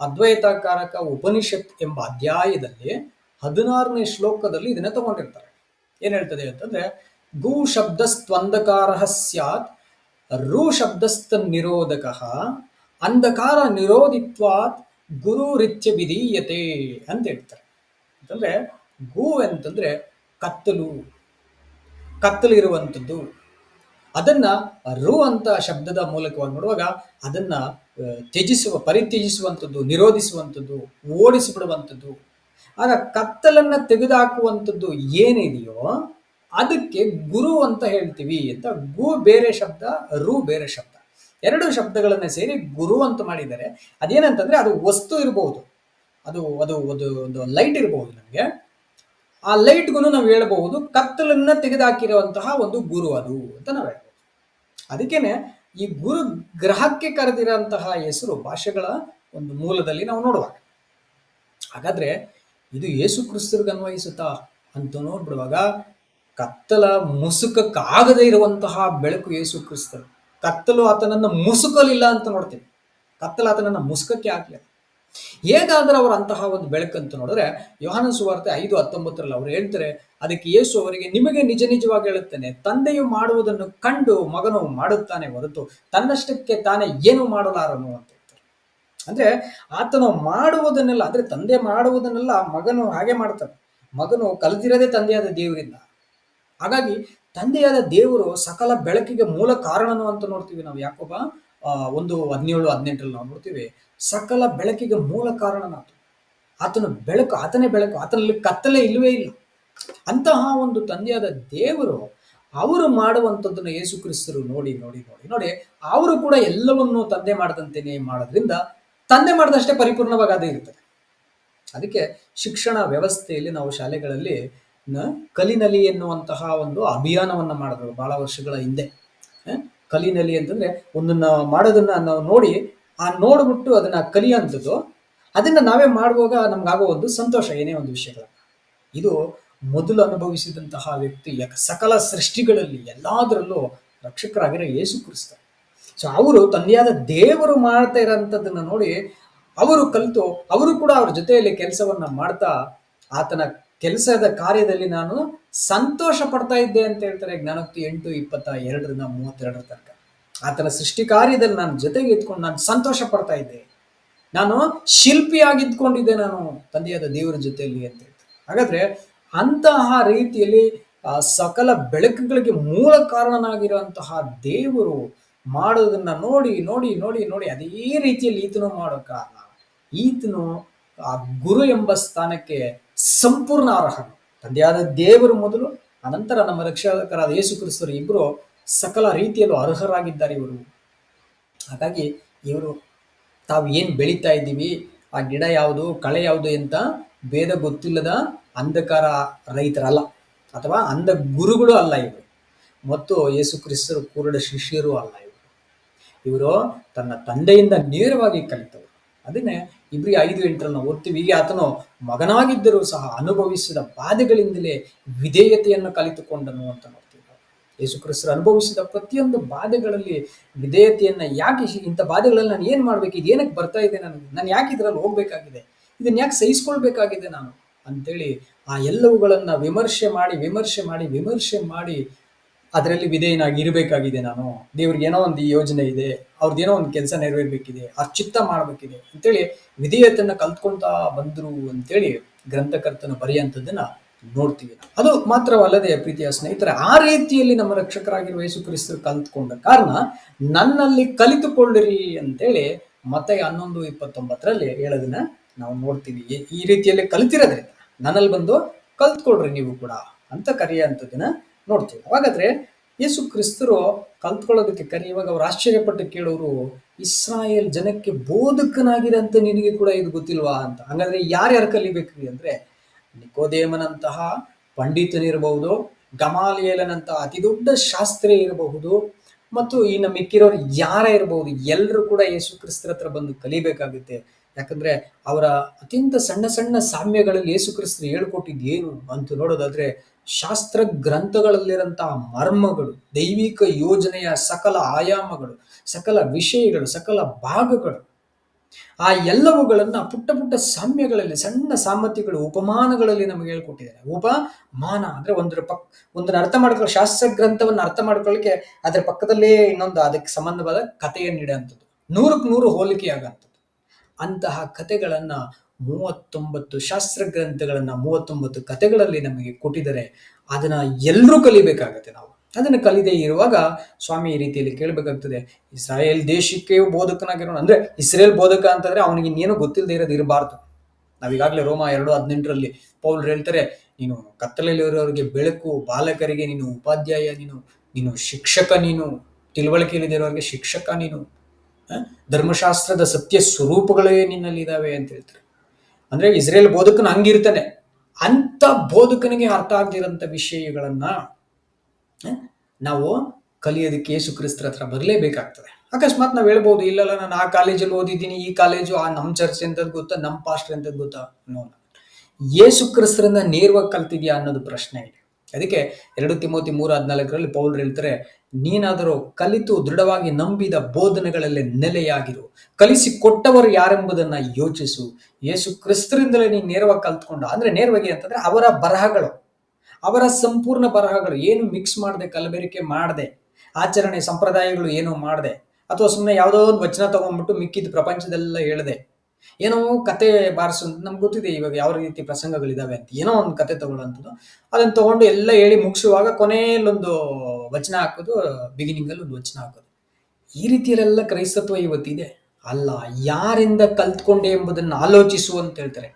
ಅದ್ವೈತಕಾರಕ ಉಪನಿಷತ್ ಎಂಬ ಅಧ್ಯಾಯದಲ್ಲಿ 16ನೇ ಶ್ಲೋಕದಲ್ಲಿ ಇದನ್ನ ತಗೊಂಡಿರ್ತಾರೆ. ಏನ್ ಹೇಳ್ತದೆ ಅಂತಂದ್ರೆ, ಗು ಶಬ್ದಸ್ತ್ವಂಧಕಾರ ಸ್ಯಾತ್ ರು ಶಬ್ದಸ್ತ ನಿರೋಧಕ ಅಂಧಕಾರ ನಿರೋಧಿತ್ವಾತ್ ಗುರು ರಿತ್ಯ ವಿಧೀಯತೆ ಅಂತ ಹೇಳ್ತಾರೆ. ಅಂತಂದ್ರೆ ಗು ಅಂತಂದ್ರೆ ಕತ್ತಲು, ಕತ್ತಲಿರುವಂಥದ್ದು. ಅದನ್ನ ರು ಅಂತ ಶಬ್ದದ ಮೂಲಕವಾಗಿ ನೋಡುವಾಗ ಅದನ್ನ ಪರಿತ್ಯಜಿಸುವಂಥದ್ದು, ನಿರೋಧಿಸುವಂಥದ್ದು, ಓಡಿಸಿಬಿಡುವಂಥದ್ದು. ಆಗ ಕತ್ತಲನ್ನ ತೆಗೆದುಹಾಕುವಂಥದ್ದು ಏನಿದೆಯೋ ಅದಕ್ಕೆ ಗುರು ಅಂತ ಹೇಳ್ತೀವಿ ಅಂತ. ಗು ಬೇರೆ ಶಬ್ದ, ರು ಬೇರೆ ಶಬ್ದ, ಎರಡು ಶಬ್ದಗಳನ್ನ ಸೇರಿ ಗುರು ಅಂತ ಮಾಡಿದ್ದಾರೆ. ಅದೇನಂತಂದ್ರೆ ಅದು ವಸ್ತು ಇರಬಹುದು, ಅದು ಅದು ಒಂದು ಲೈಟ್ ಇರಬಹುದು. ನಮಗೆ ಆ ಲೈಟ್ಗೂ ನಾವು ಹೇಳಬಹುದು ಕತ್ತಲನ್ನ ತೆಗೆದುಹಾಕಿರುವಂತಹ ಒಂದು ಗುರು ಅದು ಅಂತ ನಾವು ಹೇಳ್ಬೋದು. ಅದಕ್ಕೇನೆ ಈ ಗುರು ಗ್ರಹಕ್ಕೆ ಕರೆದಿರುವಂತಹ ಹೆಸರು ಭಾಷೆಗಳ ಒಂದು ಮೂಲದಲ್ಲಿ ನಾವು ನೋಡುವಾಗ. ಹಾಗಾದ್ರೆ ಇದು ಯೇಸು ಕ್ರಿಸ್ತರಿಗೆ ಅನ್ವಯಿಸುತ್ತಾ ಅಂತ ನೋಡ್ಬಿಡುವಾಗ, ಕತ್ತಲ ಮುಸುಕಕ್ಕಾಗದೇ ಇರುವಂತಹ ಬೆಳಕು ಯೇಸು ಕ್ರಿಸ್ತರು. ಕತ್ತಲು ಆತನನ್ನ ಮುಸುಕಲಿಲ್ಲ ಅಂತ ನೋಡ್ತೀವಿ, ಕತ್ತಲು ಆತನನ್ನ ಮುಸುಕಕ್ಕೆ ಹಾಕಲಿಲ್ಲ. ಹೇಗಾದ್ರೆ ಅವರು ಅಂತಹ ಒಂದು ಬೆಳಕಂತ ನೋಡಿದ್ರೆ, ಯೋಹಾನ ಸುವಾರ್ತೆ 5:19 ಅವ್ರು ಹೇಳ್ತಾರೆ, ಅದಕ್ಕೆ ಯೇಸು ಅವರಿಗೆ, ನಿಮಗೆ ನಿಜ ನಿಜವಾಗಿ ಹೇಳುತ್ತೇನೆ, ತಂದೆಯು ಮಾಡುವುದನ್ನು ಕಂಡು ಮಗನು ಮಾಡುತ್ತಾನೆ ಹೊರತು ತನ್ನಷ್ಟಕ್ಕೆ ತಾನೇ ಏನು ಮಾಡಲಾರನು ಅಂತ ಹೇಳ್ತಾರೆ. ಅಂದ್ರೆ ಆತನು ಮಾಡುವುದನ್ನೆಲ್ಲ, ಅಂದ್ರೆ ತಂದೆ ಮಾಡುವುದನ್ನೆಲ್ಲ ಮಗನು ಹಾಗೆ ಮಾಡ್ತಾನೆ. ಮಗನು ಕಲಿತಿರದೇ ತಂದೆಯಾದ ದೇವರಿಂದ. ಹಾಗಾಗಿ ತಂದೆಯಾದ ದೇವರು ಸಕಲ ಬೆಳಕಿಗೆ ಮೂಲ ಕಾರಣನು ಅಂತ ನೋಡ್ತೀವಿ ನಾವು. ಯಾಕೋಬ 1:17-18 ನಾವು ನೋಡ್ತೀವಿ, ಸಕಲ ಬೆಳಕಿಗೆ ಮೂಲ ಕಾರಣನಾತು. ಆತನ ಬೆಳಕು, ಆತನೇ ಬೆಳಕು, ಆತನಲ್ಲಿ ಕತ್ತಲೆ ಇಲ್ಲವೇ ಇಲ್ಲ. ಅಂತಹ ಒಂದು ತಂದೆಯಾದ ದೇವರು ಅವರು ಮಾಡುವಂಥದ್ದನ್ನು ಯೇಸು ಕ್ರಿಸ್ತರು ನೋಡಿ ನೋಡಿ ನೋಡಿ ನೋಡಿ ಅವರು ಕೂಡ ಎಲ್ಲವನ್ನೂ ತಂದೆ ಮಾಡದಂತೆಯೇ ಮಾಡೋದ್ರಿಂದ ತಂದೆ ಮಾಡಿದಷ್ಟೇ ಪರಿಪೂರ್ಣವಾಗಿ ಅದೇ ಇರ್ತದೆ. ಅದಕ್ಕೆ ಶಿಕ್ಷಣ ವ್ಯವಸ್ಥೆಯಲ್ಲಿ ನಾವು ಶಾಲೆಗಳಲ್ಲಿ ಕಲಿನಲಿ ಎನ್ನುವಂತಹ ಒಂದು ಅಭಿಯಾನವನ್ನ ಮಾಡಿದ್ರು ಬಹಳ ವರ್ಷಗಳ ಹಿಂದೆ. ಕಲಿನಲಿ ಅಂತಂದ್ರೆ ಒಂದನ್ನ ಮಾಡೋದನ್ನ ನಾವು ನೋಡಿ ನೋಡ್ಬಿಟ್ಟು ಅದನ್ನ ಕಲಿಯುವಂಥದ್ದು, ಅದನ್ನ ನಾವೇ ಮಾಡುವಾಗ ನಮ್ಗಾಗೋ ಒಂದು ಸಂತೋಷ, ಏನೇ ಒಂದು ವಿಷಯಗಳ. ಇದು ಮೊದಲು ಅನುಭವಿಸಿದಂತಹ ವ್ಯಕ್ತಿ ಸಕಲ ಸೃಷ್ಟಿಗಳಲ್ಲಿ ಎಲ್ಲಾದ್ರಲ್ಲೂ ರಕ್ಷಕರಾಗಿರೋ ಯೇಸು ಕ್ರಿಸ್ತ. ಸೊ ಅವರು ತಂದೆಯಾದ ದೇವರು ಮಾಡ್ತಾ ಇರೋಂಥದ್ದನ್ನ ನೋಡಿ ಅವರು ಕಲಿತು ಅವರು ಕೂಡ ಅವ್ರ ಜೊತೆಯಲ್ಲಿ ಕೆಲಸವನ್ನ ಮಾಡ್ತಾ ಆತನ ಕೆಲಸದ ಕಾರ್ಯದಲ್ಲಿ ನಾನು ಸಂತೋಷ ಪಡ್ತಾ ಇದ್ದೆ ಅಂತ ಹೇಳ್ತಾರೆ. ಜ್ಞಾನೋಕ್ತಿ 8:22-32 ತನಕ ಆತನ ಸೃಷ್ಟಿ ಕಾರ್ಯದಲ್ಲಿ ನಾನು ಜೊತೆಗೆ ಇದ್ಕೊಂಡು ನಾನು ಸಂತೋಷ ಪಡ್ತಾ ಇದ್ದೆ, ನಾನು ಶಿಲ್ಪಿಯಾಗಿದ್ಕೊಂಡಿದ್ದೆ ನಾನು ತಂದೆಯಾದ ದೇವರ ಜೊತೆಯಲ್ಲಿ ಅಂತ ಹೇಳ್ತಾರೆ. ಹಾಗಾದ್ರೆ ಅಂತಹ ರೀತಿಯಲ್ಲಿ ಸಕಲ ಬೆಳಕುಗಳಿಗೆ ಮೂಲ ಕಾರಣನಾಗಿರುವಂತಹ ದೇವರು ಮಾಡೋದನ್ನ ನೋಡಿ ನೋಡಿ ನೋಡಿ ನೋಡಿ ಅದೇ ರೀತಿಯಲ್ಲಿ ಈತನು ಮಾಡೋ ಕಾರಣ ಈತನು ಆ ಗುರು ಎಂಬ ಸ್ಥಾನಕ್ಕೆ ಸಂಪೂರ್ಣ ಅರ್ಹನು. ತಂದೆಯಾದ ದೇವರು ಮೊದಲು, ಅನಂತರ ನಮ್ಮ ರಕ್ಷಕರಾದ ಯೇಸು ಕ್ರಿಸ್ತರು ಇಬ್ಬರು ಸಕಲ ರೀತಿಯಲ್ಲೂ ಅರ್ಹರಾಗಿದ್ದಾರೆ ಇವರು. ಹಾಗಾಗಿ ಇವರು ತಾವು ಏನು ಬೆಳೀತಾ ಇದ್ದೀವಿ, ಆ ಗಿಡ ಯಾವುದು ಕಳೆ ಯಾವುದು ಅಂತ ಭೇದ ಗೊತ್ತಿಲ್ಲದ ಅಂಧಕಾರ ರೈತರಲ್ಲ, ಅಥವಾ ಅಂಧ ಗುರುಗಳು ಅಲ್ಲ ಇವರು, ಮತ್ತು ಯೇಸು ಕ್ರಿಸ್ತರು ಕುರುಡ ಶಿಷ್ಯರು ಅಲ್ಲ ಇವರು. ಇವರು ತನ್ನ ತಂದೆಯಿಂದ ನೇರವಾಗಿ ಕಲಿತವರು. ಅದನ್ನೇ ಇಬ್ರಿ 5:8 ನಾವು ಓದ್ತೀವಿ. ಹೀಗೆ ಆತನು ಮಗನಾಗಿದ್ದರೂ ಸಹ ಅನುಭವಿಸಿದ ಬಾಧೆಗಳಿಂದಲೇ ವಿಧೇಯತೆಯನ್ನು ಕಲಿತುಕೊಂಡನು ಅಂತ ನೋಡ್ತೀವಿ. ಯೇಸು ಕ್ರಿಸ್ತರು ಅನುಭವಿಸಿದ ಪ್ರತಿಯೊಂದು ಬಾಧೆಗಳಲ್ಲಿ ವಿಧೇಯತೆಯನ್ನ, ಯಾಕೆ ಇಂಥ ಬಾಧೆಗಳಲ್ಲಿ ನಾನು ಏನ್ ಮಾಡ್ಬೇಕು, ಇದು ಏನಕ್ಕೆ ಬರ್ತಾ ಇದೆ, ನಾನು ಯಾಕೆ ಇದ್ರಲ್ಲಿ ಹೋಗ್ಬೇಕಾಗಿದೆ, ಇದನ್ನ ಯಾಕೆ ಸಹಿಸ್ಕೊಳ್ಬೇಕಾಗಿದೆ ನಾನು ಅಂತೇಳಿ ಆ ಎಲ್ಲವುಗಳನ್ನ ವಿಮರ್ಶೆ ಮಾಡಿ ವಿಮರ್ಶೆ ಮಾಡಿ ವಿಮರ್ಶೆ ಮಾಡಿ ಅದರಲ್ಲಿ ವಿಧೇಯನಾಗಿ ಇರಬೇಕಾಗಿದೆ. ನಾನು ದೇವ್ರಿಗೆ ಏನೋ ಒಂದು ಯೋಜನೆ ಇದೆ, ಅವ್ರದ್ದೇನೋ ಒಂದು ಕೆಲಸ ನೆರವೇರ್ಬೇಕಿದೆ, ಅರ್ಚಿತ್ತ ಮಾಡ್ಬೇಕಿದೆ ಅಂತೇಳಿ ವಿಧೇಯತೆಯನ್ನ ಕಲ್ತ್ಕೊಂತಾ ಬಂದ್ರು ಅಂತೇಳಿ ಗ್ರಂಥಕರ್ತನ ಬರೆಯುವಂಥದ್ದನ್ನ ನೋಡ್ತೀವಿ. ಅದು ಮಾತ್ರವಲ್ಲದೆ ಪ್ರೀತಿಯ ಸ್ನೇಹಿತರೆ, ಆ ರೀತಿಯಲ್ಲಿ ನಮ್ಮ ರಕ್ಷಕರಾಗಿರುವ ಯೇಸು ಕ್ರಿಸ್ತರು ಕಲ್ತ್ಕೊಂಡ ಕಾರಣ ನನ್ನಲ್ಲಿ ಕಲಿತುಕೊಳ್ಳಿರಿ ಅಂತೇಳಿ ಮತ್ತಾಯ 11:29 ಹೇಳೋದನ್ನ ನಾವು ನೋಡ್ತೀವಿ. ಈ ರೀತಿಯಲ್ಲಿ ಕಲಿತಿರೋದ್ರಿಂದ ನನ್ನಲ್ಲಿ ಬಂದು ಕಲ್ತ್ಕೊಳ್ರಿ ನೀವು ಕೂಡ ಅಂತ ಕರೆಯುವಂಥದ್ದನ್ನ ನೋಡ್ತೀವಿ. ಹಾಗಾದ್ರೆ ಯೇಸು ಕ್ರಿಸ್ತರು ಕಲ್ತ್ಕೊಳ್ಳೋದಕ್ಕೆ ಕರೆಯುವಾಗ ಅವ್ರು ಆಶ್ಚರ್ಯಪಟ್ಟು ಕೇಳೋರು, ಇಸ್ರಾಯೇಲ್ ಜನಕ್ಕೆ ಬೋಧಕನಾಗಿರಂತ ನಿನಗೆ ಕೂಡ ಇದು ಗೊತ್ತಿಲ್ವಾ ಅಂತ. ಹಾಗಾದ್ರೆ ಯಾರ್ಯಾರು ಕಲಿಬೇಕ್ರಿ ಅಂದ್ರೆ, ನಿಕೋದೇಮನಂತಹ ಪಂಡಿತನಿರಬಹುದು, ಗಮಾಲಿಯೇಲನಂತಹ ಅತಿ ದೊಡ್ಡ ಶಾಸ್ತ್ರಿ ಇರಬಹುದು, ಮತ್ತು ಇನ್ನು ಮಿಕ್ಕಿರೋರು ಯಾರ ಇರಬಹುದು, ಎಲ್ಲರೂ ಕೂಡ ಯೇಸು ಕ್ರಿಸ್ತರ ಹತ್ರ ಬಂದು ಕಲಿಬೇಕಾಗುತ್ತೆ. ಯಾಕಂದ್ರೆ ಅವರ ಅತ್ಯಂತ ಸಣ್ಣ ಸಣ್ಣ ಸಾಮ್ಯಗಳಲ್ಲಿ ಯೇಸು ಕ್ರಿಸ್ತರು ಹೇಳ್ಕೊಟ್ಟಿದ್ದೇನು ಅಂತ ನೋಡೋದಾದ್ರೆ, ಶಾಸ್ತ್ರ ಗ್ರಂಥಗಳಲ್ಲಿರಂತಹ ಮರ್ಮಗಳು, ದೈವಿಕ ಯೋಜನೆಯ ಸಕಲ ಆಯಾಮಗಳು, ಸಕಲ ವಿಷಯಗಳು, ಸಕಲ ಭಾಗಗಳು, ಆ ಎಲ್ಲವುಗಳನ್ನ ಪುಟ್ಟ ಪುಟ್ಟ ಸಾಮ್ಯಗಳಲ್ಲಿ, ಸಣ್ಣ ಸಾಮರ್ಥ್ಯಗಳು, ಉಪಮಾನಗಳಲ್ಲಿ ನಮಗೆ ಹೇಳ್ಕೊಟ್ಟಿದ್ದಾರೆ. ಉಪಮಾನ ಅಂದ್ರೆ ಒಂದನ್ನ ಅರ್ಥ ಮಾಡ್ಕೊಳ್ಳೋ, ಶಾಸ್ತ್ರ ಗ್ರಂಥವನ್ನು ಅರ್ಥ ಮಾಡ್ಕೊಳ್ಳಿಕ್ಕೆ ಅದ್ರ ಪಕ್ಕದಲ್ಲೇ ಇನ್ನೊಂದು ಅದಕ್ಕೆ ಸಂಬಂಧವಾದ ಕಥೆಯನ್ನು ನೀಡುವಂಥದ್ದು, 100ಕ್ಕೆ 100 ಹೋಲಿಕೆ ಆಗಂಥದ್ದು. ಅಂತಹ ಕಥೆಗಳನ್ನ 39 ಶಾಸ್ತ್ರ ಗ್ರಂಥಗಳನ್ನ 39 ಕಥೆಗಳಲ್ಲಿ ನಮಗೆ ಕೊಟ್ಟಿದ್ದಾರೆ. ಅದನ್ನ ಎಲ್ಲರೂ ಕಲಿಬೇಕಾಗತ್ತೆ. ನಾವು ಅದನ್ನು ಕಲಿದೇ ಇರುವಾಗ ಸ್ವಾಮಿ ಈ ರೀತಿಯಲ್ಲಿ ಕೇಳಬೇಕಾಗ್ತದೆ, ಇಸ್ರಾಯೇಲ್ ದೇಶಕ್ಕೆ ಬೋಧಕನಾಗಿರೋಣ ಅಂದ್ರೆ, ಇಸ್ರೇಲ್ ಬೋಧಕ ಅಂತಂದ್ರೆ ಅವನಿಗೆ ಇನ್ನೇನು ಗೊತ್ತಿಲ್ಲದೆ ಇರೋದು ಇರಬಾರ್ದು. ನಾವೀಗಾಗಲೇ ರೋಮ 2:18 ಪೌಲರು ಹೇಳ್ತಾರೆ, ನೀನು ಕತ್ತಲೆಯಲ್ಲಿರೋರಿಗೆ ಬೆಳಕು, ಬಾಲಕರಿಗೆ ನೀನು ಉಪಾಧ್ಯಾಯ, ನೀನು ಶಿಕ್ಷಕ, ನೀನು ತಿಳುವಳಿಕೆಯಲ್ಲಿ ಇರೋರಿಗೆ ಶಿಕ್ಷಕ, ನೀನು ಧರ್ಮಶಾಸ್ತ್ರದ ಸತ್ಯ ಸ್ವರೂಪಗಳೇ ನಿನ್ನಲ್ಲಿ ಇದಾವೆ ಅಂತ ಹೇಳ್ತಾರೆ. ಅಂದ್ರೆ ಇಸ್ರೇಲ್ ಬೋಧಕನ ಹಂಗಿರ್ತಾನೆ. ಅಂತ ಬೋಧಕನಿಗೆ ಅರ್ಥ ಆಗದಿರೋಂಥ ವಿಷಯಗಳನ್ನ ನಾವು ಕಲಿಯೋದಕ್ಕೆ ಯೇಸು ಕ್ರಿಸ್ತರ ಹತ್ರ ಬರಲೇಬೇಕಾಗ್ತದೆ. ಅಕಸ್ಮಾತ್ ನಾವು ಹೇಳ್ಬೋದು, ಇಲ್ಲಲ್ಲ ನಾನು ಆ ಕಾಲೇಜಲ್ಲಿ ಓದಿದ್ದೀನಿ, ಈ ಕಾಲೇಜು, ನಮ್ಮ ಚರ್ಚ್ ಎಂತದ್ದು ಗೊತ್ತಾ, ನಮ್ಮ ಪಾಸ್ಟರ್ ಎಂತದ್ದು ಗೊತ್ತಾ, ಯೇಸು ಕ್ರಿಸ್ತರನ್ನ ನೇರವಾಗಿ ಕಲ್ತಿದ್ಯಾ ಅನ್ನೋದು ಪ್ರಶ್ನೆ ಇದೆ. ಅದಕ್ಕೆ 2 ತಿಮೋತಿ 3:14 ಪೌಲರು ಹೇಳ್ತಾರೆ, ನೀನಾದರೂ ಕಲಿತು ದೃಢವಾಗಿ ನಂಬಿದ ಬೋಧನೆಗಳಲ್ಲಿ ನೆಲೆಯಾಗಿರು, ಕಲಿಸಿ ಕೊಟ್ಟವರು ಯಾರೆಂಬುದನ್ನ ಯೋಚಿಸು. ಯೇಸು ಕ್ರಿಸ್ತರಿಂದಲೇ ನೀನು ನೇರವಾಗಿ ಕಲ್ತ್ಕೊಂಡ ಅಂದ್ರೆ, ನೇರವಾಗಿ ಅಂತಂದ್ರೆ ಅವರ ಬರಹಗಳು, ಅವರ ಸಂಪೂರ್ಣ ಬರಹಗಳು, ಏನು ಮಿಕ್ಸ್ ಮಾಡದೆ, ಕಲಬೆರಿಕೆ ಮಾಡದೆ, ಆಚರಣೆ ಸಂಪ್ರದಾಯಗಳು ಏನು ಮಾಡದೆ, ಅಥವಾ ಸುಮ್ಮನೆ ಯಾವುದೋ ಒಂದು ವಚನ ತಗೊಂಡ್ಬಿಟ್ಟು ಮಿಕ್ಕಿದ ಪ್ರಪಂಚದೆಲ್ಲ ಹೇಳದೆ, ಏನೋ ಕತೆ ಬಾರಿಸು. ನಮ್ಗೆ ಗೊತ್ತಿದೆ ಇವಾಗ ಯಾವ ರೀತಿ ಪ್ರಸಂಗಗಳಿದಾವೆ ಅಂತ. ಏನೋ ಒಂದು ಕತೆ ತಗೊಳ್ಳೋಂಥದ್ದು, ಅದನ್ನ ತಗೊಂಡು ಎಲ್ಲ ಹೇಳಿ ಮುಗಿಸುವಾಗ ಕೊನೆಯಲ್ಲೊಂದು ವಚನ ಹಾಕೋದು, ಬಿಗಿನಿಂಗ್ ಅಲ್ಲಿ ಒಂದು ವಚನ ಹಾಕೋದು. ಈ ರೀತಿಯಲ್ಲೆಲ್ಲ ಕ್ರೈಸ್ತತ್ವ ಇವತ್ತಿದೆ ಅಲ್ಲ. ಯಾರಿಂದ ಕಲ್ತ್ಕೊಂಡೆ ಎಂಬುದನ್ನು ಆಲೋಚಿಸು ಅಂತ ಹೇಳ್ತಾರೆ.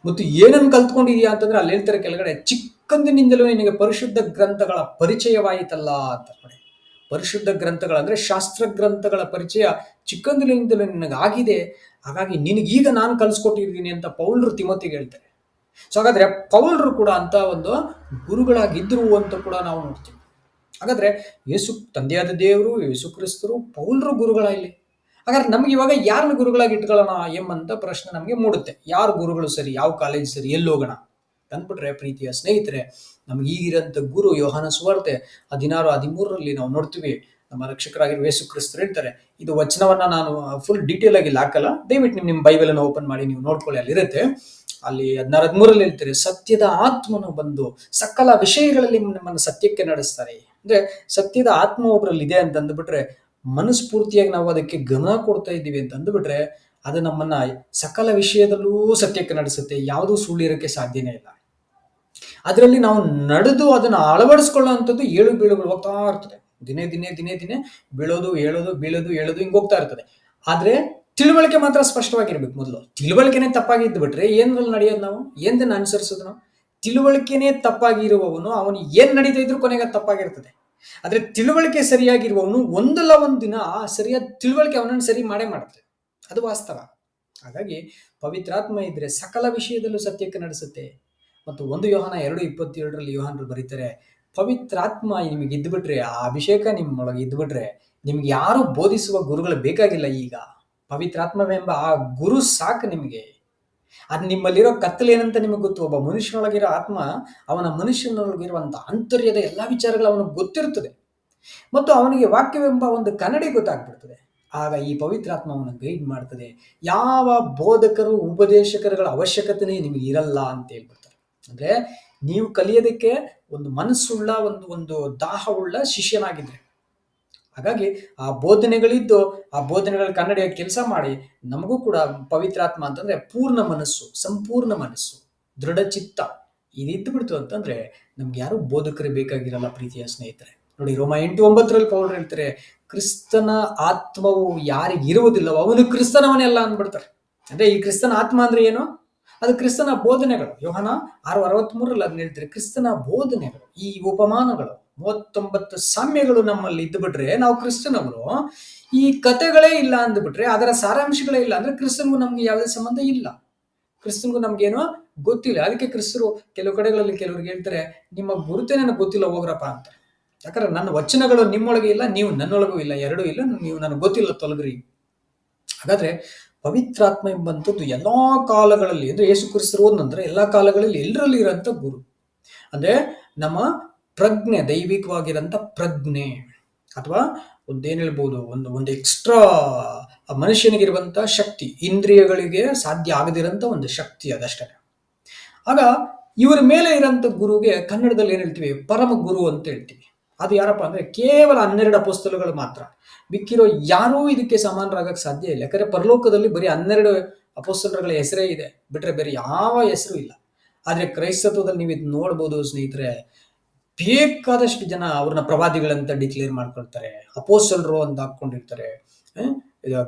ಮತ್ತು ಏನನ್ನು ಕಲ್ತ್ಕೊಂಡಿದ್ಯಾ ಅಂತಂದ್ರೆ ಅಲ್ಲಿ ಹೇಳ್ತಾರೆ ಕೆಳಗಡೆ, ಚಿಕ್ಕಂದಿನಿಂದಲೂ ನಿನಗೆ ಪರಿಶುದ್ಧ ಗ್ರಂಥಗಳ ಪರಿಚಯವಾಯಿತಲ್ಲ ಅಂತ ನೋಡಿ. ಪರಿಶುದ್ಧ ಗ್ರಂಥಗಳಂದ್ರೆ ಶಾಸ್ತ್ರ ಗ್ರಂಥಗಳ ಪರಿಚಯ ಚಿಕ್ಕಂದಿನಿಂದಲೂ ನಿನಗಾಗಿದೆ, ಹಾಗಾಗಿ ನಿನಗೀಗ ನಾನು ಕಲಿಸ್ಕೊಟ್ಟಿದ್ದೀನಿ ಅಂತ ಪೌಲರು ತಿಮೋತಿಗೆ ಹೇಳ್ತಾರೆ. ಸೊ ಹಾಗಾದ್ರೆ ಪೌಲರು ಕೂಡ ಅಂತ ಒಂದು ಗುರುಗಳಾಗಿದ್ರು ಅಂತ ಕೂಡ ನಾವು ನೋಡ್ತೀವಿ. ಹಾಗಾದ್ರೆ ಯೇಸು ತಂದೆಯಾದ ದೇವರು, ಯೇಸು ಕ್ರಿಸ್ತರು, ಪೌಲರು ಗುರುಗಳ ಇಲ್ಲಿ. ಹಾಗಾದ್ರೆ ನಮ್ಗೆ ಇವಾಗ ಯಾರನ್ನ ಗುರುಗಳಾಗಿ ಇಟ್ಕೊಳ್ಳೋಣ ಎಂಬಂತ ಪ್ರಶ್ನೆ ನಮಗೆ ಮೂಡುತ್ತೆ. ಯಾರು ಗುರುಗಳು ಸರಿ, ಯಾವ ಕಾಲೇಜ್ ಸರಿ, ಎಲ್ಲಿ ಹೋಗೋಣ ಅಂದ್ಬಿಟ್ರೆ, ಪ್ರೀತಿಯ ಸ್ನೇಹಿತರೆ, ನಮ್ಗೆ ಈಗಿರಂತ ಗುರು ಯೋಹಾನ ಸುವಾರ್ತೆ 16:13 ನಾವು ನೋಡ್ತೀವಿ. ನಮ್ಮ ರಕ್ಷಕರಾಗಿರುವ ಯೇಸು ಕ್ರಿಸ್ತರು ಹೇಳ್ತಾರೆ, ಇದು ವಚನವನ್ನ ನಾನು ಫುಲ್ ಡೀಟೇಲ್ ಆಗಿ ಹಾಕಲ್ಲ, ದಯವಿಟ್ಟು ನಿಮ್ಮ ಬೈಬಲ್ ಅನ್ನು ಓಪನ್ ಮಾಡಿ ನೀವು ನೋಡ್ಕೊಳ್ಳಿ, ಅಲ್ಲಿರುತ್ತೆ. ಅಲ್ಲಿ 16:13 ಹೇಳ್ತಾರೆ, ಸತ್ಯದ ಆತ್ಮನು ಬಂದು ಸಕಲ ವಿಷಯಗಳಲ್ಲಿ ನಮ್ಮನ್ನು ಸತ್ಯಕ್ಕೆ ನಡೆಸ್ತಾರೆ. ಅಂದ್ರೆ ಸತ್ಯದ ಆತ್ಮ ಒಬ್ಬರಲ್ಲಿ ಇದೆ ಅಂತ ಅಂದ್ಬಿಟ್ರೆ, ಮನಸ್ಫೂರ್ತಿಯಾಗಿ ನಾವು ಅದಕ್ಕೆ ಗಮನ ಕೊಡ್ತಾ ಇದ್ದೀವಿ ಅಂತ ಅಂದ್ಬಿಟ್ರೆ, ಅದು ನಮ್ಮನ್ನ ಸಕಲ ವಿಷಯದಲ್ಲೂ ಸತ್ಯಕ್ಕೆ ನಡೆಸುತ್ತೆ. ಯಾವುದೂ ಸುಳ್ಳಿರಕ್ಕೆ ಸಾಧ್ಯನೇ ಇಲ್ಲ. ಅದರಲ್ಲಿ ನಾವು ನಡೆದು ಅದನ್ನು ಅಳವಡಿಸ್ಕೊಳ್ಳುವಂಥದ್ದು ಏಳು ಬೀಳುಗಳು ಹೋಗ್ತಾ ಇರ್ತದೆ. ದಿನೇ ದಿನೇ ದಿನೇ ದಿನೇ ಬೀಳೋದು, ಹೇಳೋದು, ಬೀಳೋದು, ಹೇಳೋದು, ಹಿಂಗೆ ಹೋಗ್ತಾ ಇರ್ತದೆ. ಆದ್ರೆ ತಿಳುವಳಿಕೆ ಮಾತ್ರ ಸ್ಪಷ್ಟವಾಗಿರ್ಬೇಕು. ಮೊದಲು ತಿಳುವಳಿಕೆನೇ ತಪ್ಪಾಗಿದ್ದು ಬಿಟ್ರೆ ಏನ್ರಲ್ಲಿ ನಡೆಯೋದು, ನಾವು ಏನನ್ನ ಅನುಸರಿಸೋದು? ನಾವು ತಿಳುವಳಿಕೆನೇ ತಪ್ಪಾಗಿರುವವನು ಅವನು ಏನ್ ನಡೀತಾ ಇದ್ರು ಕೊನೆಗೆ ತಪ್ಪಾಗಿರ್ತದೆ. ಆದ್ರೆ ತಿಳುವಳಿಕೆ ಸರಿಯಾಗಿರುವವನು ಒಂದಲ್ಲ ಒಂದ್ ದಿನ ಸರಿಯಾದ ತಿಳುವಳಿಕೆ ಅವನನ್ನು ಸರಿ ಮಾಡೇ ಮಾಡುತ್ತೆ. ಅದು ವಾಸ್ತವ. ಹಾಗಾಗಿ ಪವಿತ್ರಾತ್ಮ ಇದ್ರೆ ಸಕಲ ವಿಷಯದಲ್ಲೂ ಸತ್ಯಕ್ಕೆ ನಡೆಸುತ್ತೆ. ಮತ್ತು 1 ಯೋಹಾನ 2:27 ಯೋಹಾನರು ಬರೀತಾರೆ, ಪವಿತ್ರಾತ್ಮ ನಿಮಗೆ ಇದ್ಬಿಟ್ರೆ, ಆ ಅಭಿಷೇಕ ನಿಮ್ಮೊಳಗೆ ಇದ್ಬಿಟ್ರೆ, ನಿಮ್ಗೆ ಯಾರು ಬೋಧಿಸುವ ಗುರುಗಳು ಬೇಕಾಗಿಲ್ಲ. ಈಗ ಪವಿತ್ರಾತ್ಮವೆಂಬ ಆ ಗುರು ಸಾಕು ನಿಮಗೆ. ಅದು ನಿಮ್ಮಲ್ಲಿರೋ ಕತ್ತಲೆ ಏನಂತ ನಿಮಗೆ ಗೊತ್ತು. ಒಬ್ಬ ಮನುಷ್ಯನೊಳಗಿರೋ ಆತ್ಮ, ಅವನ ಮನುಷ್ಯನೊಳಗಿರುವಂತ ಆಂತರ್ಯದ ಎಲ್ಲಾ ವಿಚಾರಗಳು ಅವನಿಗೆ ಗೊತ್ತಿರುತ್ತದೆ, ಮತ್ತು ಅವನಿಗೆ ವಾಕ್ಯವೆಂಬ ಒಂದು ಕನ್ನಡಿ ಗೊತ್ತಾಗ್ಬಿಡ್ತದೆ. ಆಗ ಈ ಪವಿತ್ರಾತ್ಮ ಅವನ ಗೈಡ್ ಮಾಡ್ತದೆ. ಯಾವ ಬೋಧಕರು, ಉಪದೇಶಕರುಗಳ ಅವಶ್ಯಕತೆನೇ ನಿಮಗೆ ಇರಲ್ಲ ಅಂತ ಹೇಳ್ಬಿಡ್ತಾರೆ. ಅಂದ್ರೆ ನೀವು ಕಲಿಯೋದಕ್ಕೆ ಒಂದು ಮನಸ್ಸುಳ್ಳ ಒಂದು ಒಂದು ದಾಹವುಳ್ಳ ಶಿಷ್ಯನಾಗಿದ್ರೆ. ಹಾಗಾಗಿ ಆ ಬೋಧನೆಗಳಿದ್ದು ಆ ಬೋಧನೆಗಳ ಕನ್ನಡಿಯಾಗಿ ಕೆಲಸ ಮಾಡಿ ನಮಗೂ ಕೂಡ ಪವಿತ್ರಾತ್ಮ ಅಂತಂದ್ರೆ ಪೂರ್ಣ ಮನಸ್ಸು, ಸಂಪೂರ್ಣ ಮನಸ್ಸು, ದೃಢ ಚಿತ್ತ ಇದಿದ್ದು ಬಿಡ್ತು ಅಂತಂದ್ರೆ ನಮ್ಗೆ ಯಾರು ಬೋಧಕರು ಬೇಕಾಗಿರಲ್ಲ ಪ್ರೀತಿಯ ಸ್ನೇಹಿತರೆ. ನೋಡಿ, ರೋಮ 8:9 ಪೌಲರು ಹೇಳ್ತಾರೆ, ಕ್ರಿಸ್ತನ ಆತ್ಮವು ಯಾರಿಗಿರುವುದಿಲ್ಲವೋ ಅವನು ಕ್ರಿಸ್ತನವನೆಲ್ಲ ಅಂದ್ಬಿಡ್ತಾರೆ. ಅಂದ್ರೆ ಈ ಕ್ರಿಸ್ತನ ಆತ್ಮ ಅಂದ್ರೆ ಏನು? ಅದು ಕ್ರಿಸ್ತನ ಬೋಧನೆಗಳು. ಯೋಹಾನ 6:63 ಅದನ್ನ ಹೇಳ್ತಾರೆ, ಕ್ರಿಸ್ತನ ಬೋಧನೆಗಳು, ಈ ಉಪಮಾನಗಳು, 39 ಸಾಮ್ಯಗಳು ನಮ್ಮಲ್ಲಿ ಇದ್ದು ಬಿಟ್ರೆ ನಾವು ಕ್ರಿಸ್ತನವರು. ಈ ಕಥೆಗಳೇ ಇಲ್ಲ ಅಂದ್ಬಿಟ್ರೆ, ಅದರ ಸಾರಾಂಶಗಳೇ ಇಲ್ಲ ಅಂದ್ರೆ ಕ್ರಿಸ್ತನ್ಗೂ ನಮ್ಗೆ ಯಾವುದೇ ಸಂಬಂಧ ಇಲ್ಲ, ಕ್ರಿಸ್ತನ್ಗೂ ನಮ್ಗೇನೋ ಗೊತ್ತಿಲ್ಲ. ಅದಕ್ಕೆ ಕ್ರಿಸ್ತರು ಕೆಲವು ಕಡೆಗಳಲ್ಲಿ ಕೆಲವ್ರಿಗೆ ಹೇಳ್ತಾರೆ, ನಿಮ್ಮ ಗುರುತೇ ನನಗೆ ಗೊತ್ತಿಲ್ಲ ಹೋಗ್ರಪ್ಪ ಅಂತ. ಯಾಕಂದ್ರೆ ನನ್ನ ವಚನಗಳು ನಿಮ್ಮೊಳಗೆ ಇಲ್ಲ, ನೀವು ನನ್ನೊಳಗೂ ಇಲ್ಲ, ಎರಡೂ ಇಲ್ಲ, ನೀವು ನನಗೆ ಗೊತ್ತಿಲ್ಲ, ತೊಲಗ್ರಿ. ಹಾಗಾದ್ರೆ ಪವಿತ್ರಾತ್ಮ ಎಂಬಂಥದ್ದು ಎಲ್ಲಾ ಕಾಲಗಳಲ್ಲಿ, ಅಂದ್ರೆ ಯೇಸು ಕ್ರಿಸ್ತರು ನಂತರ ಎಲ್ಲಾ ಕಾಲಗಳಲ್ಲಿ ಎಲ್ಲರಲ್ಲಿ ಇರೋಂಥ ಗುರು. ಅಂದ್ರೆ ನಮ್ಮ ಪ್ರಜ್ಞೆ, ದೈವಿಕವಾಗಿರೋಂಥ ಪ್ರಜ್ಞೆ, ಅಥವಾ ಒಂದೇನು ಹೇಳ್ಬೋದು, ಒಂದು ಎಕ್ಸ್ಟ್ರಾ ಮನುಷ್ಯನಿಗಿರುವಂತಹ ಶಕ್ತಿ, ಇಂದ್ರಿಯಗಳಿಗೆ ಸಾಧ್ಯ ಆಗದಿರೋಂಥ ಒಂದು ಶಕ್ತಿ ಅದಷ್ಟೇ. ಆಗ ಇವರ ಮೇಲೆ ಇರೋಂಥ ಗುರುಗೆ ಕನ್ನಡದಲ್ಲಿ ಏನ್ ಹೇಳ್ತೀವಿ, ಪರಮ ಗುರು ಅಂತ ಹೇಳ್ತೀವಿ. ಅದು ಯಾರಪ್ಪ ಅಂದ್ರೆ ಕೇವಲ 12 ಅಪೊಸ್ತಲಗಳು ಮಾತ್ರ. ಮಿಕ್ಕಿರೋ ಯಾರೂ ಇದಕ್ಕೆ ಸಮಾನರಾಗಕ್ಕೆ ಸಾಧ್ಯ ಇಲ್ಲ. ಯಾಕಂದ್ರೆ ಪರಲೋಕದಲ್ಲಿ ಬರೀ 12 ಅಪೊಸ್ತಲಗಳ ಹೆಸರೇ ಇದೆ, ಬಿಟ್ರೆ ಬೇರೆ ಯಾವ ಹೆಸರು ಇಲ್ಲ. ಆದ್ರೆ ಕ್ರೈಸ್ತತ್ವದಲ್ಲಿ ನೀವು ಇದು ನೋಡ್ಬೋದು ಸ್ನೇಹಿತರೆ, ಬೇಕಾದಷ್ಟು ಜನ ಅವ್ರನ್ನ ಪ್ರವಾದಿಗಳಂತ ಡಿಕ್ಲೇರ್ ಮಾಡ್ಕೊಳ್ತಾರೆ, ಅಪೋಸ್ತಲರು ಅಂತ ಹಾಕೊಂಡಿರ್ತಾರೆ,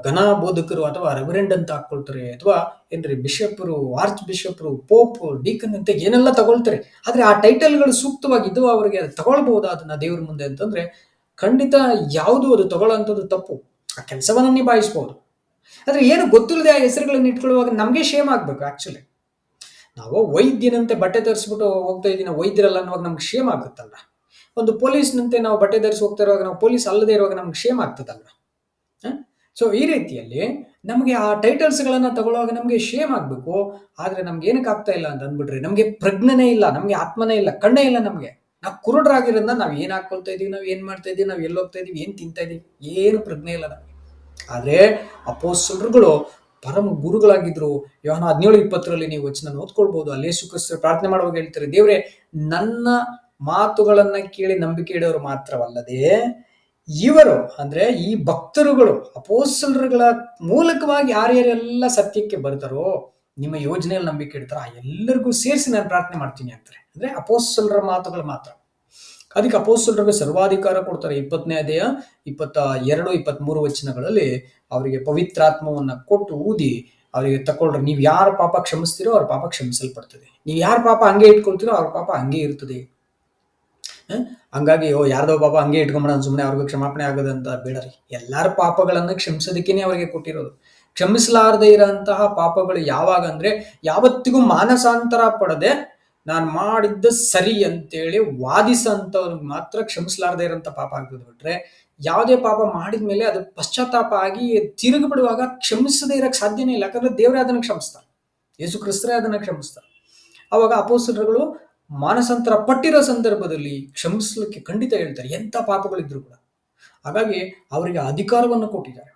ಘನ ಬೋಧಕರು ಅಥವಾ ರೆವರೆಂಡ್ ಅಂತ ಹಾಕೊಳ್ತಾರೆ, ಅಥವಾ ಏನ್ರಿ ಬಿಷಪ್ರು, ಆರ್ಚ್ ಬಿಷಪ್ರು, ಪೋಪ್, ಡೀಕನ್ ಅಂತ ಏನೆಲ್ಲ ತಗೊಳ್ತಾರೆ. ಆದ್ರೆ ಆ ಟೈಟಲ್ಗಳು ಸೂಕ್ತವಾಗಿದ್ದು ಅವರಿಗೆ ತಗೊಳ್ಬಹುದಾ ಅದನ್ನ ದೇವ್ರ ಮುಂದೆ ಅಂತಂದ್ರೆ ಖಂಡಿತ ಯಾವುದು ಅದು ತಗೊಳ್ಳೋಂಥದ್ದು ತಪ್ಪು. ಆ ಕೆಲಸವನ್ನ ನಿಭಾಯಿಸಬಹುದು. ಆದ್ರೆ ಏನು ಗೊತ್ತಿಲ್ಲದೆ ಆ ಹೆಸರುಗಳನ್ನ ಇಟ್ಕೊಳ್ಳುವಾಗ ನಮ್ಗೆ ಶೇಮ್ ಆಗ್ಬೇಕು. ಆಕ್ಚುಲಿ ನಾವು ವೈದ್ಯನಂತೆ ಬಟ್ಟೆ ಧರಿಸ್ಬಿಟ್ಟು ಹೋಗ್ತಾ ಇದೀನಿ, ವೈದ್ಯರಲ್ಲ ಅನ್ನುವಾಗ ನಮ್ಗೆ ಶೇಮ್ ಆಗುತ್ತಲ್ಲ. ಒಂದು ಪೊಲೀಸ್ನಂತೆ ನಾವು ಬಟ್ಟೆ ಧರಿಸಿ ಹೋಗ್ತಾ ಇರುವಾಗ ನಾವು ಪೊಲೀಸ್ ಅಲ್ಲದೆ ಇರುವಾಗ ನಮ್ಗೆ ಶೇಮ್ ಆಗ್ತದಲ್ಲ. ಸೊ ಈ ರೀತಿಯಲ್ಲಿ ನಮಗೆ ಆ ಟೈಟಲ್ಸ್ಗಳನ್ನ ತಗೊಳ್ಳುವಾಗ ನಮಗೆ ಶೇಮ್ ಆಗ್ಬೇಕು. ಆದ್ರೆ ನಮ್ಗೆ ಏನಕ್ಕೆ ಆಗ್ತಾ ಇಲ್ಲ ಅಂತ ಅಂದ್ಬಿಟ್ರೆ, ನಮ್ಗೆ ಪ್ರಜ್ಞೆನೇ ಇಲ್ಲ, ನಮ್ಗೆ ಆತ್ಮನೇ ಇಲ್ಲ, ಕಣ್ಣೇ ಇಲ್ಲ ನಮ್ಗೆ. ನಾವು ಕುರುಡರಾಗಿರೋದ್ರಿಂದ ನಾವ್ ಏನ್ ಹಾಕೊಳ್ತಾ ಇದೀವಿ, ನಾವ್ ಏನ್ ಮಾಡ್ತಾ ಇದೀವಿ, ನಾವ್ ಎಲ್ಲಿ ಹೋಗ್ತಾ ಇದೀವಿ, ಏನ್ ತಿಂತಾ ಇದೀವಿ, ಏನು ಪ್ರಜ್ಞೆ ಇಲ್ಲ ನಮ್ಗೆ. ಆದ್ರೆ ಅಪೊಸ್ತಲರುಗಳು ಪರಮ ಗುರುಗಳಾಗಿದ್ರು. ಯೋಹಾನ 17:20 ನೀವು ವಚನ ಓದ್ಕೊಳ್ಬಹುದು. ಅಲ್ಲಿ ಯೇಸು ಕ್ರಿಸ್ತರು ಪ್ರಾರ್ಥನೆ ಮಾಡುವಾಗ ಹೇಳ್ತಾರೆ, ದೇವ್ರೆ, ನನ್ನ ಮಾತುಗಳನ್ನ ಕೇಳಿ ನಂಬಿಕೆ ಇಡೋರು ಮಾತ್ರವಲ್ಲದೆ ಇವರು ಅಂದ್ರೆ ಈ ಭಕ್ತರುಗಳು, ಅಪೊಸ್ತಲರುಗಳ ಮೂಲಕವಾಗಿ ಯಾರ್ಯಾರೆಲ್ಲ ಸತ್ಯಕ್ಕೆ ಬರ್ತಾರೋ, ನಿಮ್ಮ ಯೋಜನೆಯಲ್ಲಿ ನಂಬಿಕೆ ಇಡ್ತಾರೋ ಆ ಎಲ್ಲರಿಗೂ ಸೇರಿಸಿ ನಾನು ಪ್ರಾರ್ಥನೆ ಮಾಡ್ತೀನಿ ಅಂತಾರೆ. ಅಂದ್ರೆ ಅಪೊಸ್ತಲರ ಮಾತುಗಳು ಮಾತ್ರ. ಅದಕ್ಕೆ ಅಪೊಸ್ತಲರಿಗೆ ಸರ್ವಾಧಿಕಾರ ಕೊಡ್ತಾರೆ. 20ನೇ ಅಧ್ಯಾಯ 22, 23 ವಚನಗಳಲ್ಲಿ ಅವರಿಗೆ ಪವಿತ್ರಾತ್ಮವನ್ನ ಕೊಟ್ಟು ಊದಿ ಅವರಿಗೆ ತಗೊಳ್ರಿ, ನೀವು ಯಾರ ಪಾಪ ಕ್ಷಮಿಸ್ತೀರೋ ಅವ್ರ ಪಾಪ ಕ್ಷಮಿಸಲ್ಪಡ್ತದೆ, ನೀವು ಯಾರ ಪಾಪ ಹಂಗೆ ಇಟ್ಕೊಳ್ತೀರೋ ಅವ್ರ ಪಾಪ ಹಂಗೆ ಇರ್ತದೆ. ಹಂಗಾಗಿ ಯಾರ್ದೋ ಪಾಪ ಹಂಗೆ ಇಟ್ಕೊಂಡ್ಬಿಡ ಸುಮ್ಮನೆ ಅವ್ರಿಗೆ ಕ್ಷಮಾಪಣೆ ಆಗೋದಂತ ಬೇಡರಿ. ಎಲ್ಲಾರ ಪಾಪಗಳನ್ನ ಕ್ಷಮಿಸೋದಕ್ಕೇನೆ ಅವರಿಗೆ ಕೊಟ್ಟಿರೋದು. ಕ್ಷಮಿಸಲಾರದೆ ಇರೋಂತಹ ಪಾಪಗಳು ಯಾವಾಗ ಅಂದ್ರೆ, ಯಾವತ್ತಿಗೂ ಮಾನಸಾಂತರ ಪಡದೆ ನಾನು ಮಾಡಿದ್ದ ಸರಿ ಅಂತೇಳಿ ವಾದಿಸಂತವ್ರಿಗೆ ಮಾತ್ರ ಕ್ಷಮಿಸಲಾರದೆ ಇರೋಂಥ ಪಾಪ ಆಗ್ತದೆ. ಬಿಟ್ರೆ ಯಾವುದೇ ಪಾಪ ಮಾಡಿದ್ಮೇಲೆ ಅದು ಪಶ್ಚಾತ್ತಾಪ ಆಗಿ ತಿರುಗಿ ಬಿಡುವಾಗ ಕ್ಷಮಿಸದೇ ಇರಕ್ ಸಾಧ್ಯನೇ ಇಲ್ಲ. ಯಾಕಂದ್ರೆ ದೇವರೇ ಅದನ್ನ ಕ್ಷಮಿಸ್ತಾರೆ, ಯೇಸು ಕ್ರಿಸ್ತರೇ ಅದನ್ನ ಕ್ಷಮಿಸ್ತಾರೆ. ಅವಾಗ ಅಪೊಸ್ತಲರುಗಳು ಮಾನಸಾಂತರ ಪಟ್ಟಿರೋ ಸಂದರ್ಭದಲ್ಲಿ ಕ್ಷಮಿಸಲಿಕ್ಕೆ ಖಂಡಿತ ಹೇಳ್ತಾರೆ, ಎಂಥ ಪಾಪಗಳಿದ್ರು ಕೂಡ. ಹಾಗಾಗಿ ಅವರಿಗೆ ಅಧಿಕಾರವನ್ನು ಕೊಟ್ಟಿದ್ದಾರೆ.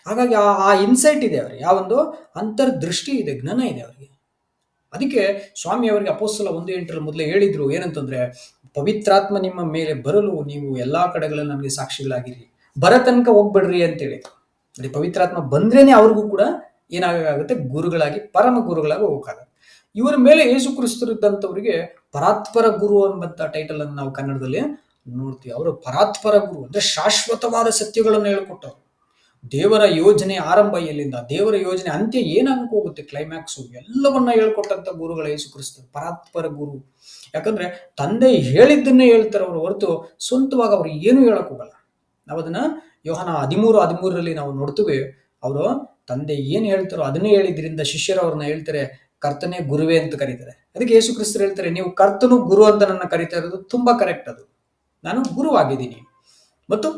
ಹಾಗಾಗಿ ಆ ಇನ್ಸೈಟ್ ಇದೆ ಅವರಿಗೆ, ಆ ಒಂದು ಅಂತರ್ದೃಷ್ಟಿ ಇದೆ, ಜ್ಞಾನ ಇದೆ ಅವರಿಗೆ. ಅದಕ್ಕೆ ಸ್ವಾಮಿ ಅವರಿಗೆ ಅಪೊಸ್ತಲ 1:8 ಮೊದಲೇ ಹೇಳಿದ್ರು, ಏನಂತಂದ್ರೆ, ಪವಿತ್ರಾತ್ಮ ನಿಮ್ಮ ಮೇಲೆ ಬರಲು ನೀವು ಎಲ್ಲಾ ಕಡೆಗಳಲ್ಲಿ ನಮಗೆ ಸಾಕ್ಷಿಗಳಾಗಿರಿ, ಬರ ತನಕ ಹೋಗ್ಬಿಡ್ರಿ ಅಂತ ಹೇಳಿದ್ರು. ಅದೇ ಪವಿತ್ರಾತ್ಮ ಬಂದ್ರೇನೆ ಅವ್ರಿಗೂ ಕೂಡ ಏನಾಗುತ್ತೆ, ಗುರುಗಳಾಗಿ, ಪರಮ ಗುರುಗಳಾಗಿ ಹೋಗಕ್ಕಾಗತ್ತೆ. ಇವರ ಮೇಲೆ ಯೇಸು ಕ್ರಿಸ್ತರಿದ್ದಂಥವ್ರಿಗೆ ಪರಾತ್ಪರ ಗುರು ಎಂಬಂತ ಟೈಟಲ್ ಅನ್ನು ನಾವು ಕನ್ನಡದಲ್ಲಿ ನೋಡ್ತೀವಿ. ಅವರು ಪರಾತ್ಪರ ಗುರು ಅಂದ್ರೆ ಶಾಶ್ವತವಾದ ಸತ್ಯಗಳನ್ನು ಹೇಳ್ಕೊಟ್ಟವ್ರು. ದೇವರ ಯೋಜನೆ ಆರಂಭ ಎಲ್ಲಿಂದ, ದೇವರ ಯೋಜನೆ ಅಂತ್ಯ ಏನಾಗಕ್ಕೆ ಹೋಗುತ್ತೆ, ಕ್ಲೈಮ್ಯಾಕ್ಸು ಎಲ್ಲವನ್ನ ಹೇಳ್ಕೊಟ್ಟಂತ ಗುರುಗಳ ಯೇಸು ಕ್ರಿಸ್ತರು ಪರಾತ್ಪರ ಗುರು. ಯಾಕಂದ್ರೆ ತಂದೆ ಹೇಳಿದ್ದನ್ನೇ ಹೇಳ್ತಾರೆ ಅವರು ಹೊರತು ಸ್ವಂತವಾಗಿ ಅವ್ರು ಏನು ಹೇಳಕ್ ಹೋಗಲ್ಲ. ನಾವು ಅದನ್ನ ಯೋಹಾನ 13:13 ನಾವು ನೋಡ್ತೀವಿ. ಅವರು ತಂದೆ ಏನ್ ಹೇಳ್ತಾರೋ ಅದನ್ನೇ ಹೇಳಿದ್ರಿಂದ ಶಿಷ್ಯರು ಅವ್ರನ್ನ ಹೇಳ್ತಾರೆ, ಕರ್ತನೇ ಗುರುವೇ ಅಂತ ಕರೀತಾರೆ. ಅದಕ್ಕೆ ಯೇಸು ಕ್ರಿಸ್ತರು ಹೇಳ್ತಾರೆ, ನೀವು ಕರ್ತನು ಗುರು ಅಂತ ನನ್ನ ಕರೀತಾ ಇರೋದು ತುಂಬಾ ಕರೆಕ್ಟ್. ಅದು ನಾನು ಗುರುವಾಗಿದ್ದೀನಿ ಮತ್ತು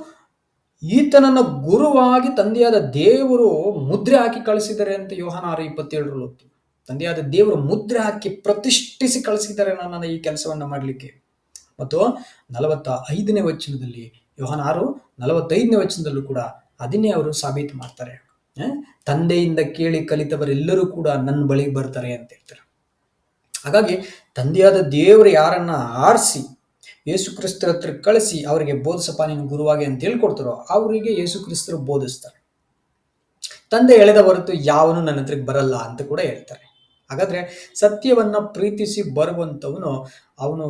ಈತನನ್ನ ಗುರುವಾಗಿ ತಂದೆಯಾದ ದೇವರು ಮುದ್ರೆ ಹಾಕಿ ಕಳಿಸಿದ್ದಾರೆ ಅಂತ ಯೋಹಾನ 6:27 ತಂದೆಯಾದ ದೇವರು ಮುದ್ರೆ ಹಾಕಿ ಪ್ರತಿಷ್ಠಿಸಿ ಕಳಿಸಿದ್ದಾರೆ ನನ್ನನ್ನು ಈ ಕೆಲಸವನ್ನ ಮಾಡ್ಲಿಕ್ಕೆ. ಮತ್ತು 45ನೇ ವಚನದಲ್ಲಿ, ಯೋಹಾನ 6:45ನೇ ವಚನದಲ್ಲೂ ಕೂಡ ಅದನ್ನೇ ಅವರು ಸಾಬೀತು ಮಾಡ್ತಾರೆ. ತಂದೆಯಿಂದ ಕೇಳಿ ಕಲಿತವರೆಲ್ಲರೂ ಕೂಡ ನನ್ನ ಬಳಿಗೆ ಬರ್ತಾರೆ ಅಂತ ಹೇಳ್ತಾರೆ. ಹಾಗಾಗಿ ತಂದೆಯಾದ ದೇವರು ಯಾರನ್ನ ಆರಿಸಿ ಯೇಸು ಕ್ರಿಸ್ತರ ಹತ್ರ ಕಳಿಸಿ ಅವರಿಗೆ ಬೋಧಿಸಪ್ಪ ನೀನು ಗುರುವಾಗಿ ಅಂತ ಹೇಳ್ಕೊಡ್ತಾರೋ ಅವರಿಗೆ ಯೇಸು ಕ್ರಿಸ್ತರು ಬೋಧಿಸ್ತಾರೆ. ತಂದೆ ಎಳೆದ ಹೊರತು ಯಾವನು ನನ್ನ ಹತ್ರಕ್ಕೆ ಬರಲ್ಲ ಅಂತ ಕೂಡ ಹೇಳ್ತಾರೆ. ಹಾಗಾದ್ರೆ ಸತ್ಯವನ್ನ ಪ್ರೀತಿಸಿ ಬರುವಂತವನು ಅವನು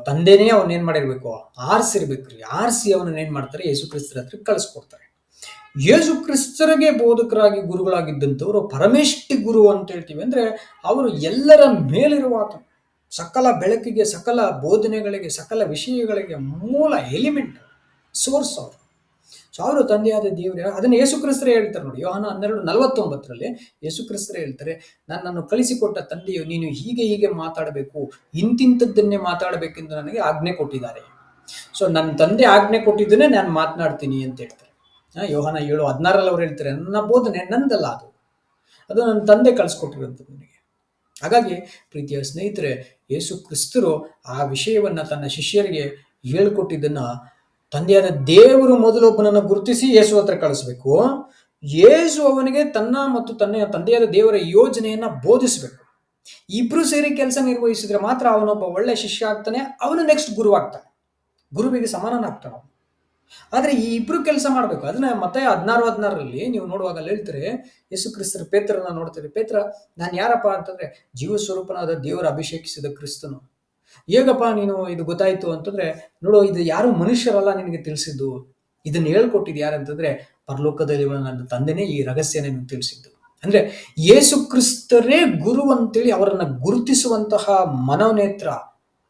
ತಂದೆನೇ ಅವನೇನ್ ಮಾಡಿರ್ಬೇಕು, ಆರಿಸಿರ್ಬೇಕ್ರಿ. ಆರಿಸಿ ಅವನನ್ನ ಏನ್ ಮಾಡ್ತಾರೆ, ಯೇಸು ಕ್ರಿಸ್ತರ ಹತ್ರ ಕಳಿಸ್ಕೊಡ್ತಾರೆ. ಯೇಸು ಕ್ರಿಸ್ತರಿಗೆ ಬೋಧಕರಾಗಿ ಗುರುಗಳಾಗಿದ್ದಂಥವ್ರು ಪರಮೇಷ್ಠಿ ಗುರು ಅಂತ ಹೇಳ್ತೀವಿ. ಅಂದ್ರೆ ಅವರು ಎಲ್ಲರ ಮೇಲಿರುವ ಸಕಲ ಬೆಳಕಿಗೆ, ಸಕಲ ಬೋಧನೆಗಳಿಗೆ, ಸಕಲ ವಿಷಯಗಳಿಗೆ ಮೂಲ ಎಲಿಮೆಂಟ್, ಸೋರ್ಸ್ ಅವರು. ಸೊ ಅವರು ತಂದೆಯಾದ ದೇವರು ಅದನ್ನು ಯೇಸು ಕ್ರಿಸ್ತರೇ ಹೇಳ್ತಾರೆ ನೋಡಿ. ಯೋಹಾನ 12:49 ಯೇಸು ಕ್ರಿಸ್ತರೇ ಹೇಳ್ತಾರೆ, ನನ್ನನ್ನು ಕಳಿಸಿಕೊಟ್ಟ ತಂದೆಯು ನೀನು ಹೀಗೆ ಹೀಗೆ ಮಾತಾಡಬೇಕು, ಇಂತಿಂಥದ್ದನ್ನೇ ಮಾತಾಡಬೇಕೆಂದು ನನಗೆ ಆಜ್ಞೆ ಕೊಟ್ಟಿದ್ದಾರೆ. ಸೊ ನನ್ನ ತಂದೆ ಆಜ್ಞೆ ಕೊಟ್ಟಿದ್ದನ್ನೇ ನಾನು ಮಾತನಾಡ್ತೀನಿ ಅಂತ ಹೇಳ್ತಾರೆ. ಯೋಹಾನ 7:16 ಅವ್ರು ಹೇಳ್ತಾರೆ, ನನ್ನ ಬೋಧನೆ ನಂದಲ್ಲ, ಅದು ನನ್ನ ತಂದೆ ಕಳಿಸ್ಕೊಟ್ಟಿರೋದು ನನಗೆ. ಹಾಗಾಗಿ ಪ್ರೀತಿಯ ಸ್ನೇಹಿತರೆ, ಯೇಸು ಕ್ರಿಸ್ತರು ಆ ವಿಷಯವನ್ನ ತನ್ನ ಶಿಷ್ಯರಿಗೆ ಹೇಳ್ಕೊಟ್ಟಿದ್ದನ್ನ ತಂದೆಯಾದ ದೇವರು ಮೊದಲೊಬ್ಬನನ್ನು ಗುರುತಿಸಿ ಯೇಸು ಹತ್ರ ಕಳಿಸ್ಬೇಕು. ಯೇಸು ಅವನಿಗೆ ತನ್ನ ಮತ್ತು ತಂದೆಯಾದ ದೇವರ ಯೋಜನೆಯನ್ನ ಬೋಧಿಸಬೇಕು. ಇಬ್ರು ಸೇರಿ ಕೆಲಸ ನಿರ್ವಹಿಸಿದ್ರೆ ಮಾತ್ರ ಅವನೊಬ್ಬ ಒಳ್ಳೆ ಶಿಷ್ಯ ಆಗ್ತಾನೆ, ಅವನು ನೆಕ್ಸ್ಟ್ ಗುರು ಆಗ್ತಾನೆ, ಗುರುವಿಗೆ ಸಮಾನನಾಗ್ತಾನೆ. ಆದ್ರೆ ಈ ಇಬ್ರು ಕೆಲಸ ಮಾಡ್ಬೇಕು. ಅದನ್ನ ಮತ್ತೆ 16:16 ನೀವು ನೋಡುವಾಗ ಅಲ್ಲಿ ಹೇಳ್ತಾರೆ, ಯೇಸು ಕ್ರಿಸ್ತರ ಪೇತ್ರನ ನೋಡ್ತಾರೆ. ಪೇತ್ರ, ನಾನು ಯಾರಪ್ಪ ಅಂತಂದ್ರೆ ಜೀವ ಸ್ವರೂಪನಾದ ದೇವರ ಅಭಿಷೇಕಿಸಿದ ಕ್ರಿಸ್ತನು. ಹೇಗಪ್ಪ ನೀನು ಇದು ಗೊತ್ತಾಯ್ತು ಅಂತಂದ್ರೆ, ನೋಡು ಇದು ಯಾರು ಮನುಷ್ಯರಲ್ಲ ನಿನಗೆ ತಿಳಿಸಿದ್ದು, ಇದನ್ನ ಹೇಳ್ಕೊಟ್ಟಿದ್ದು ಯಾರಂತಂದ್ರೆ ಪರಲೋಕದಲ್ಲಿ ನನ್ನ ತಂದೆನೇ ಈ ರಹಸ್ಯನ ತಿಳಿಸಿದ್ದು. ಅಂದ್ರೆ ಯೇಸು ಕ್ರಿಸ್ತರೇ ಗುರು ಅಂತೇಳಿ ಅವರನ್ನ ಗುರುತಿಸುವಂತಹ ಮನೋನೇತ್ರ,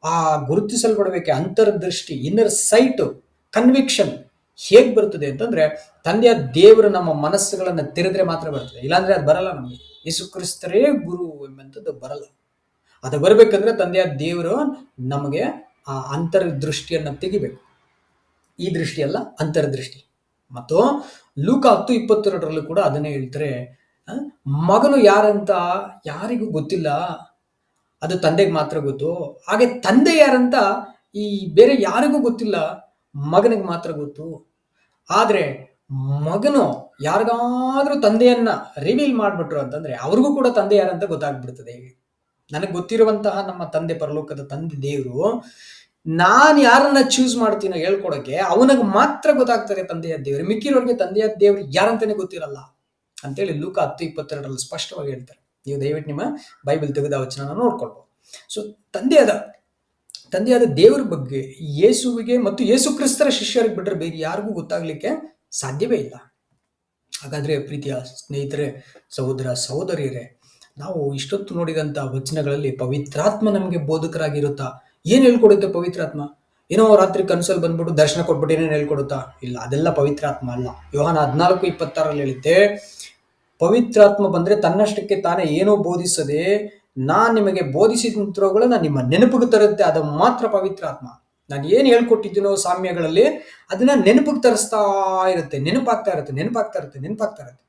ಆ ಗುರುತಿಸಲ್ಪಡಬೇಕೆ ಅಂತರ್ದೃಷ್ಟಿ, ಇನ್ನರ್ ಸೈಟ್, ಕನ್ವಿಕ್ಷನ್ ಹೇಗ್ ಬರ್ತದೆ ಅಂತಂದ್ರೆ ತಂದೆಯ ದೇವರು ನಮ್ಮ ಮನಸ್ಸುಗಳನ್ನ ತೆರೆದ್ರೆ ಮಾತ್ರ ಬರ್ತದೆ. ಇಲ್ಲಾಂದ್ರೆ ಅದು ಬರಲ್ಲ. ನಮಗೆ ಯೇಸು ಕ್ರಿಸ್ತರೇ ಗುರು ಎಂಬಂಥದ್ದು ಬರಲ್ಲ. ಅದು ಬರಬೇಕಂದ್ರೆ ತಂದೆಯ ದೇವರು ನಮಗೆ ಆ ಅಂತರ್ದೃಷ್ಟಿಯನ್ನ ತೆಗಿಬೇಕು. ಈ ದೃಷ್ಟಿ ಅಲ್ಲ, ಅಂತರ್ದೃಷ್ಟಿ. ಮತ್ತು ಲೂಕ 10:22 ಕೂಡ ಅದನ್ನೇ ಹೇಳ್ತಾರೆ, ಮಗನು ಯಾರಂತ ಯಾರಿಗೂ ಗೊತ್ತಿಲ್ಲ, ಅದು ತಂದೆಗೆ ಮಾತ್ರ ಗೊತ್ತು. ಹಾಗೆ ತಂದೆ ಯಾರಂತ ಈ ಬೇರೆ ಯಾರಿಗೂ ಗೊತ್ತಿಲ್ಲ, ಮಗನಿಗೆ ಮಾತ್ರ ಗೊತ್ತು. ಆದ್ರೆ ಮಗನು ಯಾರಿಗಾದ್ರೂ ತಂದೆಯನ್ನ ರಿವೀಲ್ ಮಾಡ್ಬಿಟ್ರು ಅಂತಂದ್ರೆ ಅವ್ರಿಗೂ ಕೂಡ ತಂದೆ ಯಾರಂತ ಗೊತ್ತಾಗ್ಬಿಡ್ತದೆ. ನನಗೆ ಗೊತ್ತಿರುವಂತಹ ನಮ್ಮ ತಂದೆ, ಪರಲೋಕದ ತಂದೆ ದೇವರು, ನಾನು ಯಾರನ್ನ ಚೂಸ್ ಮಾಡ್ತೀನೋ ಹೇಳ್ಕೊಡಕ್ಕೆ ಅವನಿಗೆ ಮಾತ್ರ ಗೊತ್ತಾಗ್ತಾರೆ ತಂದೆಯ ದೇವರು. ಮಿಕ್ಕಿರೋರಿಗೆ ತಂದೆಯ ದೇವರು ಯಾರಂತಾನೆ ಗೊತ್ತಿರಲ್ಲ ಅಂತೇಳಿ ಲೂಕ 10:22 ಸ್ಪಷ್ಟವಾಗಿ ಹೇಳ್ತಾರೆ. ನೀವು ದಯವಿಟ್ಟು ನಿಮ್ಮ ಬೈಬಲ್ ತೆಗೆದ ವಚನ ನೋಡ್ಕೊಳ್ಬಹುದು. ಸೊ ತಂದೆಯಾದ ದೇವರ ಬಗ್ಗೆ ಯೇಸುವಿಗೆ ಮತ್ತು ಯೇಸು ಕ್ರಿಸ್ತರ ಶಿಷ್ಯರಿಗೆ ಬಿಟ್ಟರೆ ಬೇರೆ ಯಾರಿಗೂ ಗೊತ್ತಾಗ್ಲಿಕ್ಕೆ ಸಾಧ್ಯವೇ ಇಲ್ಲ. ಹಾಗಾದ್ರೆ ಪ್ರೀತಿಯ ಸ್ನೇಹಿತರೆ, ಸಹೋದರ ಸಹೋದರಿಯರೇ, ನಾವು ಇಷ್ಟೊತ್ತು ನೋಡಿದಂತ ವಚನಗಳಲ್ಲಿ ಪವಿತ್ರಾತ್ಮ ನಮಗೆ ಬೋಧಕರಾಗಿರುತ್ತಾ? ಏನ್ ಹೇಳ್ಕೊಡುತ್ತೆ ಪವಿತ್ರಾತ್ಮ? ಏನೋ ರಾತ್ರಿ ಕನಸಲ್ಲಿ ಬಂದ್ಬಿಟ್ಟು ದರ್ಶನ ಕೊಟ್ಬಿಟ್ಟು ಏನೇನು ಹೇಳ್ಕೊಡುತ್ತಾ? ಇಲ್ಲ, ಅದೆಲ್ಲ ಪವಿತ್ರಾತ್ಮ ಅಲ್ಲ. ಯೋಹಾನ 14:26 ಹೇಳುತ್ತೆ, ಪವಿತ್ರಾತ್ಮ ಬಂದ್ರೆ ತನ್ನಷ್ಟಕ್ಕೆ ತಾನೇ ಏನೋ ಬೋಧಿಸದೆ ನಾನ್ ನಿಮಗೆ ಬೋಧಿಸಿದಂತವುಗಳನ್ನ ನಿಮ್ಮ ನೆನಪಿಗೆ ತರುತ್ತೆ. ಅದು ಮಾತ್ರ ಪವಿತ್ರಾತ್ಮ. ನಾನು ಏನ್ ಹೇಳ್ಕೊಟ್ಟಿದ್ದೀನೋ ಸಾಮ್ಯಗಳಲ್ಲಿ ಅದನ್ನ ನೆನಪಿಗೆ ತರಿಸ್ತಾ ಇರುತ್ತೆ, ನೆನಪಾಗ್ತಾ ಇರುತ್ತೆ.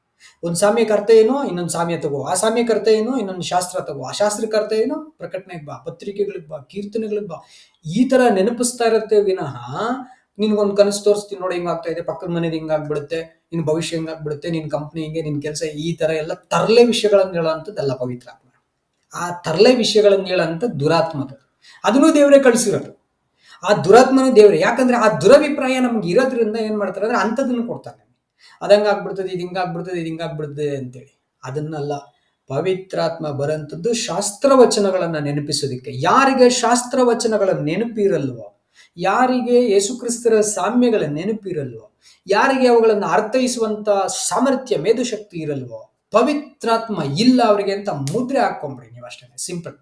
ಒಂದು ಸಾಮ್ಯಕ್ಕೆ ಅರ್ಥ ಏನೋ ಇನ್ನೊಂದು ಸಾಮ್ಯ ತಗೋ, ಆ ಸಾಮ್ಯಕ್ಕೆ ಅರ್ಥ ಏನೋ ಇನ್ನೊಂದು ಶಾಸ್ತ್ರ ತಗೋ, ಆ ಶಾಸ್ತ್ರಕ್ಕೆ ಅರ್ಥ ಏನೋ ಪ್ರಕಟಣೆಗೆ ಬಾ, ಪತ್ರಿಕೆಗಳಿಗೆ ಬಾ, ಕೀರ್ತನೆಗಳಿಗೆ ಬಾ. ಈ ತರ ನೆನಪಿಸ್ತಾ ಇರುತ್ತೆ ವಿನಃ ನಿನ್ಗೊಂದು ಕನಸು ತೋರಿಸ್ತೀನಿ ನೋಡಿ ಹಿಂಗಾಗ್ತಾ ಇದೆ, ಪಕ್ಕದ ಮನೇದು ಹಿಂಗಾಗ್ಬಿಡುತ್ತೆ, ನಿನ್ ಭವಿಷ್ಯ ಹಿಂಗಾಗ್ಬಿಡುತ್ತೆ, ನಿನ್ ಕಂಪ್ನಿ ಹಿಂಗೆ, ನಿನ್ ಕೆಲಸ, ಈ ತರ ಎಲ್ಲ ತರಲೆ ವಿಷಯಗಳನ್ನ ಹೇಳೋಂಥದ್ದೆಲ್ಲ ಪವಿತ್ರಾತ್ಮ. ಆ ತರಲೆ ವಿಷಯಗಳನ್ನ ಹೇಳೋಂಥ ದುರಾತ್ಮದ, ಅದನ್ನು ದೇವರೇ ಕಳಿಸಿರೋದು. ಆ ದುರಾತ್ಮನೂ ದೇವರೇ. ಯಾಕಂದ್ರೆ ಆ ದುರಭಿಪ್ರಾಯ ನಮ್ಗೆ ಇರೋದ್ರಿಂದ ಏನ್ ಮಾಡ್ತಾರೆ ಅಂದ್ರೆ ಅಂಥದನ್ನು ಕೊಡ್ತಾರೆ. ಅದಂಗಾಗ್ಬಿಡ್ತದೆ, ಇದು ಹಿಂಗಾಗ್ಬಿಡ್ತದೆ ಅಂತೇಳಿ. ಅದನ್ನಲ್ಲ, ಪವಿತ್ರಾತ್ಮ ಬರೋಂಥದ್ದು ಶಾಸ್ತ್ರವಚನಗಳನ್ನ ನೆನಪಿಸೋದಿಕ್ಕೆ. ಯಾರಿಗೆ ಶಾಸ್ತ್ರವಚನಗಳ ನೆನಪಿರಲ್ವೋ, ಯಾರಿಗೆ ಯೇಸುಕ್ರಿಸ್ತರ ಸಾಮ್ಯಗಳ ನೆನಪಿರಲ್ವೋ, ಯಾರಿಗೆ ಅವುಗಳನ್ನು ಅರ್ಥೈಸುವಂತ ಸಾಮರ್ಥ್ಯ, ಮೇಧಶಕ್ತಿ ಇರಲ್ವೋ, ಪವಿತ್ರಾತ್ಮ ಇಲ್ಲ ಅವರಿಗೆ ಅಂತ ಮುದ್ರೆ ಹಾಕೊಂಡ್ಬಿಡಿ ನೀವು, ಅಷ್ಟೇ, ಸಿಂಪಲ್.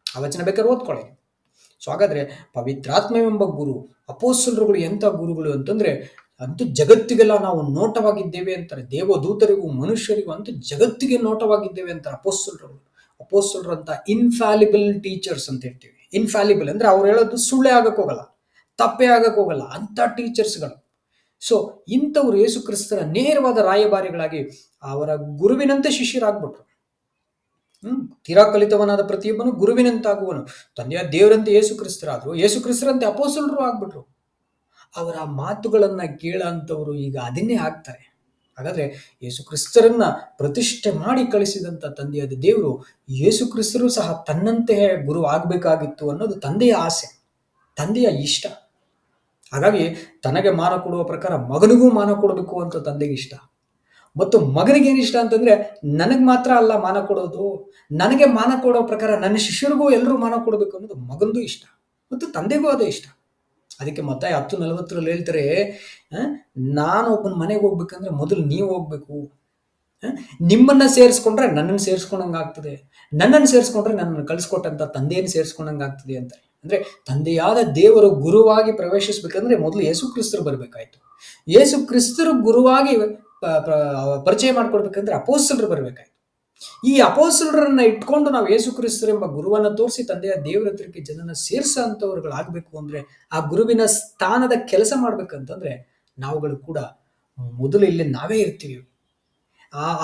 ಆ ವಚನ ಬೇಕಾದ್ರೆ ಓದ್ಕೊಳ್ಳಿ. ಸೊ ಹಾಗಾದ್ರೆ ಪವಿತ್ರಾತ್ಮವೆಂಬ ಗುರು, ಅಪೊಸ್ತಲರುಗಳು ಎಂತ ಗುರುಗಳು ಅಂತಂದ್ರೆ, ಅಂತೂ ಜಗತ್ತಿಗೆಲ್ಲ ನಾವು ನೋಟವಾಗಿದ್ದೇವೆ ಅಂತಾರೆ. ದೇವದೂತರಿಗೂ ಮನುಷ್ಯರಿಗೂ ಅಂತೂ ಜಗತ್ತಿಗೆ ನೋಟವಾಗಿದ್ದೇವೆ ಅಂತಾರೆ ಅಪೊಸ್ತಲರು ಅಂತ ಇನ್ಫ್ಯಾಲಿಬಲ್ ಟೀಚರ್ಸ್ ಅಂತ ಹೇಳ್ತೀವಿ. ಇನ್ಫ್ಯಾಲಿಬಲ್ ಅಂದ್ರೆ ಅವ್ರು ಹೇಳೋದು ಸುಳ್ಳೆ ಆಗಕ್ ಹೋಗಲ್ಲ, ತಪ್ಪೇ ಆಗಕ್ ಹೋಗಲ್ಲ, ಅಂತ ಟೀಚರ್ಸ್ಗಳು. ಸೊ ಇಂಥವ್ರು ಯೇಸು ಕ್ರಿಸ್ತರ ನೇರವಾದ ರಾಯಭಾರಿಗಳಾಗಿ ಅವರ ಗುರುವಿನಂತೆ ಶಿಷ್ಯರಾಗ್ಬಿಟ್ರು. ತೀರಾ ಕಲಿತವನಾದ ಪ್ರತಿಯೊಬ್ಬನು ಗುರುವಿನಂತಾಗುವನು. ತಂದೆಯ ದೇವರಂತೆ ಯೇಸು ಕ್ರಿಸ್ತರಾದ್ರು, ಯೇಸು ಕ್ರಿಸ್ತರಂತೆ ಅಪೊಸ್ತಲರು ಆಗ್ಬಿಟ್ರು. ಅವರ ಮಾತುಗಳನ್ನ ಕೇಳಂತವ್ರು ಈಗ ಅದನ್ನೇ ಆಗ್ತಾರೆ. ಹಾಗಾದ್ರೆ ಯೇಸು ಕ್ರಿಸ್ತರನ್ನ ಪ್ರತಿಷ್ಠೆ ಮಾಡಿ ಕಳಿಸಿದಂತ ತಂದೆಯಾದ ದೇವರು ಯೇಸು ಕ್ರಿಸ್ತರು ಸಹ ತನ್ನಂತೆಯೇ ಗುರು ಆಗ್ಬೇಕಾಗಿತ್ತು ಅನ್ನೋದು ತಂದೆಯ ಆಸೆ, ತಂದೆಯ ಇಷ್ಟ. ಹಾಗಾಗಿ ತನಗೆ ಮಾನ ಕೊಡುವ ಪ್ರಕಾರ ಮಗನಿಗೂ ಮಾನ ಕೊಡಬೇಕು ಅಂತ ತಂದೆಗೆ ಇಷ್ಟ. ಮತ್ತು ಮಗನಿಗೆ ಏನಿಷ್ಟ ಅಂತಂದ್ರೆ, ನನಗೆ ಮಾತ್ರ ಅಲ್ಲ ಮಾನ ಕೊಡೋದು, ನನಗೆ ಮಾನ ಕೊಡೋ ಪ್ರಕಾರ ನನ್ನ ಶಿಷ್ಯರಿಗೂ ಎಲ್ಲರೂ ಮಾನ ಕೊಡಬೇಕು ಅನ್ನೋದು ಮಗಂದು ಇಷ್ಟ ಮತ್ತು ತಂದೆಗೂ ಅದೇ ಇಷ್ಟ. ಅದಕ್ಕೆ ಮತ್ತಾಯ 10:40 ಹೇಳ್ತಾರೆ, ನಾನು ಒಬ್ಬನ ಮನೆಗೆ ಹೋಗ್ಬೇಕಂದ್ರೆ ಮೊದಲು ನೀವು ಹೋಗ್ಬೇಕು, ನಿಮ್ಮನ್ನ ಸೇರಿಸ್ಕೊಂಡ್ರೆ ನನ್ನನ್ನು ಸೇರಿಸ್ಕೊಂಡಂಗೆ ಆಗ್ತದೆ, ನನ್ನನ್ನು ಸೇರಿಸ್ಕೊಂಡ್ರೆ ನನ್ನನ್ನು ಕಳಿಸ್ಕೊಟ್ಟಂತ ತಂದೆಯನ್ನು ಸೇರಿಸ್ಕೊಂಡಂಗೆ ಆಗ್ತದೆ ಅಂತ. ಅಂದ್ರೆ ತಂದೆಯಾದ ದೇವರು ಗುರುವಾಗಿ ಪ್ರವೇಶಿಸ್ಬೇಕಂದ್ರೆ ಮೊದಲು ಯೇಸು ಕ್ರಿಸ್ತರು ಬರ್ಬೇಕಾಯ್ತು. ಯೇಸು ಕ್ರಿಸ್ತರು ಗುರುವಾಗಿ ಪರಿಚಯ ಮಾಡ್ಕೊಡ್ಬೇಕಂದ್ರೆ ಅಪೋಸ್ತಲರು ಬರ್ಬೇಕಾಯ್ತು. ಈ ಅಪೋಸ್ತಲರನ್ನ ಇಟ್ಕೊಂಡು ನಾವು ಯೇಸು ಕ್ರಿಸ್ತರು ಎಂಬ ಗುರುವನ್ನ ತೋರಿಸಿ ತಂದೆಯ ದೇವರ ಹತ್ರಕ್ಕೆ ಜನನ ಸೇರಿಸಂತವ್ರುಗಳಾಗಬೇಕು ಅಂದ್ರೆ, ಆ ಗುರುವಿನ ಸ್ಥಾನದ ಕೆಲಸ ಮಾಡ್ಬೇಕಂತಂದ್ರೆ ನಾವುಗಳು ಕೂಡ ಮೊದಲು ಇಲ್ಲಿ ನಾವೇ ಇರ್ತೀವಿ.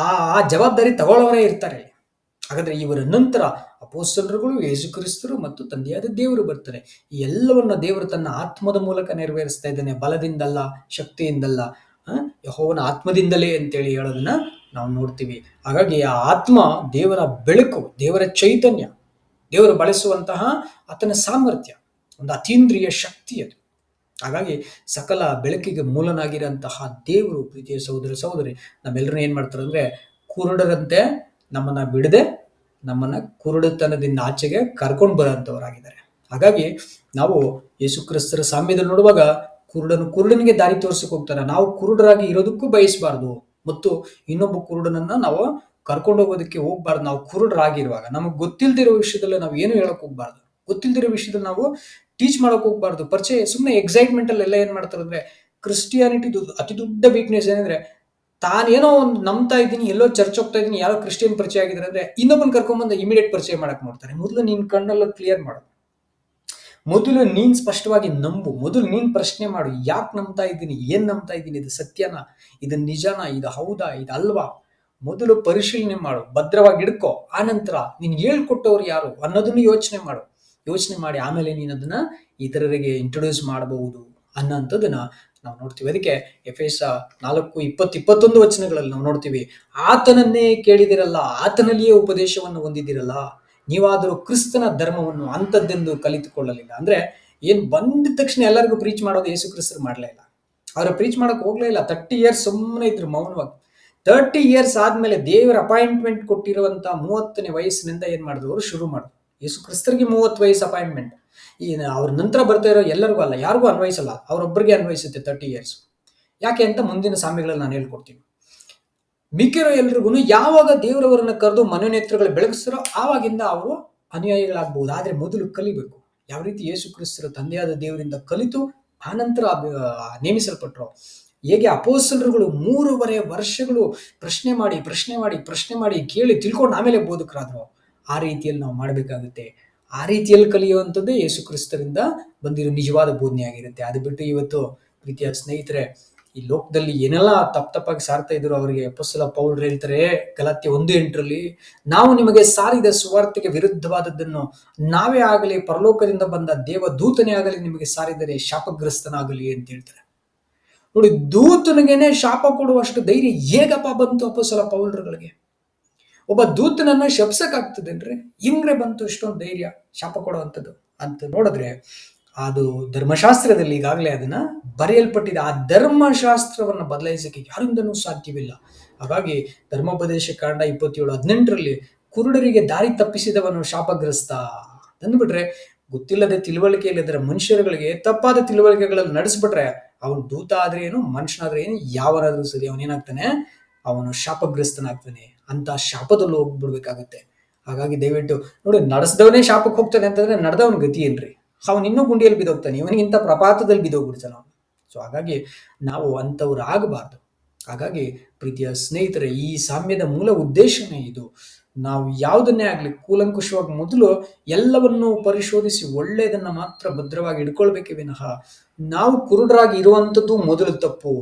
ಆ ಜವಾಬ್ದಾರಿ ತಗೊಳ್ಳೋರೇ ಇರ್ತಾರೆ. ಹಾಗಾದ್ರೆ ಇವರ ನಂತರ ಅಪೋಸ್ತಲರುಗಳು, ಯೇಸು ಕ್ರಿಸ್ತರು ಮತ್ತು ತಂದೆಯಾದ ದೇವರು ಬರ್ತಾರೆ. ಈ ಎಲ್ಲವನ್ನ ದೇವರು ತನ್ನ ಆತ್ಮದ ಮೂಲಕ ನೆರವೇರಿಸ್ತಾ ಇದ್ದಾನೆ, ಬಲದಿಂದಲ್ಲ, ಶಕ್ತಿಯಿಂದಲ್ಲ, ಯೆಹೋವನ ಆತ್ಮದಿಂದಲೇ ಅಂತೇಳಿ ಹೇಳೋದನ್ನ ನಾವು ನೋಡ್ತೀವಿ. ಹಾಗಾಗಿ ಆ ಆತ್ಮ ದೇವರ ಬೆಳಕು, ದೇವರ ಚೈತನ್ಯ, ದೇವರು ಬಳಸುವಂತಹ ಆತನ ಸಾಮರ್ಥ್ಯ, ಒಂದು ಅತೀಂದ್ರಿಯ ಶಕ್ತಿ ಅದು. ಹಾಗಾಗಿ ಸಕಲ ಬೆಳಕಿಗೆ ಮೂಲನಾಗಿರಂತಹ ದೇವರು, ಪ್ರೀತಿಯ ಸಹೋದರ ಸಹೋದರಿ, ನಮ್ಮೆಲ್ಲರನ್ನ ಏನ್ ಮಾಡ್ತಾರೆ ಅಂದ್ರೆ, ಕುರುಡರಂತೆ ನಮ್ಮನ್ನ ಬಿಡದೆ ನಮ್ಮನ್ನ ಕುರುಡುತನದಿಂದ ಆಚೆಗೆ ಕರ್ಕೊಂಡು ಬರೋಂಥವರಾಗಿದ್ದಾರೆ. ಹಾಗಾಗಿ ನಾವು ಯೇಸು ಕ್ರಿಸ್ತರ ಸಾಮ್ಯದಲ್ಲಿ ನೋಡುವಾಗ ಕುರುಡನಿಗೆ ದಾರಿ ತೋರ್ಸಕ್ ಹೋಗ್ತಾರೆ. ನಾವು ಕುರುಡರಾಗಿ ಇರೋದಕ್ಕೂ ಬಯಸಬಾರ್ದು ಮತ್ತು ಇನ್ನೊಬ್ಬ ಕುರುಡನನ್ನ ನಾವು ಕರ್ಕೊಂಡು ಹೋಗೋದಕ್ಕೆ ಹೋಗ್ಬಾರ್ದು. ನಾವು ಕುರುಡರಾಗಿರುವಾಗ ನಮಗೆ ಗೊತ್ತಿಲ್ದಿರೋ ವಿಷಯದಲ್ಲಿ ನಾವು ಏನು ಹೇಳಕ್ ಹೋಗ್ಬಾರ್ದು, ಗೊತ್ತಿಲ್ದಿರೋ ವಿಷಯದಲ್ಲಿ ನಾವು ಟೀಚ್ ಮಾಡಕ್ ಹೋಗ್ಬಾರ್ದು. ಪರಿಚಯ ಸುಮ್ಮನೆ ಎಕ್ಸೈಟ್ಮೆಂಟ್ ಅಲ್ಲಿ ಎಲ್ಲ ಏನ್ ಮಾಡ್ತಾರೆ ಅಂದ್ರೆ, ಕ್ರಿಸ್ಟಿಯಾನಿಟಿದು ಅತಿ ದೊಡ್ಡ ವೀಕ್ನೆಸ್ ಏನಂದ್ರೆ, ತಾನೇನೋ ಒಂದು ನಂಬ್ತಾ ಇದ್ದೀನಿ, ಎಲ್ಲೋ ಚರ್ಚ್ ಹೋಗ್ತಾ ಇದ್ದೀನಿ, ಯಾರೋ ಕ್ರಿಸ್ಟಿಯನ್ ಪರಿಚಯ ಆಗಿದ್ರೆ ಅಂದ್ರೆ ಇನ್ನೊಬ್ಬನ ಕರ್ಕೊಂಡ್ಬಂದು ಇಮಿಡಿಯೇಟ್ ಪರಿಚಯ ಮಾಡಕ್ ನೋಡ್ತಾರೆ. ಮೊದಲು ನೀನ್ ಕಣ್ಣೆಲ್ಲ ಕ್ಲಿಯರ್ ಮಾಡು, ಮೊದಲು ನೀನ್ ಸ್ಪಷ್ಟವಾಗಿ ನಂಬು, ಮೊದಲು ನೀನ್ ಪ್ರಶ್ನೆ ಮಾಡು, ಯಾಕೆ ನಂಬ್ತಾ ಇದ್ದೀನಿ, ಏನ್ ನಂಬ್ತಾ ಇದ್ದೀನಿ, ಇದು ಸತ್ಯನಾ, ಇದು ನಿಜನಾ, ಇದು ಹೌದಾ, ಇದು ಅಲ್ವಾ, ಮೊದಲು ಪರಿಶೀಲನೆ ಮಾಡು, ಭದ್ರವಾಗಿ ಹಿಡ್ಕೊ. ಆನಂತರ ನೀನ್ ಹೇಳ್ಕೊಟ್ಟವ್ರು ಯಾರು ಅನ್ನೋದನ್ನು ಯೋಚನೆ ಮಾಡು. ಯೋಚನೆ ಮಾಡಿ ಆಮೇಲೆ ನೀನು ಅದನ್ನ ಇತರರಿಗೆ ಇಂಟ್ರೊಡ್ಯೂಸ್ ಮಾಡಬಹುದು ಅನ್ನೋಂಥದ್ದನ್ನ ನಾವು ನೋಡ್ತೀವಿ. ಅದಕ್ಕೆ ಎಫೆಸ 4:20-21 ವಚನಗಳಲ್ಲಿ ನಾವು ನೋಡ್ತೀವಿ, ಆತನನ್ನೇ ಕೇಳಿದಿರಲ್ಲ, ಆತನಲ್ಲಿಯೇ ಉಪದೇಶವನ್ನು ಹೊಂದಿದಿರಲ್ಲ, ನೀವಾದರೂ ಕ್ರಿಸ್ತನ ಧರ್ಮವನ್ನು ಅಂಥದ್ದೆಂದು ಕಲಿತುಕೊಳ್ಳಲಿಲ್ಲ. ಅಂದ್ರೆ ಏನ್ ಬಂದ ತಕ್ಷಣ ಎಲ್ಲರಿಗೂ ಪ್ರೀಚ್ ಮಾಡೋದು ಯೇಸು ಕ್ರಿಸ್ತರು ಮಾಡ್ಲೇ ಇಲ್ಲ. ಅವ್ರ ಪ್ರೀಚ್ ಮಾಡಕ್ ಹೋಗ್ಲೇ ಇಲ್ಲ. 30 years ಸುಮ್ಮನೆ ಇದ್ರು ಮೌನವಾಗಿ. 30 years ಆದ್ಮೇಲೆ ದೇವರ ಅಪಾಯಿಂಟ್ಮೆಂಟ್ ಕೊಟ್ಟಿರುವಂತ 30ನೇ ವಯಸ್ಸಿನಿಂದ ಏನ್ ಮಾಡಿದ್ರು, ಅವರು ಶುರು ಮಾಡಿದ್ರು. ಯೇಸು ಕ್ರಿಸ್ತರಿಗೆ 30 ವಯಸ್ಸು ಅಪಾಯಿಂಟ್ಮೆಂಟ್. ಅವ್ರ ನಂತರ ಬರ್ತಾ ಇರೋ ಎಲ್ಲರಿಗೂ ಅಲ್ಲ, ಯಾರಿಗೂ ಅನ್ವಯಿಸಲ್ಲ, ಅವರೊಬ್ಬರಿಗೆ ಅನ್ವಯಿಸುತ್ತೆ 30 years. ಯಾಕೆ ಅಂತ ಮುಂದಿನ ಸಾಮ್ಯಗಳಲ್ಲಿ ನಾನು ಹೇಳ್ಕೊಡ್ತೀನಿ. ಮಿಕ್ಕಿರೋ ಎಲ್ರಿಗೂ ಯಾವಾಗ ದೇವರವರನ್ನ ಕರೆದು ಮನೋನೇತ್ರಗಳು ಬೆಳಗಿಸ್ತಾರೋ ಆವಾಗಿಂದ ಅವರು ಅನುಯಾಯಿಗಳಾಗಬಹುದು. ಆದ್ರೆ ಮೊದಲು ಕಲಿಬೇಕು. ಯಾವ ರೀತಿ ಯೇಸು ಕ್ರಿಸ್ತರ ತಂದೆಯಾದ ದೇವರಿಂದ ಕಲಿತು ಆನಂತರ ನೇಮಿಸಲ್ಪಟ್ರು, ಹೇಗೆ ಅಪೊಸ್ತಲರುಗಳು 3.5 ವರ್ಷಗಳು ಪ್ರಶ್ನೆ ಮಾಡಿ ಕೇಳಿ ತಿಳ್ಕೊಂಡು ಆಮೇಲೆ ಬೋಧಕರಾದ್ರು, ಆ ರೀತಿಯಲ್ಲಿ ನಾವು ಮಾಡಬೇಕಾಗುತ್ತೆ. ಆ ರೀತಿಯಲ್ಲಿ ಕಲಿಯುವಂಥದ್ದೇ ಯೇಸು ಕ್ರಿಸ್ತರಿಂದ ಬಂದಿರೋ ನಿಜವಾದ ಬೋಧನೆ ಆಗಿರುತ್ತೆ. ಅದು ಬಿಟ್ಟು ಇವತ್ತು ಪ್ರೀತಿಯ ಸ್ನೇಹಿತರೆ, ಈ ಲೋಕದಲ್ಲಿ ಏನೆಲ್ಲ ತಪ್ಪಾಗಿ ಸಾರ್ತಾ ಇದ್ರು ಅವರಿಗೆ ಅಪೊಸ್ತಲ ಪೌಲರು ಹೇಳ್ತಾರೆ ಗಲಾತ್ಯ 1:8, ನಾವು ನಿಮಗೆ ಸಾರಿದ ಸುವಾರ್ತೆಗೆ ವಿರುದ್ಧವಾದದ್ದನ್ನು ನಾವೇ ಆಗಲಿ ಪರಲೋಕದಿಂದ ಬಂದ ದೇವದೂತನೇ ಆಗಲಿ ನಿಮಗೆ ಸಾರಿದರೆ ಶಾಪಗ್ರಸ್ತನಾಗಲಿ ಅಂತ ಹೇಳ್ತಾರೆ. ನೋಡಿ, ದೂತನಿಗೇನೆ ಶಾಪ ಕೊಡುವಷ್ಟು ಧೈರ್ಯ ಹೇಗಪ್ಪ ಬಂತು ಅಪೊಸ್ತಲ ಪೌಲರುಗಳಿಗೆ? ಒಬ್ಬ ದೂತನನ್ನ ಶಪಿಸಕ್ಕಾಗ್ತದೇನ್ರಿ? ಹಿಂಗ್ರೆ ಬಂತು ಇಷ್ಟೊಂದು ಧೈರ್ಯ ಶಾಪ ಕೊಡುವಂಥದ್ದು ಅಂತ ನೋಡಿದ್ರೆ, ಅದು ಧರ್ಮಶಾಸ್ತ್ರದಲ್ಲಿ ಈಗಾಗಲೇ ಅದನ್ನ ಬರೆಯಲ್ಪಟ್ಟಿದೆ. ಆ ಧರ್ಮಶಾಸ್ತ್ರವನ್ನು ಬದಲಾಯಿಸಕ್ಕೆ ಯಾರಿಂದನೂ ಸಾಧ್ಯವಿಲ್ಲ. ಹಾಗಾಗಿ ಧರ್ಮೋಪದೇಶ ಕಾಂಡ 27:18 ಕುರುಡರಿಗೆ ದಾರಿ ತಪ್ಪಿಸಿದವನು ಶಾಪಗ್ರಸ್ತ ಅಂದ್ಬಿಟ್ರೆ, ಗೊತ್ತಿಲ್ಲದೆ ತಿಳುವಳಿಕೆ ಇಲ್ಲದ್ರೆ ಮನುಷ್ಯರುಗಳಿಗೆ ತಪ್ಪಾದ ತಿಳುವಳಿಕೆಗಳಲ್ಲಿ ನಡೆಸ್ಬಿಟ್ರೆ ಅವನು ದೂತ ಆದ್ರೆ ಏನು, ಮನುಷ್ಯನಾದ್ರೆ ಏನು, ಯಾವನಾದ್ರೂ ಸರಿ, ಅವನೇನಾಗ್ತಾನೆ, ಅವನು ಶಾಪಗ್ರಸ್ತನಾಗ್ತಾನೆ. ಅಂತ ಶಾಪದಲ್ಲಿ ಹೋಗ್ಬಿಡ್ಬೇಕಾಗತ್ತೆ. ಹಾಗಾಗಿ ದಯವಿಟ್ಟು ನೋಡಿ, ನಡೆಸ್ದವನೇ ಶಾಪಕ್ಕೆ ಹೋಗ್ತಾನೆ ಅಂತಂದ್ರೆ ನಡೆದವನ ಗತಿ ಏನ್ರಿ? ಅವನು ಇನ್ನೂ ಗುಂಡಿಯಲ್ಲಿ ಬಿದ್ದೋಗ್ತಾನೆ, ಇವನಿಗಿಂತ ಪ್ರಪಾತದಲ್ಲಿ ಬಿದ್ದೋಗ್ಬಿಡ್ತಾನೆ ಅವನು. ಸೊ ಹಾಗಾಗಿ ನಾವು ಅಂಥವ್ರು ಆಗಬಾರ್ದು. ಹಾಗಾಗಿ ಪ್ರೀತಿಯ ಸ್ನೇಹಿತರೆ, ಈ ಸಾಮ್ಯದ ಮೂಲ ಉದ್ದೇಶನೇ ಇದು. ನಾವು ಯಾವುದನ್ನೇ ಆಗ್ಲಿ ಕೂಲಂಕುಷವಾಗಿ ಮೊದಲು ಎಲ್ಲವನ್ನೂ ಪರಿಶೋಧಿಸಿ ಒಳ್ಳೆಯದನ್ನ ಮಾತ್ರ ಭದ್ರವಾಗಿ ಇಟ್ಕೊಳ್ಬೇಕೇ ವಿನಃ ನಾವು ಕುರುಡರಾಗಿ ಇರುವಂಥದ್ದು ಮೊದಲು ತಪ್ಪು,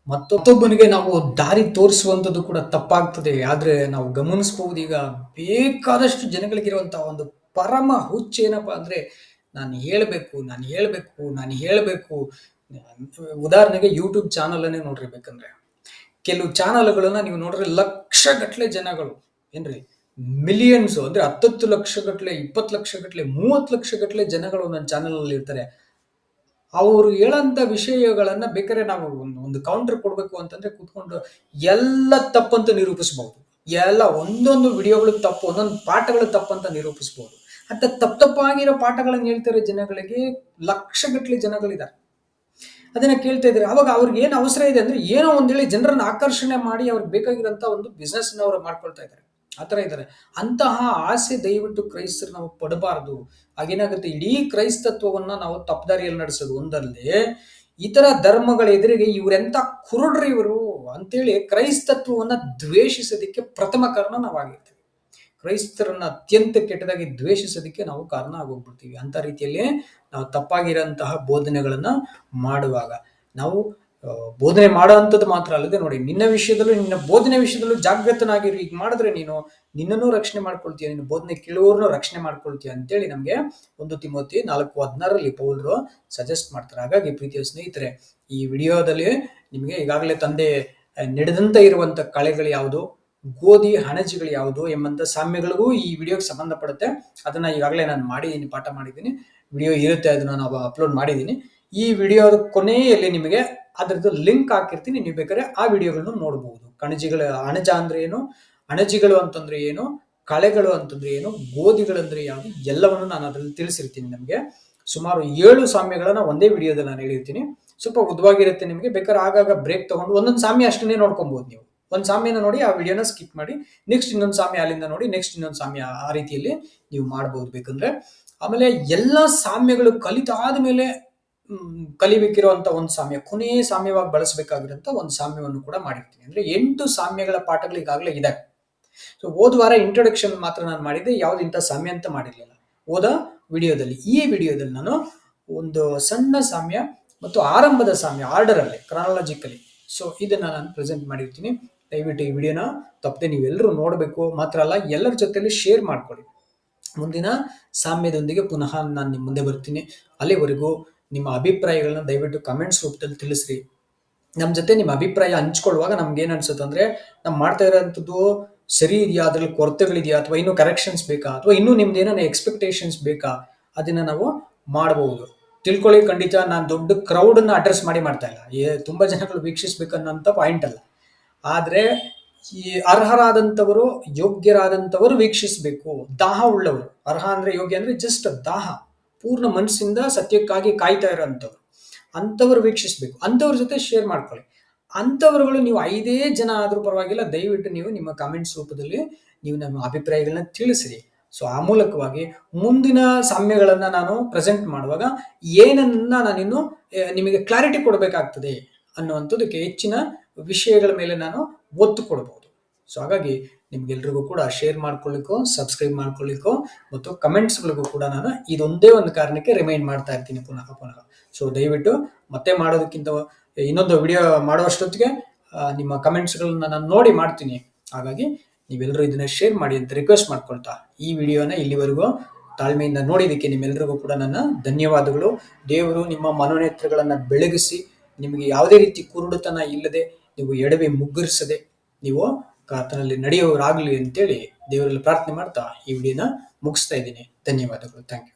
ಮತ್ತೊಬ್ಬನಿಗೆ ನಾವು ದಾರಿ ತೋರಿಸುವಂಥದ್ದು ಕೂಡ ತಪ್ಪಾಗ್ತದೆ. ಆದ್ರೆ ನಾವು ಗಮನಿಸಬಹುದು, ಈಗ ಬೇಕಾದಷ್ಟು ಜನಗಳಿಗಿರುವಂತಹ ಒಂದು ಪರಮ ಹುಚ್ಚು ಏನಪ್ಪಾ ಅಂದ್ರೆ, ನಾನು ಹೇಳಬೇಕು. ಉದಾಹರಣೆಗೆ ಯೂಟ್ಯೂಬ್ ಚಾನಲ್ ಅನ್ನೇ ನೋಡ್ರಿ, ಬೇಕಂದ್ರೆ ಕೆಲವು ಚಾನಲ್ಗಳನ್ನ ನೀವು ನೋಡಿದ್ರೆ ಲಕ್ಷಗಟ್ಟಲೆ ಜನಗಳು ಏನ್ರಿ, ಮಿಲಿಯನ್ಸ್ ಅಂದ್ರೆ 10 ಲಕ್ಷ ಗಟ್ಟಲೆ, 20 ಲಕ್ಷ ಗಟ್ಟಲೆ, 30 ಲಕ್ಷ ಗಟ್ಟಲೆ ಜನಗಳು ನನ್ನ ಚಾನಲ್ ಅಲ್ಲಿ ಇರ್ತಾರೆ. ಅವರು ಹೇಳಂತ ವಿಷಯಗಳನ್ನ ಬೇಕಾದ್ರೆ ನಾವು ಒಂದು ಕೌಂಟರ್ ಕೊಡ್ಬೇಕು ಅಂತಂದ್ರೆ ಕೂತ್ಕೊಂಡು ಎಲ್ಲ ತಪ್ಪಂತ ನಿರೂಪಿಸಬಹುದು. ಎಲ್ಲ ಒಂದೊಂದು ವಿಡಿಯೋಗಳು ತಪ್ಪು, ಒಂದೊಂದು ಪಾಠಗಳು ತಪ್ಪಂತ ನಿರೂಪಿಸಬಹುದು. ಅಂತ ತಪ್ಪಾಗಿರೋ ಪಾಠಗಳನ್ನ ಹೇಳ್ತಾರೆ ಜನಗಳಿಗೆ ಲಕ್ಷಗಟ್ಟಲೆ ಜನಗಳಿದ್ದಾರೆ. ಅದನ್ನ ಕೇಳ್ತಾ ಇದ್ದಾರೆ. ಅವಾಗ ಅವ್ರಿಗೆ ಏನು ಅವಸರ ಇದೆ ಅಂದ್ರೆ ಏನೋ ಒಂದ್ ಹೇಳಿ ಜನರನ್ನ ಆಕರ್ಷಣೆ ಮಾಡಿ ಅವ್ರಿಗೆ ಬೇಕಾಗಿರೋಂತ ಒಂದು ಬಿಸ್ನೆಸ್ ಅವ್ರು ಮಾಡ್ಕೊಳ್ತಾ ಇದ್ದಾರೆ. ಆತರ ಇದ್ದಾರೆ. ಅಂತಹ ಆಸೆ ದಯವಿಟ್ಟು ಕ್ರೈಸ್ತರು ನಾವು ಪಡಬಾರದು. ಹಾಗೇನಾಗುತ್ತೆ, ಇಡೀ ಕ್ರೈಸ್ತತ್ವವನ್ನ ನಾವು ತಪ್ಪದಾರಿಯಲ್ಲಿ ನಡೆಸೋದು ಒಂದಲ್ಲದೆ ಇತರ ಧರ್ಮಗಳ ಎದುರಿಗೆ ಇವರೆಂತ ಕುರುಡ್ರಿ ಇವರು ಅಂತೇಳಿ ಕ್ರೈಸ್ತತ್ವವನ್ನ ದ್ವೇಷಿಸೋದಕ್ಕೆ ಪ್ರಥಮ ಕಾರಣ ನಾವಾಗಿರ್ತೇವೆ. ಕ್ರೈಸ್ತರನ್ನ ಅತ್ಯಂತ ಕೆಟ್ಟದಾಗಿ ದ್ವೇಷಿಸೋದಕ್ಕೆ ನಾವು ಕಾರಣ ಆಗೋಗ್ಬಿಡ್ತೀವಿ. ಅಂತ ರೀತಿಯಲ್ಲಿ ನಾವು ತಪ್ಪಾಗಿರೋಂತಹ ಬೋಧನೆಗಳನ್ನ ಮಾಡುವಾಗ ನಾವು ಬೋಧನೆ ಮಾಡೋ ಅಂಥದ್ದು ಮಾತ್ರ ಅಲ್ಲದೆ ನೋಡಿ, ನಿನ್ನ ವಿಷಯದಲ್ಲೂ ನಿನ್ನ ಬೋಧನೆ ವಿಷಯದಲ್ಲೂ ಜಾಗೃತನಾಗಿರು. ಈಗ ಮಾಡಿದ್ರೆ ನೀನು ನಿನ್ನನ್ನು ರಕ್ಷಣೆ ಮಾಡ್ಕೊಳ್ತೀಯ, ನಿನ್ನ ಬೋಧನೆ ಕೇಳುವವರನ್ನು ರಕ್ಷಣೆ ಮಾಡ್ಕೊಳ್ತೀಯ ಅಂತೇಳಿ ನಮಗೆ 1 ತಿಮೋಥಿ 4:16 ಪೌಲರು ಸಜೆಸ್ಟ್ ಮಾಡ್ತಾರೆ. ಹಾಗಾಗಿ ಪ್ರೀತಿಯ ಸ್ನೇಹಿತರೆ, ಈ ವಿಡಿಯೋದಲ್ಲಿ ನಿಮಗೆ ಈಗಾಗಲೇ ತಂದೆ ನಡೆದಂತ ಇರುವಂತ ಕಳೆಗಳು ಯಾವುದು, ಗೋಧಿ ಹಣಜಿಗಳು ಯಾವುದು ಎಂಬಂತ ಸಾಮ್ಯಗಳಿಗೂ ಈ ವಿಡಿಯೋಗೆ ಸಂಬಂಧಪಡುತ್ತೆ. ಅದನ್ನ ಈಗಾಗಲೇ ನಾನು ಮಾಡಿದ್ದೀನಿ, ಪಾಠ ಮಾಡಿದ್ದೀನಿ. ವಿಡಿಯೋ ಇರುತ್ತೆ, ಅದನ್ನ ನಾವು ಅಪ್ಲೋಡ್ ಮಾಡಿದ್ದೀನಿ. ಈ ವಿಡಿಯೋದ ಕೊನೆಯಲ್ಲಿ ನಿಮಗೆ ಅದರದ್ದು ಲಿಂಕ್ ಹಾಕಿರ್ತೀನಿ, ನೀವು ಬೇಕಾದ್ರೆ ಆ ವಿಡಿಯೋಗಳನ್ನು ನೋಡಬಹುದು. ಅಣಜ ಅಂದ್ರೆ ಏನು, ಅಣಜಿಗಳು ಅಂತಂದ್ರೆ ಏನು, ಕಳೆಗಳು ಅಂತಂದ್ರೆ ಏನು, ಗೋಧಿಗಳಂದ್ರೆ ಯಾವುದು, ಎಲ್ಲವನ್ನು ನಾನು ಅದರಲ್ಲಿ ತಿಳಿಸಿರ್ತೀನಿ. ನಮಗೆ ಸುಮಾರು 7 ಸಾಮ್ಯಗಳನ್ನ ಒಂದೇ ವಿಡಿಯೋದಲ್ಲಿ ನಾನು ಹೇಳಿರ್ತೀನಿ. ಸ್ವಲ್ಪ ಉದ್ದವಾಗಿರುತ್ತೆ, ನಿಮಗೆ ಬೇಕಾದ್ರೆ ಆಗಾಗ ಬ್ರೇಕ್ ತಗೊಂಡು ಒಂದೊಂದು ಸಾಮ್ಯ ಅಷ್ಟನ್ನೇ ನೋಡ್ಕೊಬಹುದು. ನೀವು ಒಂದು ಸಾಮ್ಯನ ನೋಡಿ, ಆ ವಿಡಿಯೋನ ಸ್ಕಿಪ್ ಮಾಡಿ ನೆಕ್ಸ್ಟ್ ಇನ್ನೊಂದು ಸಾಮ್ಯ ಅಲ್ಲಿಂದ ನೋಡಿ, ನೆಕ್ಸ್ಟ್ ಇನ್ನೊಂದು ಸಾಮ್ಯ, ಆ ರೀತಿಯಲ್ಲಿ ನೀವು ಮಾಡಬಹುದು ಬೇಕಂದ್ರೆ. ಆಮೇಲೆ ಎಲ್ಲ ಸಾಮ್ಯಗಳು ಕಲಿತಾದ ಮೇಲೆ ಕಲಿಬೇಕಿರುವಂತ ಒಂದು ಸಾಮ್ಯ, ಕೊನೆಯ ಸಾಮ್ಯವಾಗಿ ಬಳಸಬೇಕಾಗಿರುವಂತ ಒಂದು ಸಾಮ್ಯವನ್ನು ಕೂಡ ಮಾಡಿರ್ತೀನಿ. ಅಂದ್ರೆ 8 ಸಾಮ್ಯಗಳ ಪಾಠಗಳು ಈಗಾಗಲೇ ಇದೆ. ಸೊ ಹೋದ ವಾರ ಇಂಟ್ರೊಡಕ್ಷನ್ ಮಾತ್ರ ನಾನು ಮಾಡಿದ್ದೆ, ಯಾವ್ದು ಇಂಥ ಸಾಮ್ಯ ಅಂತ ಮಾಡಿರ್ಲಿಲ್ಲ ಹೋದ ವಿಡಿಯೋದಲ್ಲಿ. ಈ ವಿಡಿಯೋದಲ್ಲಿ ನಾನು ಒಂದು ಸಣ್ಣ ಸಾಮ್ಯ ಮತ್ತು ಆರಂಭದ ಸಾಮ್ಯ ಆರ್ಡರ್ ಅಲ್ಲಿ, ಕ್ರಾನಾಲಜಿಕಲಿ, ಸೊ ಇದನ್ನ ನಾನು ಪ್ರೆಸೆಂಟ್ ಮಾಡಿರ್ತೀನಿ. ದಯವಿಟ್ಟು ಈ ವಿಡಿಯೋನ ತಪ್ಪದೆ ನೀವೆಲ್ಲರೂ ನೋಡಬೇಕು. ಮಾತ್ರ ಅಲ್ಲ, ಎಲ್ಲರ ಜೊತೆಲಿ ಶೇರ್ ಮಾಡ್ಕೊಳ್ಳಿ. ಮುಂದಿನ ಸಾಮ್ಯದೊಂದಿಗೆ ಪುನಃ ನಾನು ನಿಮ್ಮ ಮುಂದೆ ಬರ್ತೀನಿ. ಅಲ್ಲಿವರೆಗೂ ನಿಮ್ಮ ಅಭಿಪ್ರಾಯಗಳನ್ನ ದಯವಿಟ್ಟು ಕಮೆಂಟ್ಸ್ ರೂಪದಲ್ಲಿ ತಿಳಿಸ್ರಿ. ನಮ್ಮ ಜೊತೆ ನಿಮ್ಮ ಅಭಿಪ್ರಾಯ ಹಂಚ್ಕೊಳ್ಳುವಾಗ ನಮ್ಗೆ ಏನ್ ಅನ್ಸುತ್ತೆ ಅಂದ್ರೆ, ನಾವು ಮಾಡ್ತಾ ಇರೋಂಥದ್ದು ಸರಿ ಇದೆಯಾ, ಅದ್ರಲ್ಲಿ ಕೊರತೆಗಳಿದೆಯಾ, ಅಥವಾ ಇನ್ನೂ ಕರೆಕ್ಷನ್ಸ್ ಬೇಕಾ, ಅಥವಾ ಇನ್ನೂ ನಿಮ್ದು ಏನೋ ಎಕ್ಸ್ಪೆಕ್ಟೇಷನ್ಸ್ ಬೇಕಾ, ಅದನ್ನ ನಾವು ಮಾಡಬಹುದು. ತಿಳ್ಕೊಳ್ಳಿ. ಖಂಡಿತ ನಾನು ದೊಡ್ಡ ಕ್ರೌಡ್ ಅನ್ನ ಅಡ್ರೆಸ್ ಮಾಡ್ತಾ ಇಲ್ಲ, ತುಂಬಾ ಜನಗಳು ವೀಕ್ಷಿಸ್ಬೇಕನ್ನೋಂಥ ಪಾಯಿಂಟ್ ಅಲ್ಲ. ಆದ್ರೆ ಈ ಅರ್ಹರಾದಂಥವರು, ಯೋಗ್ಯರಾದಂಥವರು ವೀಕ್ಷಿಸಬೇಕು. ದಾಹ ಉಳ್ಳವರು, ಅರ್ಹ ಅಂದ್ರೆ ಯೋಗ್ಯ ಅಂದ್ರೆ ಜಸ್ಟ್ ದಾಹ, ಪೂರ್ಣ ಮನಸ್ಸಿಂದ ಸತ್ಯಕ್ಕಾಗಿ ಕಾಯ್ತಾ ಇರೋಂಥವ್ರು, ಅಂಥವ್ರು ವೀಕ್ಷಿಸಬೇಕು. ಅಂಥವ್ರ ಜೊತೆ ಶೇರ್ ಮಾಡ್ಕೊಳ್ಳಿ. ಅಂಥವ್ರುಗಳು ನೀವು 5 ಜನ ಆದ್ರೂ ಪರವಾಗಿಲ್ಲ, ದಯವಿಟ್ಟು ನೀವು ನಿಮ್ಮ ಕಾಮೆಂಟ್ಸ್ ರೂಪದಲ್ಲಿ ನೀವು ನಮ್ಮ ಅಭಿಪ್ರಾಯಗಳನ್ನ ತಿಳಿಸ್ರಿ. ಸೊ ಆ ಮೂಲಕವಾಗಿ ಮುಂದಿನ ಸಾಮ್ಯಗಳನ್ನ ನಾನು ಪ್ರೆಸೆಂಟ್ ಮಾಡುವಾಗ ಏನನ್ನ ನಾನಿನ್ನು ನಿಮಗೆ ಕ್ಲಾರಿಟಿ ಕೊಡಬೇಕಾಗ್ತದೆ ಅನ್ನುವಂಥದ್ದಕ್ಕೆ ಹೆಚ್ಚಿನ ವಿಷಯಗಳ ಮೇಲೆ ನಾನು ಒತ್ತು ಕೊಡಬಹುದು. ಸೊ ಹಾಗಾಗಿ ನಿಮ್ಗೆಲ್ರಿಗೂ ಕೂಡ ಶೇರ್ ಮಾಡ್ಕೊಳ್ಳಿಕ್ಕೋ, ಸಬ್ಸ್ಕ್ರೈಬ್ ಮಾಡ್ಕೊಳ್ಳಿಕ್ಕೋ ಮತ್ತು ಕಮೆಂಟ್ಸ್ಗಳಿಗೂ ಕೂಡ ನಾನು ಇದೊಂದೇ ಒಂದು ಕಾರಣಕ್ಕೆ ರಿಮೈಂಡ್ ಮಾಡ್ತಾ ಇರ್ತೀನಿ ಪುನಃ. ಸೊ ದಯವಿಟ್ಟು ಮತ್ತೆ ಮಾಡೋದಕ್ಕಿಂತ ಇನ್ನೊಂದು ವಿಡಿಯೋ ಮಾಡುವಷ್ಟೊತ್ತಿಗೆ ನಿಮ್ಮ ಕಮೆಂಟ್ಸ್ಗಳನ್ನ ನಾನು ನೋಡಿ ಮಾಡ್ತೀನಿ. ಹಾಗಾಗಿ ನೀವೆಲ್ಲರೂ ಇದನ್ನ ಶೇರ್ ಮಾಡಿ ಅಂತ ರಿಕ್ವೆಸ್ಟ್ ಮಾಡ್ಕೊಳ್ತಾ, ಈ ವಿಡಿಯೋನ ಇಲ್ಲಿವರೆಗೂ ತಾಳ್ಮೆಯಿಂದ ನೋಡಿದ್ದಕ್ಕೆ ನಿಮ್ಮೆಲ್ಲರಿಗೂ ಕೂಡ ನನ್ನ ಧನ್ಯವಾದಗಳು. ದೇವರು ನಿಮ್ಮ ಮನೋನೇತ್ರಗಳನ್ನ ಬೆಳಗಿಸಿ, ನಿಮಗೆ ಯಾವುದೇ ರೀತಿ ಕುರುಡುತನ ಇಲ್ಲದೆ, ನೀವು ಎಡವಿ ಮುಗ್ಗರಿಸದೆ ನೀವು ಕರ್ತನಲ್ಲಿ ನಡೆಯುವವರಾಗಲಿ ಅಂತೇಳಿ ದೇವರಲ್ಲಿ ಪ್ರಾರ್ಥನೆ ಮಾಡ್ತಾ ಈ ವಿಡಿಯೋನ ಮುಗಿಸ್ತಾ ಇದ್ದೀನಿ. ಧನ್ಯವಾದಗಳು. Thank you.